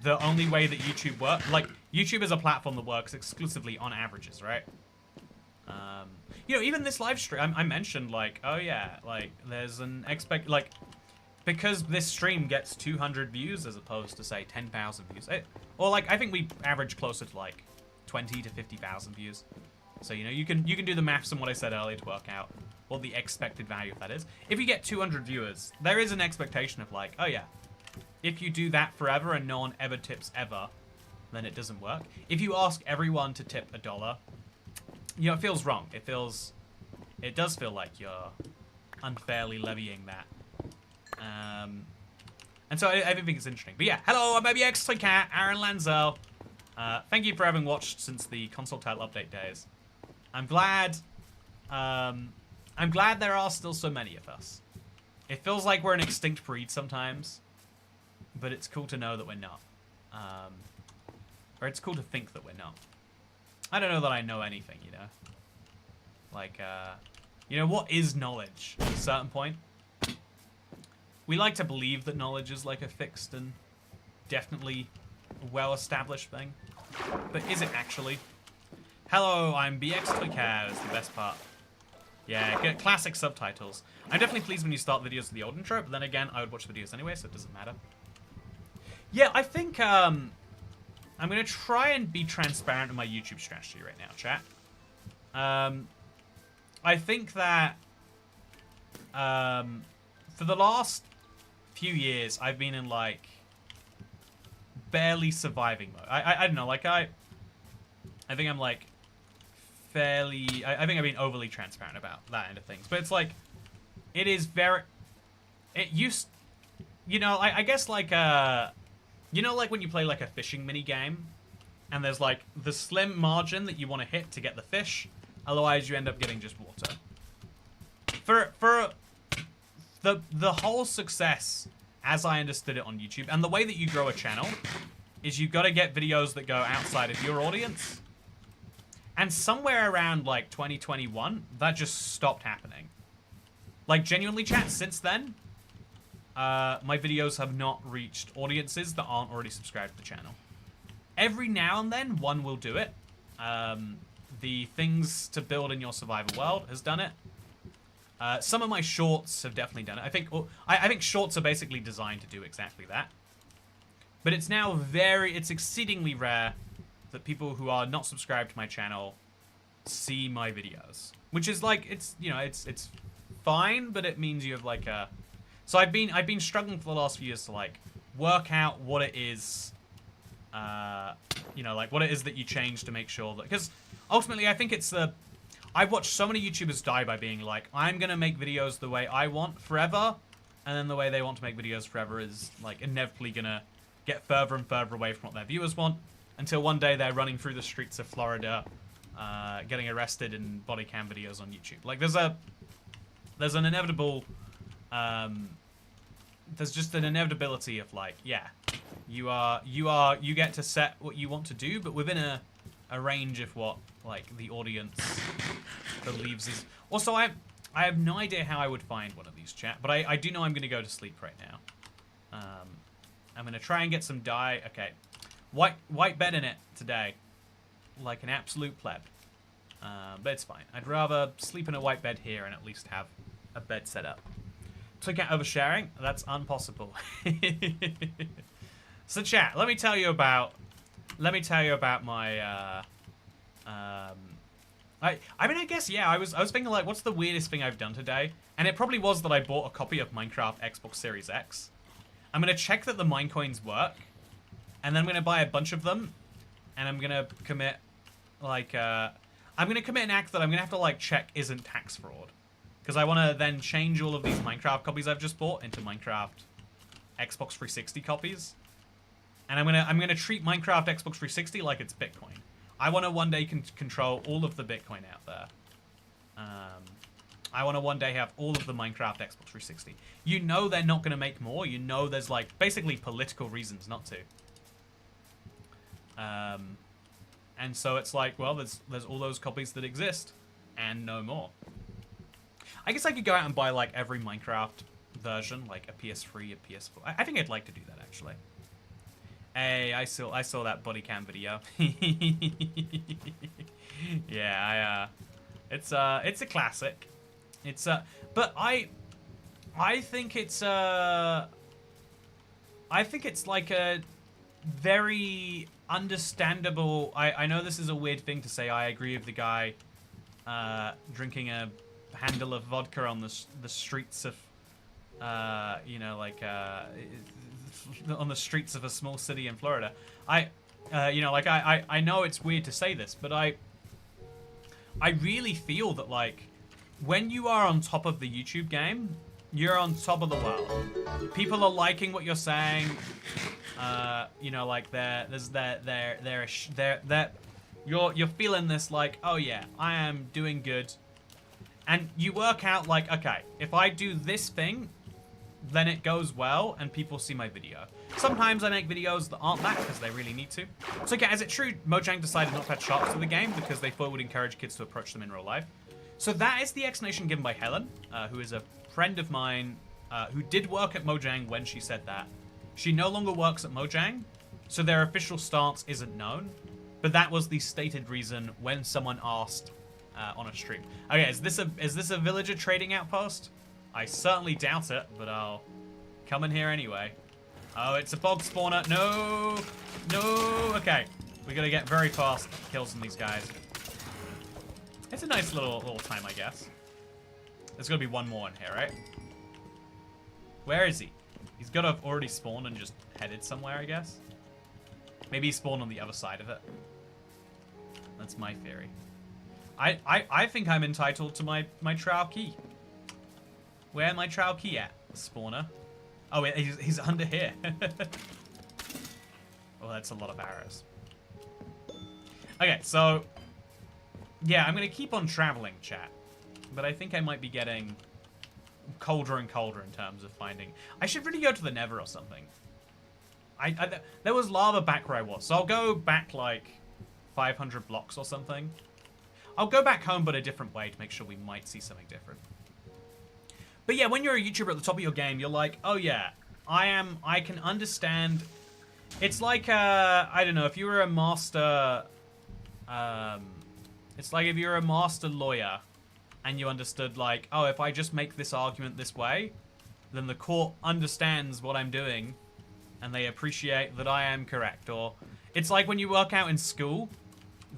S1: the only way that YouTube works, like, YouTube is a platform that works exclusively on averages, right? You know, even this live stream, I mentioned, like, oh yeah, like, there's an because this stream gets 200 views as opposed to, say, 10,000 views. Or, like, I think we average closer to, like, 20 to 50,000 views. So, you know, you can do the maths on what I said earlier to work out what the expected value of that is. If you get 200 viewers, there is an expectation of, like, oh yeah, if you do that forever and no one ever tips ever, then it doesn't work. If you ask everyone to tip $1, you know, it feels wrong. It does feel like you're unfairly levying that. And so I think it's interesting. But yeah, hello, I'm IBX Toycat, Aaron Lanzel. Thank you for having watched since the console title update days. I'm glad there are still so many of us. It feels like we're an extinct breed sometimes, but it's cool to know that we're not. Or it's cool to think that we're not. I don't know that I know anything, you know? Like, you know, what is knowledge at a certain point? We like to believe that knowledge is like a fixed and definitely well-established thing. But is it actually? Hello, I'm BX Toycat is the best part. Yeah, get classic subtitles. I'm definitely pleased when you start videos with the old intro, but then again, I would watch videos anyway, so it doesn't matter. Yeah, I think, I'm going to try and be transparent in my YouTube strategy right now, chat. I think that for the last few years, I've been in, like, barely surviving mode. I don't know, like, I think I'm, like, fairly... I think I've been overly transparent about that end of things. But it's, like, it is very... It used... You know, I guess, like, you know, like, when you play, like, a fishing mini-game, and there's, like, the slim margin that you want to hit to get the fish, otherwise you end up getting just water. For the whole success, as I understood it on YouTube, and the way that you grow a channel, is you've got to get videos that go outside of your audience. And somewhere around, like, 2021, that just stopped happening. Like, genuinely, chat, since then, my videos have not reached audiences that aren't already subscribed to the channel. Every now and then, one will do it. The things to build in your survival world has done it. Some of my shorts have definitely done it. I think shorts are basically designed to do exactly that. But it's now it's exceedingly rare that people who are not subscribed to my channel see my videos. Which is like, it's, you know, it's fine, but it means you have like a... So I've been struggling for the last few years to like work out what it is, you know, like what it is that you change to make sure that, because ultimately I think it's the, I've watched so many YouTubers die by being like, I'm gonna make videos the way I want forever, and then the way they want to make videos forever is like inevitably gonna get further and further away from what their viewers want, until one day they're running through the streets of Florida, getting arrested in body cam videos on YouTube. Like there's an inevitable, there's just an inevitability of like, yeah, you get to set what you want to do, but within a range of what like the audience believes is. Also, I have no idea how I would find one of these, chat, but I do know I'm gonna go to sleep right now. I'm gonna try and get some dye. Okay, white bed in it today, like an absolute pleb. But it's fine. I'd rather sleep in a white bed here and at least have a bed set up. Took out oversharing? That's impossible. So chat, let me tell you about my I mean, I guess, yeah, I was thinking like, what's the weirdest thing I've done today? And it probably was that I bought a copy of Minecraft Xbox Series X. I'm gonna check that the Minecoins work, and then I'm gonna buy a bunch of them, and I'm gonna commit like I'm gonna commit an act that I'm gonna have to like check isn't tax fraud. Because I want to then change all of these Minecraft copies I've just bought into Minecraft Xbox 360 copies, and I'm gonna treat Minecraft Xbox 360 like it's Bitcoin. I want to one day control all of the Bitcoin out there. I want to one day have all of the Minecraft Xbox 360. You know they're not gonna make more. You know there's like basically political reasons not to. And so it's like, well, there's all those copies that exist, and no more. I guess I could go out and buy, like, every Minecraft version, like a PS3, a PS4. I think I'd like to do that, actually. Hey, I saw that body cam video. Yeah, it's a classic. But I think it's like a very understandable. I know this is a weird thing to say. I agree with the guy drinking a handle of vodka on the streets of you know, like on the streets of a small city in Florida. You know, like I know it's weird to say this, but I really feel that like when you are on top of the YouTube game, you're on top of the world. People are liking what you're saying. You know, like you're feeling this like, oh yeah, I am doing good. And you work out like, okay, if I do this thing, then it goes well and people see my video. Sometimes I make videos that aren't that because they really need to. So okay, is it true Mojang decided not to add sharks to the game because they thought it would encourage kids to approach them in real life? So that is the explanation given by Helen, who is a friend of mine who did work at Mojang when she said that. She no longer works at Mojang, so their official stance isn't known. But that was the stated reason when someone asked on a stream. Okay, is this a villager trading outpost? I certainly doubt it, but I'll come in here anyway. Oh, it's a bog spawner. No. No. Okay. We gotta get very fast kills on these guys. It's a nice little time, I guess. There's gotta be one more in here, right? Where is he? He's gotta have already spawned and just headed somewhere, I guess. Maybe he spawned on the other side of it. That's my theory. I think I'm entitled to my trial key. Where my trial key at? Spawner. Oh, wait, he's under here. Oh, that's a lot of arrows. Okay, so... Yeah, I'm going to keep on traveling, chat. But I think I might be getting colder and colder in terms of finding... I should really go to the Nether or something. There was lava back where I was, so I'll go back, like, 500 blocks or something. I'll go back home, but a different way to make sure we might see something different. But yeah, when you're a YouTuber at the top of your game, you're like, oh yeah, I can understand. It's like, I don't know, if you were a master, it's like if you're a master lawyer and you understood like, oh, if I just make this argument this way, then the court understands what I'm doing and they appreciate that I am correct. Or it's like when you work out in school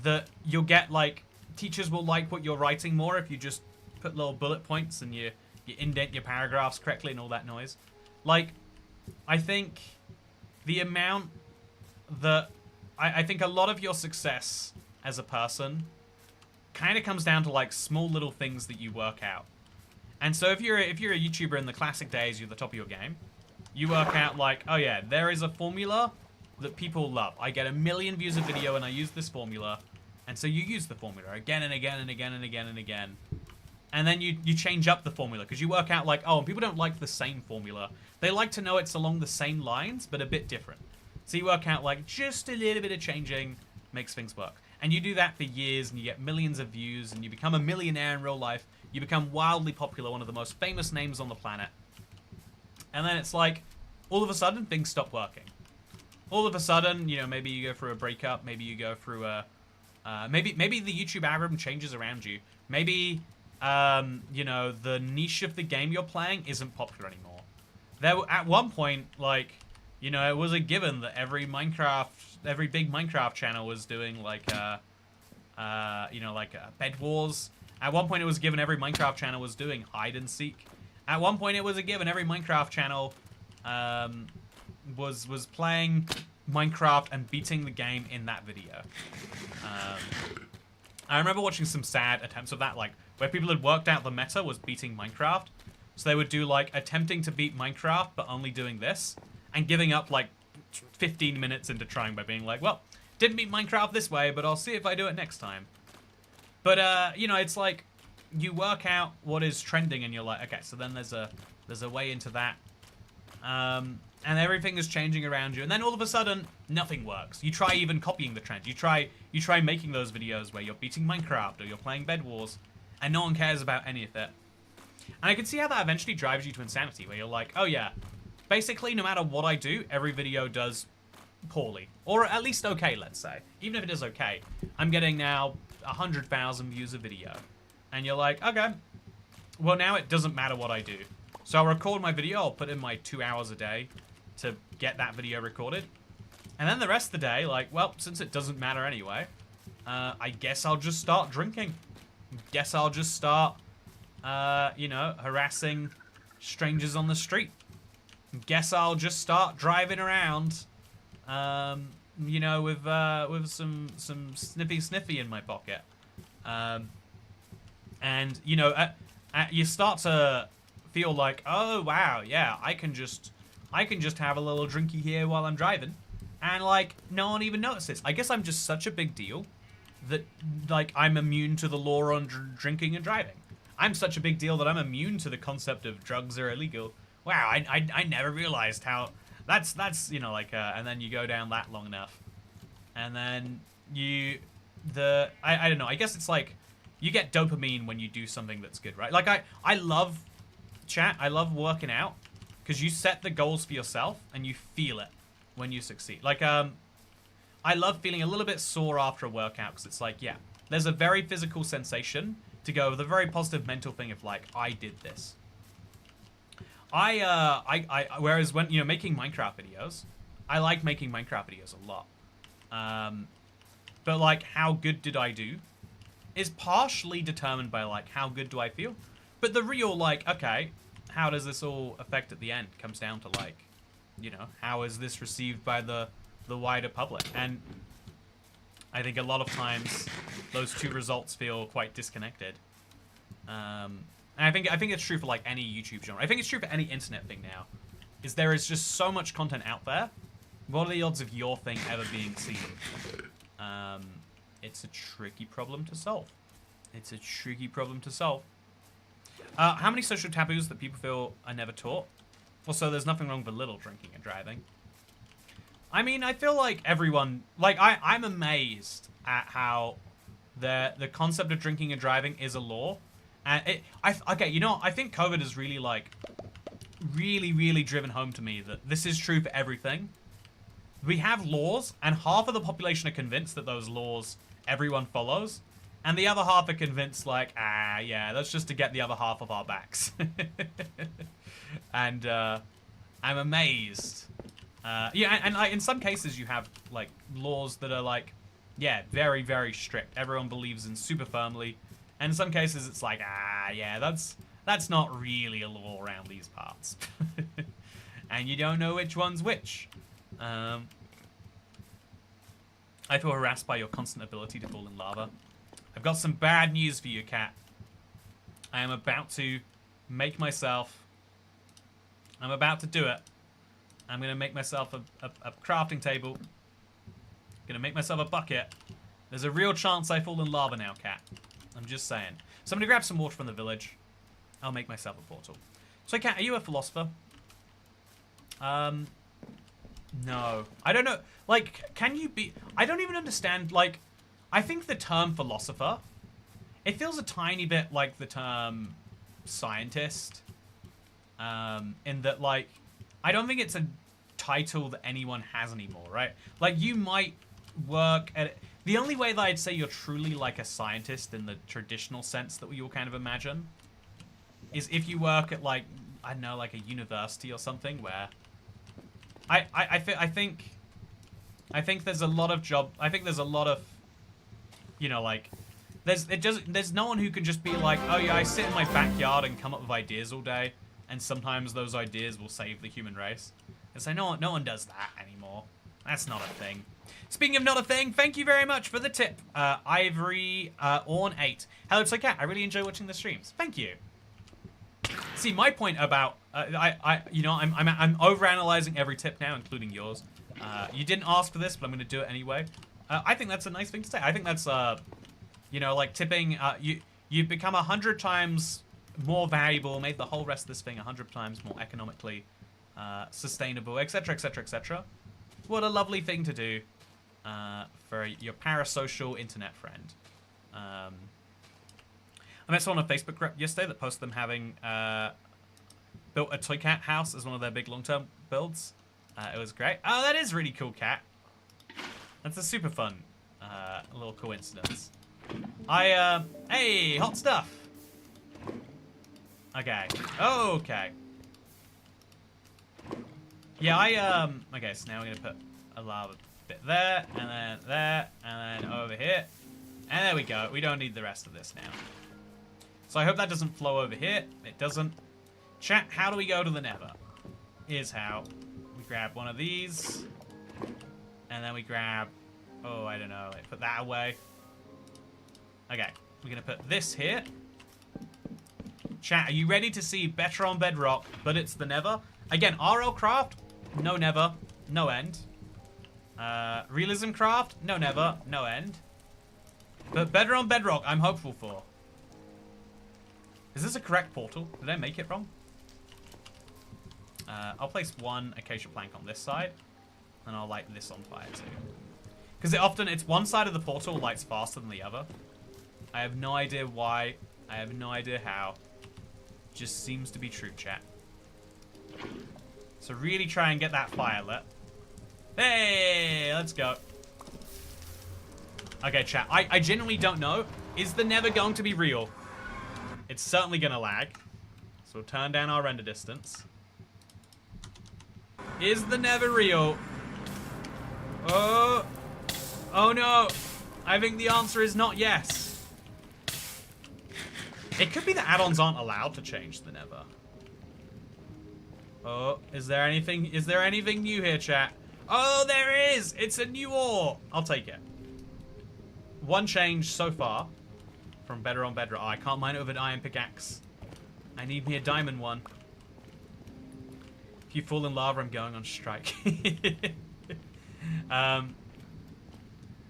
S1: that you'll get like, teachers will like what you're writing more if you just put little bullet points and you indent your paragraphs correctly and all that noise. Like, I think the amount that... I think a lot of your success as a person kind of comes down to, like, small little things that you work out. And so if you're a YouTuber in the classic days, you're at the top of your game, you work out, like, oh yeah, there is a formula that people love. I get 1 million views a video and I use this formula. And so you use the formula again and again and again and again and again. And then you change up the formula because you work out like, oh, people don't like the same formula. They like to know it's along the same lines, but a bit different. So you work out like just a little bit of changing makes things work. And you do that for years and you get millions of views and you become a millionaire in real life. You become wildly popular, one of the most famous names on the planet. And then it's like, all of a sudden, things stop working. All of a sudden, you know, maybe you go through a breakup. Maybe you go through a... maybe the YouTube algorithm changes around you. Maybe, you know, the niche of the game you're playing isn't popular anymore. At one point, like, you know, it was a given that every big Minecraft channel was doing, like, you know, like, Bed Wars. At one point, it was given every Minecraft channel was doing hide and seek. At one point, it was a given every Minecraft channel was playing Minecraft and beating the game in that video. I remember watching some sad attempts of that, like, where people had worked out the meta was beating Minecraft. So they would do, like, attempting to beat Minecraft, but only doing this, and giving up, like, 15 minutes into trying by being like, well, didn't beat Minecraft this way, but I'll see if I do it next time. But, you know, it's like, you work out what is trending, and you're like, okay, so then there's a way into that. And everything is changing around you, and then all of a sudden, nothing works. You try even copying the trend. You try making those videos where you're beating Minecraft, or you're playing Bed Wars, and no one cares about any of it. And I can see how that eventually drives you to insanity, where you're like, oh yeah, basically no matter what I do, every video does poorly. Or at least okay, let's say. Even if it is okay, I'm getting now 100,000 views a video. And you're like, okay, well now it doesn't matter what I do. So I'll record my video, I'll put in my 2 hours a day to get that video recorded. And then the rest of the day, like, well, since it doesn't matter anyway, I guess I'll just start drinking. Guess I'll just start, you know, harassing strangers on the street. Guess I'll just start driving around, you know, with some sniffy in my pocket. And, you know, you start to feel like, oh, wow, yeah, I can just have a little drinky here while I'm driving. And, like, no one even notices. I guess I'm just such a big deal that, like, I'm immune to the law on drinking and driving. I'm such a big deal that I'm immune to the concept of drugs are illegal. Wow, I never realized how... That's you know, like, and then you go down that long enough. And then I don't know, I guess it's like, you get dopamine when you do something that's good, right? Like, I love, chat, I love working out, because you set the goals for yourself, and you feel it when you succeed. Like, I love feeling a little bit sore after a workout, because it's like, yeah, there's a very physical sensation to go with a very positive mental thing of like, I did this. Whereas when, you know, making Minecraft videos, I like making Minecraft videos a lot. But like, how good did I do is partially determined by like, how good do I feel? But the real like, okay, how does this all affect at the end comes down to like, you know, how is this received by the wider public? And I think a lot of times those two results feel quite disconnected. And I think it's true for like any YouTube genre. I think it's true for any internet thing now. Is there is just so much content out there. What are the odds of your thing ever being seen? It's a tricky problem to solve. It's a tricky problem to solve. How many social taboos that people feel are never taught? Also, there's nothing wrong with a little drinking and driving. I mean, I feel like everyone... Like, I'm amazed at how the concept of drinking and driving is a law. And okay, you know what? I think COVID has really, like... really driven home to me that this is true for everything. We have laws, and half of the population are convinced that those laws everyone follows. And the other half are convinced, like, yeah, that's just to get the other half of our backs. And I'm amazed. Yeah, and like, in some cases you have like laws that are like, yeah, very strict. Everyone believes in super firmly. And in some cases it's like, yeah, that's not really a law around these parts. And you don't know which one's which. I feel harassed by your constant ability to fall in lava. I've got some bad news for you, Cat. I am about to make myself... I'm about to do it. I'm going to make myself a crafting table. Going to make myself a bucket. There's a real chance I fall in lava now, Cat. I'm just saying. So I'm going to grab some water from the village. I'll make myself a portal. So, Cat, are you a philosopher? No. I don't know. Like, can you be... I don't even understand, like... I think the term philosopher, it feels a tiny bit like the term scientist. In that, like, I don't think it's a title that anyone has anymore, right? Like, you might work at... The only way that I'd say you're truly, like, a scientist in the traditional sense that we all kind of imagine is if you work at, like, I don't know, like a university or something where... I think there's a lot of I think there's a lot of, you know, like, there's no one who can just be like, oh yeah, I sit in my backyard and come up with ideas all day, and sometimes those ideas will save the human race. It's like, no one does that anymore. That's not a thing. Speaking of not a thing, thank you very much for the tip, Ivory Orn 8. Hello, it's Cat. I really enjoy watching the streams. Thank you. See, my point about you know, I'm overanalyzing every tip now, including yours. You didn't ask for this, but I'm going to do it anyway. I think that's a nice thing to say. I think that's, you know, like tipping. You become 100 times more valuable, made the whole rest of this thing 100 times more economically sustainable, etc., etc., etc. What a lovely thing to do for your parasocial internet friend. I met someone on a Facebook group yesterday that posted them having built a toy cat house as one of their big long-term builds. It was great. Oh, that is really cool, Cat. That's a super fun little coincidence. Hey, hot stuff. Okay. Okay. Yeah, okay, so now we're gonna put a lava bit there, and then there, and then over here. And there we go. We don't need the rest of this now. So I hope that doesn't flow over here. It doesn't. Chat, how do we go to the nether? Here's how. We grab one of these. And then we grab... Oh, I don't know. Like, put that away. Okay. We're going to put this here. Chat, are you ready to see better on Bedrock, but it's the nether? Again, RL Craft, no nether, no end. Realism Craft, no nether, no end. But better on Bedrock, I'm hopeful for. Is this a correct portal? Did I make it wrong? I'll place one acacia plank on this side, and I'll light this on fire too. Because it's one side of the portal lights faster than the other. I have no idea why. I have no idea how. Just seems to be true, chat. So really try and get that fire lit. Hey, let's go. Okay, chat. I genuinely don't know. Is the nether going to be real? It's certainly going to lag. So we'll turn down our render distance. Is the Nether real? Oh. Oh no. I think the answer is not yes. It could be that add-ons aren't allowed to change the Nether. Oh, is there anything new here, chat? Oh, there is! It's a new ore! I'll take it. One change so far from Bedrock on Bedrock. Oh, I can't mine it with an iron pickaxe. I need me a diamond one. If you fall in lava, I'm going on strike.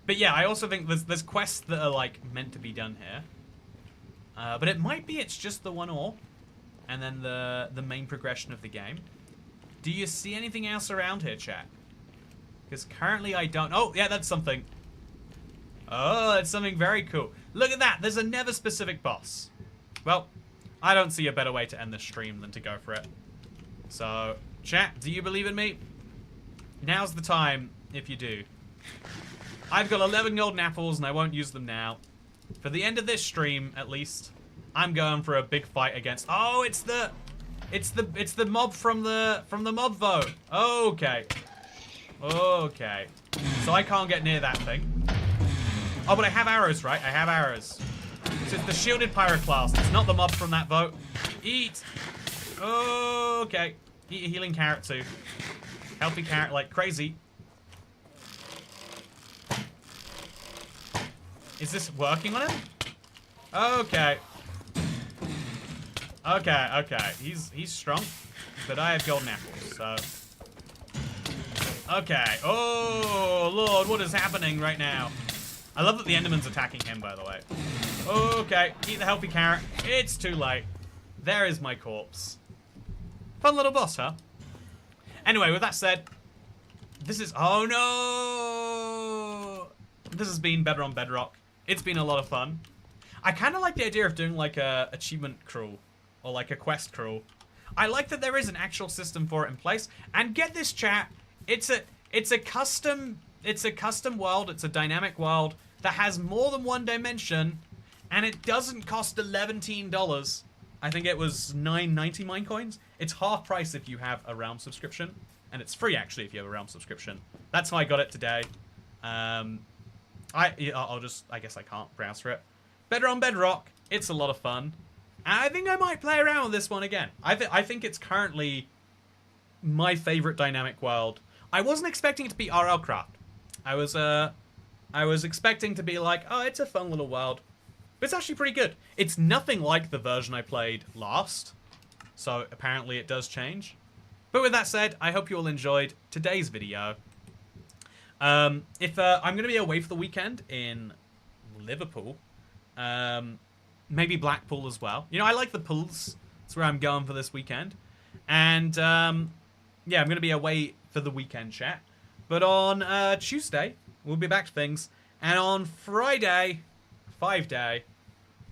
S1: But yeah, I also think there's quests that are like meant to be done here. But it might be it's just the one ore, and then the main progression of the game. Do you see anything else around here, chat? Because currently I don't. Oh, yeah, that's something. Oh, that's something very cool. Look at that. There's a Nether specific boss. Well, I don't see a better way to end this stream than to go for it. So, chat, do you believe in me? Now's the time if you do. I've got 11 golden apples and I won't use them now. For the end of this stream, at least, I'm going for a big fight against. Oh, it's the mob from the mob vote. Okay. Okay. So I can't get near that thing. Oh, but I have arrows, right? I have arrows. So it's the shielded pyroclast. It's not the mob from that vote. Eat. Okay. Eat a healing carrot too. Healthy carrot like crazy. Is this working on him? Okay. Okay. He's strong, but I have golden apples, so. Okay. Oh Lord, what is happening right now? I love that the Enderman's attacking him, by the way. Okay, eat the healthy carrot. It's too late. There is my corpse. Fun little boss, huh? Anyway, with that said, this is... Oh, no! This has been Bedrock on Bedrock. It's been a lot of fun. I kind of like the idea of doing, like, a achievement crawl. Or, like, a quest crawl. I like that there is an actual system for it in place. And get this, chat. It's a custom world. It's a dynamic world that has more than one dimension. And it doesn't cost $11. I think it was $9.90 mine coins. It's half price if you have a Realm subscription. And it's free, actually, if you have a Realm subscription. That's how I got it today. I guess I can't browse for it. Bedrock on Bedrock. It's a lot of fun. And I think I might play around with this one again. I think it's currently my favorite dynamic world. I wasn't expecting it to be RL Craft. I was expecting to be like, oh, it's a fun little world. But it's actually pretty good. It's nothing like the version I played last. So apparently it does change. But with that said, I hope you all enjoyed today's video. I'm going to be away for the weekend in Liverpool. Maybe Blackpool as well. You know, I like the pools. That's where I'm going for this weekend. And, yeah, I'm going to be away for the weekend, chat. But on Tuesday, we'll be back to things. And on Friday, 5-day,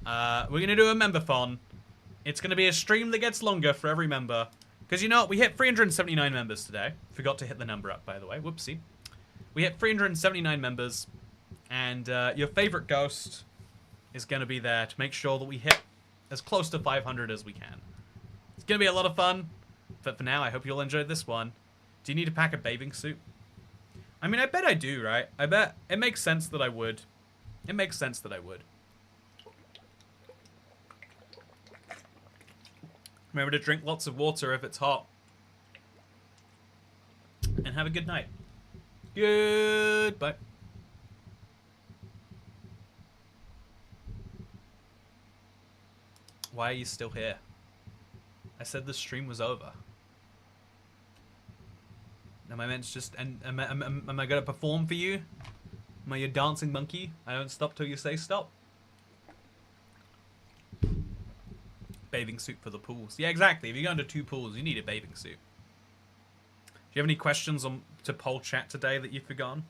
S1: we're going to do a member-thon. It's going to be a stream that gets longer for every member. Because, you know, we hit 379 members today. Forgot to hit the number up, by the way. Whoopsie. We hit 379 members. And your favorite ghost is going to be there to make sure that we hit as close to 500 as we can. It's going to be a lot of fun. But for now, I hope you all enjoyed this one. Do you need to pack a bathing suit? I mean, I bet I do, right? I bet it makes sense that I would. It makes sense that I would. Remember to drink lots of water if it's hot. And have a good night. Goodbye. Why are you still here? I said the stream was over. Am I meant to just... am I going to perform for you? Am I your dancing monkey? I don't stop till you say stop. Bathing suit for the pools. Yeah, exactly. If you're going to 2 pools, you need a bathing suit. Do you have any questions to poll chat today that you've forgotten?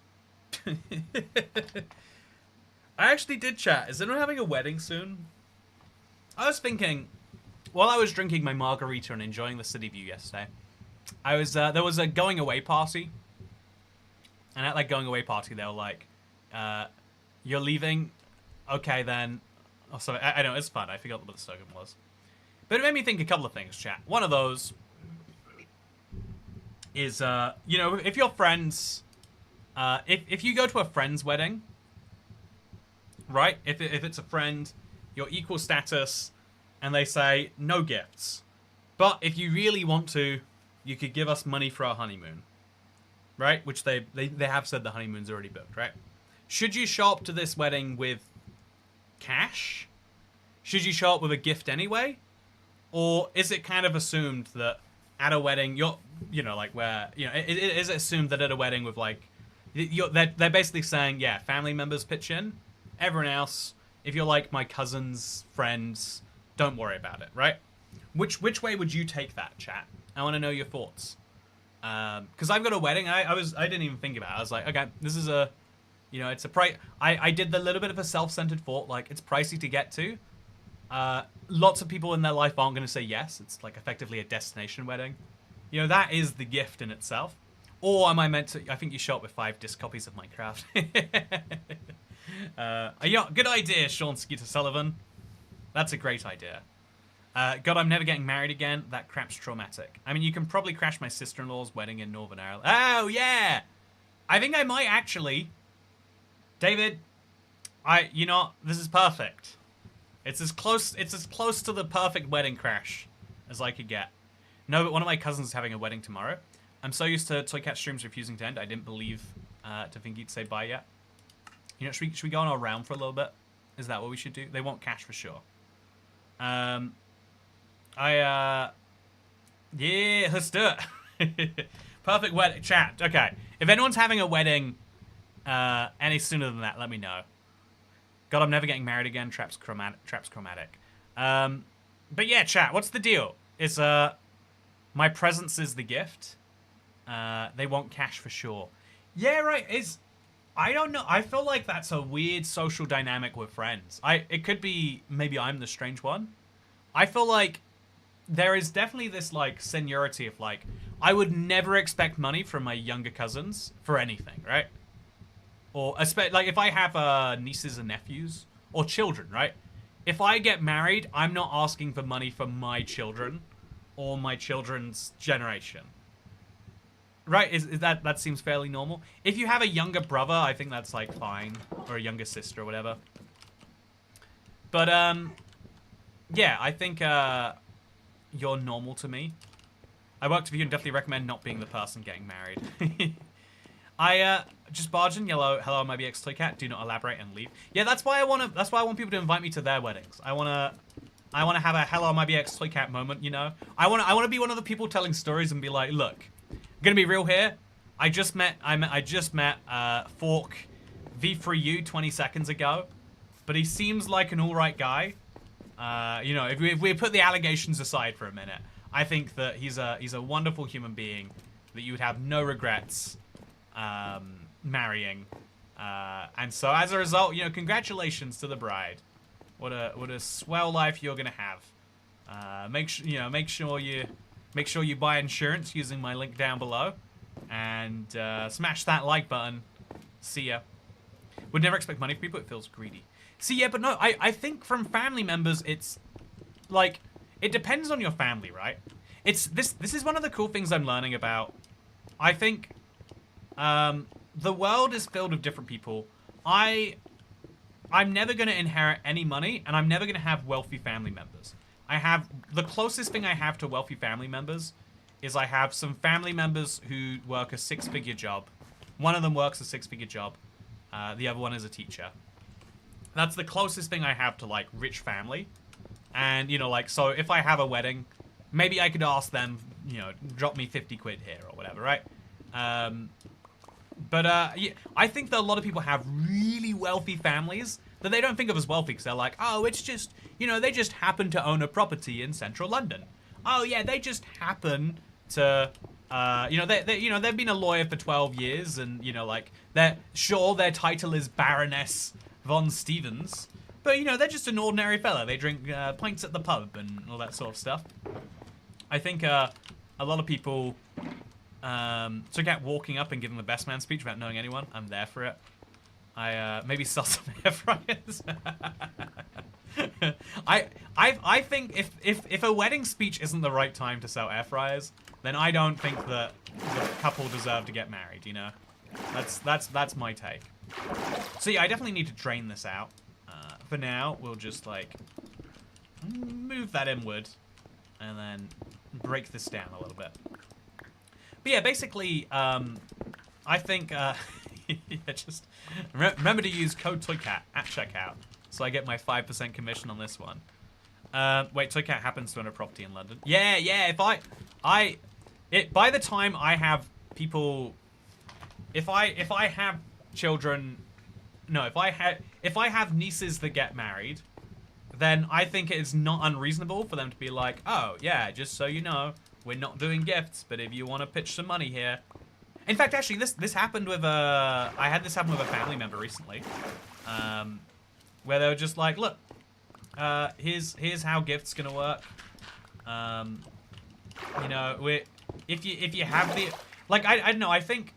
S1: I actually did chat. Is anyone having a wedding soon? I was thinking, while I was drinking my margarita and enjoying the city view yesterday, I was there was a going away party, and at that going away party they were like, "You're leaving, okay then." Oh, sorry, I know it's fun. I forgot what the slogan was, but it made me think a couple of things. Chat. One of those is, you know, if your friends, if you go to a friend's wedding, right? If it's a friend, you're equal status, and they say, no gifts. But if you really want to, you could give us money for our honeymoon. Right? Which they have said the honeymoon's already booked, right? Should you show up to this wedding with cash? Should you show up with a gift anyway? Or is it kind of assumed that at a wedding, you know, like where, you know, is it assumed that at a wedding with like, they're basically saying, yeah, family members pitch in, everyone else, if you're like my cousin's friends, don't worry about it, right? Which way would you take that, chat? I want to know your thoughts. Because I've got a wedding, I didn't even think about it. I was like, okay, this is a, you know, it's a price. I did the little bit of a self-centered thought, like it's pricey to get to. Lots of people in their life aren't going to say yes. It's like effectively a destination wedding. You know, that is the gift in itself. Or am I meant to? I think you show up with 5 disc copies of Minecraft. Yeah, good idea, Sean Skeeter Sullivan. That's a great idea. God, I'm never getting married again. That crap's traumatic. I mean, you can probably crash my sister-in-law's wedding in Northern Ireland. Oh, yeah! I think I might actually. David, you know, this is perfect. It's as close to the perfect wedding crash as I could get. No, but one of my cousins is having a wedding tomorrow. I'm so used to Toy Cat streams refusing to end. I didn't believe to think he'd say bye yet. You know, should we go on our round for a little bit? Is that what we should do? They want cash for sure. Yeah, let's do it. Perfect wedding chat. Okay, if anyone's having a wedding any sooner than that, let me know. God, I'm never getting married again. Traps chromatic. But yeah, chat. What's the deal? Is my presence is the gift. They want cash for sure. Yeah, right. I don't know. I feel like that's a weird social dynamic with friends. It could be maybe I'm the strange one. I feel like there is definitely this like seniority of like I would never expect money from my younger cousins for anything, right? Or like if I have nieces and nephews or children, right? If I get married, I'm not asking for money for my children or my children's generation. Right? Is that seems fairly normal? If you have a younger brother, I think that's like fine, or a younger sister or whatever. But yeah, I think you're normal to me. I worked with you and definitely recommend not being the person getting married. I just barge in yellow. Hello, my BX Toy Cat. Do not elaborate and leave. Yeah, that's why I want people to invite me to their weddings. I wanna have a hello, my BX Toy Cat moment. You know, I wanna be one of the people telling stories and be like, look, I'm gonna be real here. I just met Fork V3U 20 seconds ago, but he seems like an alright guy. You know, if we put the allegations aside for a minute, I think that he's a wonderful human being that you would have no regrets marrying. And so as a result, you know, congratulations to the bride. What a swell life you're gonna have. Make sure you buy insurance using my link down below, and smash that like button. See ya. Would never expect money from people. It feels greedy. See, yeah, but no, I think from family members, it's like it depends on your family, right? This is one of the cool things I'm learning about. I think the world is filled with different people. I'm never gonna inherit any money, and I'm never gonna have wealthy family members. The closest thing I have to wealthy family members is I have some family members who work a 6-figure job. One of them works a 6-figure job. The other one is a teacher. That's the closest thing I have to, like, rich family. And, you know, like, so if I have a wedding, maybe I could ask them, you know, drop me 50 quid here or whatever, right? Yeah, I think that a lot of people have really wealthy families that they don't think of as wealthy because they're like, oh, it's just, you know, they just happen to own a property in central London. Oh, yeah, they just happen to, you know, they've been a lawyer for 12 years and, you know, like, their title is Baroness Von Stevens, but, you know, they're just an ordinary fella. They drink pints at the pub and all that sort of stuff. I think a lot of people took out walking up and giving the best man speech without knowing anyone. I'm there for it. I maybe sell some air fryers. I think if a wedding speech isn't the right time to sell air fryers, then I don't think that the couple deserve to get married, you know? That's my take. So yeah, I definitely need to drain this out. For now, we'll just, like, move that inward and then break this down a little bit. But yeah, basically, I think, yeah, just remember to use code TOYCAT at checkout, so I get my 5% commission on this one. Wait, TOYCAT happens to own a property in London. Yeah, if by the time I have people, if I have children, no, if I have nieces that get married, then I think it is not unreasonable for them to be like, oh yeah, just so you know, we're not doing gifts, but if you want to pitch some money here. In fact, actually, this happened with I had this happen with a family member recently, where they were just like, look, here's how gifts gonna work. You know, if you have the, like, I don't know, I think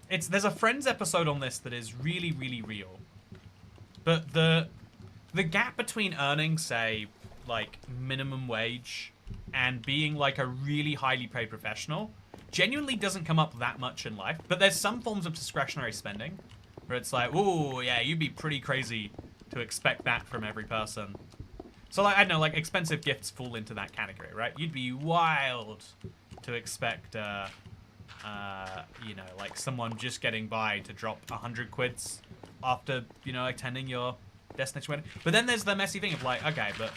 S1: there's a Friends episode on this that is really, really real. But the gap between earning, say, like, minimum wage and being, like, a really highly paid professional genuinely doesn't come up that much in life. But there's some forms of discretionary spending where it's like, ooh, yeah, you'd be pretty crazy to expect that from every person. So, like, I don't know, like, expensive gifts fall into that category, right? You'd be wild to expect, you know, like, someone just getting by to drop 100 quids after, you know, attending your destination wedding. But then there's the messy thing of, like, okay, but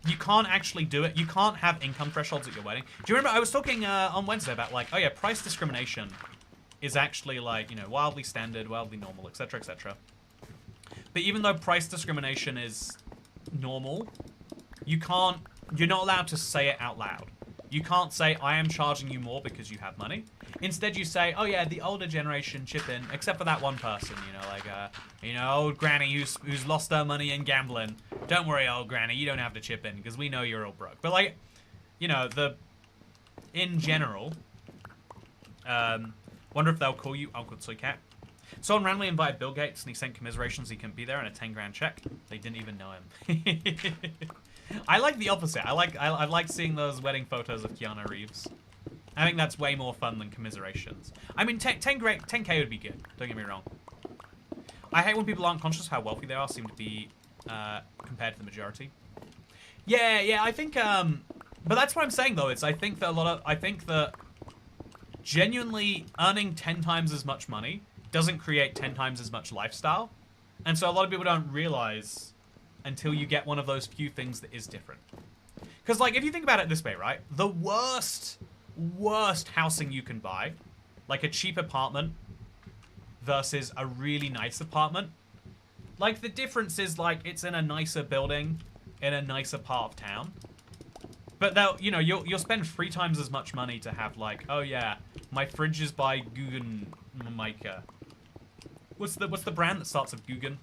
S1: you can't actually do it. You can't have income thresholds at your wedding. Do you remember I was talking on Wednesday about, like, oh yeah, price discrimination is actually, like, you know, wildly standard, wildly normal, etc., etc. But even though price discrimination is normal, you're not allowed to say it out loud. You can't say, I am charging you more because you have money. Instead, you say, oh yeah, the older generation chip in, except for that one person, you know, like, you know, old granny who's lost her money in gambling. Don't worry, old granny, you don't have to chip in because we know you're all broke. But, like, you know, in general, wonder if they'll call you Uncle Toycat. Someone randomly invited Bill Gates and he sent commiserations he couldn't be there and a 10 grand check. They didn't even know him. I like the opposite. I like seeing those wedding photos of Keanu Reeves. I think that's way more fun than commiserations. I mean, 10K would be good. Don't get me wrong. I hate when people aren't conscious of how wealthy they are, seem to be compared to the majority. Yeah, I think, but that's what I'm saying though. I think that genuinely earning 10 times as much money doesn't create 10 times as much lifestyle. And so a lot of people don't realize until you get one of those few things that is different. Because, like, if you think about it this way, right? The worst housing you can buy, like a cheap apartment versus a really nice apartment, like, the difference is, like, it's in a nicer building in a nicer part of town. But they'll, you know, you'll spend 3 times as much money to have, like, oh yeah, my fridge is by Guggenmaker. What's the brand that starts with Guggen?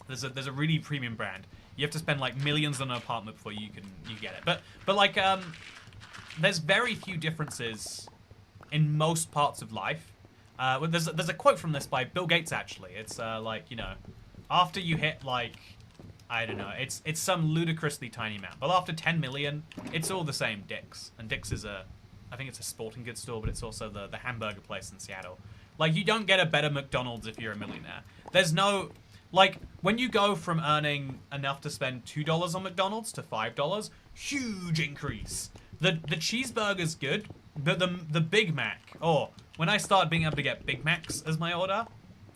S1: There's a really premium brand. You have to spend like millions on an apartment before you get it. But like there's very few differences in most parts of life. There's a quote from this by Bill Gates actually. It's like, you know, after you hit like, I don't know, it's some ludicrously tiny amount. But after 10 million, it's all the same Dick's. And Dick's is I think it's a sporting goods store, but it's also the hamburger place in Seattle. Like, you don't get a better McDonald's if you're a millionaire. There's no, like, when you go from earning enough to spend $2 on McDonald's to $5, huge increase. The cheeseburger's good, but the Big Mac, when I started being able to get Big Macs as my order,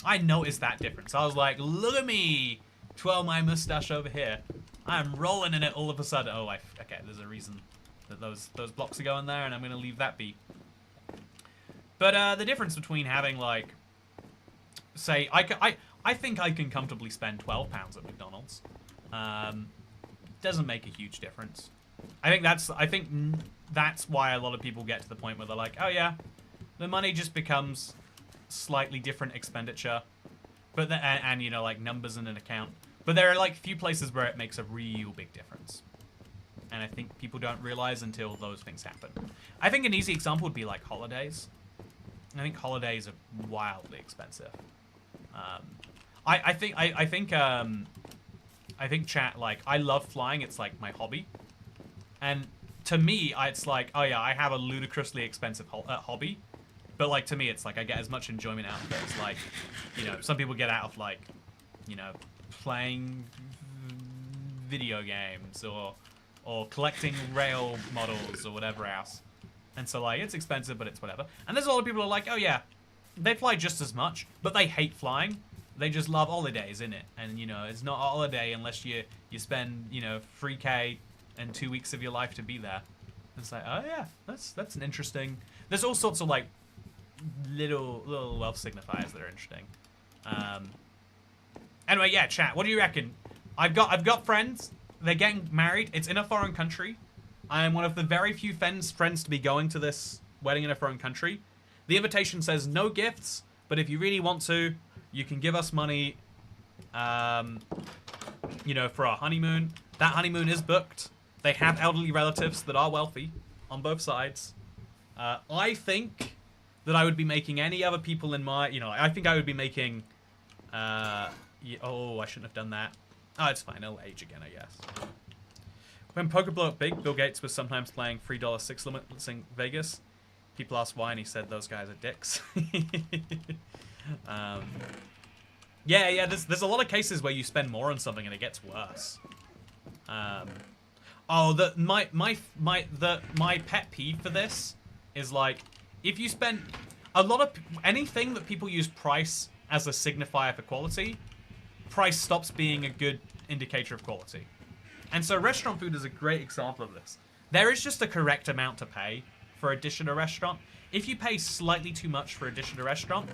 S1: I noticed that difference. I was like, look at me, twirl my mustache over here. I'm rolling in it all of a sudden. Okay, there's a reason that those blocks are going there, and I'm gonna leave that be. But the difference between having, like, say, I think I can comfortably spend £12 at McDonald's. Doesn't make a huge difference. I think that's why a lot of people get to the point where they're like, oh yeah, the money just becomes slightly different expenditure, but and you know, like, numbers in an account. But there are like few places where it makes a real big difference. And I think people don't realize until those things happen. I think an easy example would be like holidays. I think holidays are wildly expensive. I think chat, like, I love flying. It's like my hobby. And to me, it's like, oh yeah, I have a ludicrously expensive hobby. But, like, to me, it's like I get as much enjoyment out of it as, like, you know, some people get out of, like, you know, playing video games or collecting rail models or whatever else. And so, like, it's expensive, but it's whatever. And there's a lot of people who are like, oh yeah, they fly just as much, but they hate flying. They just love holidays, innit? And, you know, it's not a holiday unless you spend, you know, 3K and 2 weeks of your life to be there. It's like, oh yeah, that's an interesting... There's all sorts of, like, little wealth signifiers that are interesting. Anyway, yeah, chat. What do you reckon? I've got friends. They're getting married. It's in a foreign country. I am one of the very few friends to be going to this wedding in a foreign country. The invitation says no gifts, but if you really want to, you can give us money. You know, for our honeymoon. That honeymoon is booked. They have elderly relatives that are wealthy on both sides. I think that I would be making any other people in my, you know, I think I would be making, oh, I shouldn't have done that. Oh, it's fine, I'll age again, I guess. When poker blew up big, Bill Gates was sometimes playing $3 6 limits in Vegas. People asked why, and he said those guys are dicks. Yeah, there's a lot of cases where you spend more on something and it gets worse. Oh, my pet peeve for this is, like, if you spend a lot of anything that people use price as a signifier for quality, price stops being a good indicator of quality. And so restaurant food is a great example of this. There is just a correct amount to pay for a dish at a restaurant. If you pay slightly too much for a dish at a restaurant,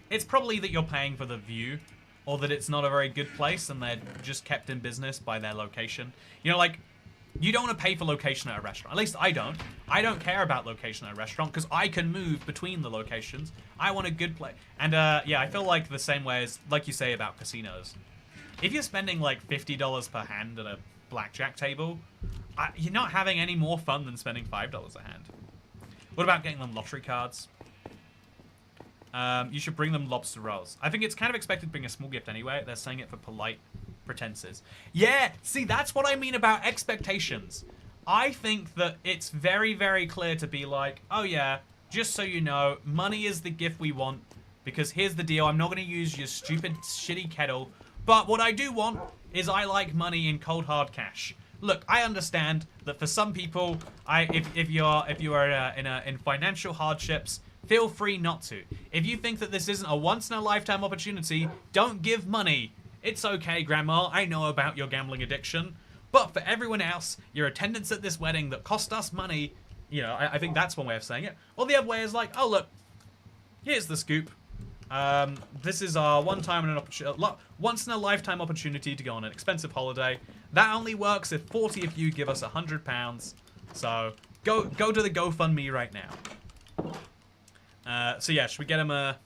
S1: it's probably that you're paying for the view, or that it's not a very good place and they're just kept in business by their location. You know, like, you don't want to pay for location at a restaurant. At least I don't. I don't care about location at a restaurant because I can move between the locations. I want a good place. And, yeah, I feel like the same way as, like you say about casinos. If you're spending, like, $50 per hand at a blackjack table, you're not having any more fun than spending $5 a hand. What about getting them lottery cards? You should bring them lobster rolls. I think it's kind of expected to bring a small gift anyway. They're saying it for polite pretenses. Yeah, see, that's what I mean about expectations. I think that it's very, very clear to be like, oh yeah, just so you know, money is the gift we want, because here's the deal, I'm not going to use your stupid, shitty kettle, but what I do want is I like money in cold, hard cash. Look, I understand that for some people, if you are in financial hardships, feel free not to. If you think that this isn't a once-in-a-lifetime opportunity, don't give money. It's okay, Grandma, I know about your gambling addiction. But for everyone else, your attendance at this wedding that cost us money, you know, I think that's one way of saying it. Or the other way is like, oh look, here's the scoop. This is our once-in-a-lifetime opportunity to go on an expensive holiday. That only works if 40 of you give us £100. So go to the GoFundMe right now. So yeah, should we get him a...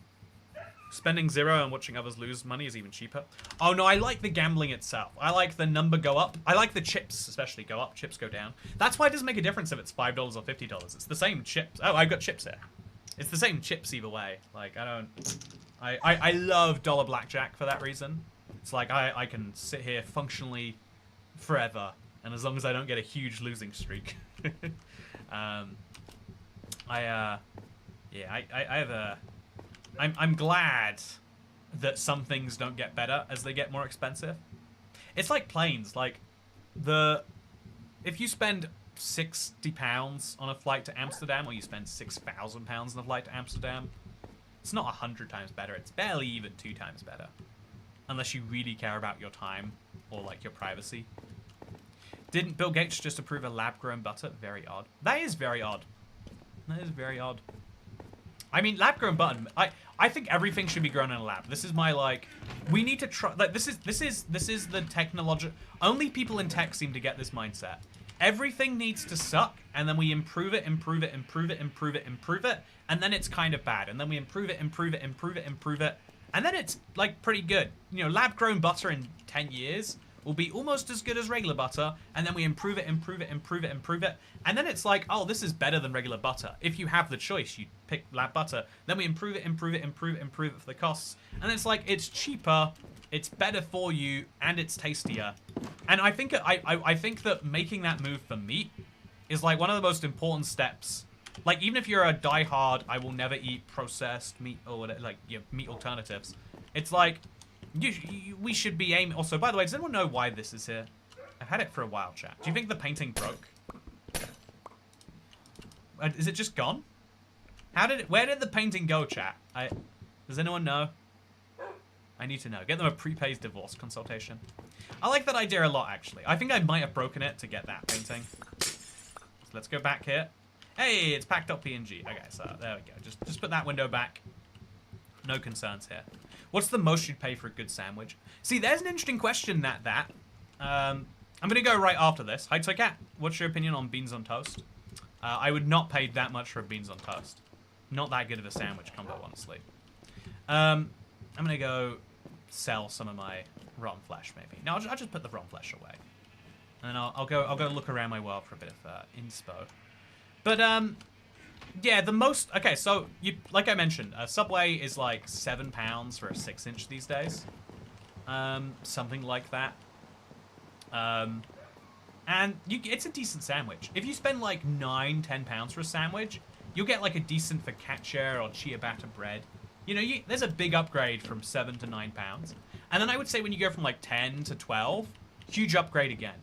S1: Spending zero and watching others lose money is even cheaper. Oh no, I like the gambling itself. I like the number go up. I like the chips especially go up, chips go down. That's why it doesn't make a difference if it's $5 or $50. It's the same chips. Oh, I've got chips here. It's the same chips either way. Like, I love dollar blackjack for that reason. It's like, I can sit here functionally forever, and as long as I don't get a huge losing streak. I'm glad that some things don't get better as they get more expensive. It's like planes. Like, if you spend £60 on a flight to Amsterdam, or you spend £6,000 on a flight to Amsterdam, it's not 100 times better. It's barely even 2 times better, unless you really care about your time or like your privacy. Didn't Bill Gates just approve a lab-grown butter? Very odd. That is very odd. That is very odd. I mean, lab-grown butter. I think everything should be grown in a lab. This is my, like, we need to try. Like, this is the technology. Only people in tech seem to get this mindset. Everything needs to suck, and then we improve it, improve it, improve it, improve it, improve it, and then it's kind of bad. And then we improve it, improve it, improve it, improve it, and then it's like pretty good. You know, lab-grown butter in 10 years will be almost as good as regular butter, and then we improve it, improve it, improve it, improve it, and then it's like, oh, this is better than regular butter. If you have the choice, you pick lab butter. Then we improve it, improve it, improve it, improve it for the costs, and it's like, it's cheaper, it's better for you, and it's tastier. And I think that making that move for meat is like one of the most important steps. Like, even if you're a diehard, I will never eat processed meat or whatever, like, meat alternatives. It's like, we should be aiming. Also, by the way, does anyone know why this is here? I've had it for a while, chat. Do you think the painting broke? Is it just gone? Where did the painting go, chat? Does anyone know? I need to know. Get them a prepaid divorce consultation. I like that idea a lot, actually. I think I might have broken it to get that painting. So let's go back here. Hey, it's packed up PNG. Okay, so there we go. Just put that window back. No concerns here. What's the most you'd pay for a good sandwich? See, there's an interesting question I'm going to go right after this. Hi, Toy Cat. What's your opinion on beans on toast? I would not pay that much for beans on toast. Not that good of a sandwich combo, honestly. I'm going to go sell some of my rotten flesh, maybe. No, I'll just put the rotten flesh away. And then I'll go look around my world for a bit of inspo. But, yeah, the most... Okay, so, like I mentioned, Subway is like £7 for a 6-inch these days. Something like that. And it's a decent sandwich. If you spend like £9–10 for a sandwich, you'll get like a decent focaccia or ciabatta bread. You know, there's a big upgrade from £7 to £9. And then I would say when you go from like 10 to 12, huge upgrade again.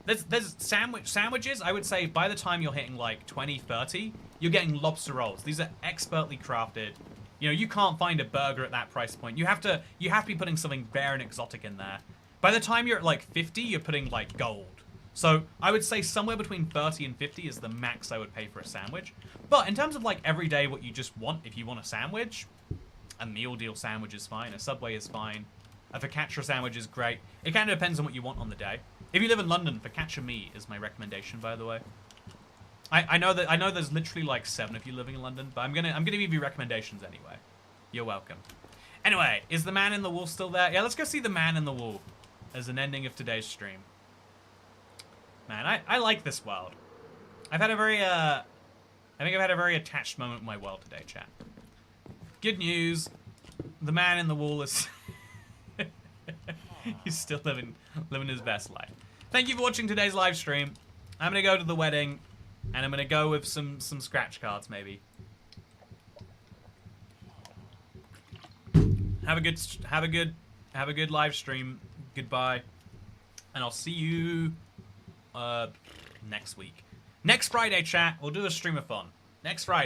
S1: There's sandwiches, I would say by the time you're hitting like 20, 30, you're getting lobster rolls. These are expertly crafted. You know, you can't find a burger at that price point. You have to be putting something rare and exotic in there. By the time you're at like 50, you're putting like gold. So I would say somewhere between 30 and 50 is the max I would pay for a sandwich. But in terms of like everyday what you just want, if you want a sandwich, a meal deal sandwich is fine. A Subway is fine. A focaccia sandwich is great. It kind of depends on what you want on the day. If you live in London, focaccia me is my recommendation, by the way. I know there's literally like 7 of you living in London, but I'm gonna give you recommendations anyway. You're welcome. Anyway, is the man in the wall still there? Yeah, let's go see the man in the wall as an ending of today's stream. Man, I like this world. I've had a very I think I've had a very attached moment with my world today, chat. Good news, the man in the wall is he's still living his best life. Thank you for watching today's live stream. I'm gonna go to the wedding, and I'm gonna go with some scratch cards maybe. Have a good live stream. Goodbye, and I'll see you next week. Next Friday, chat. We'll do a stream-a-thon. Next Friday.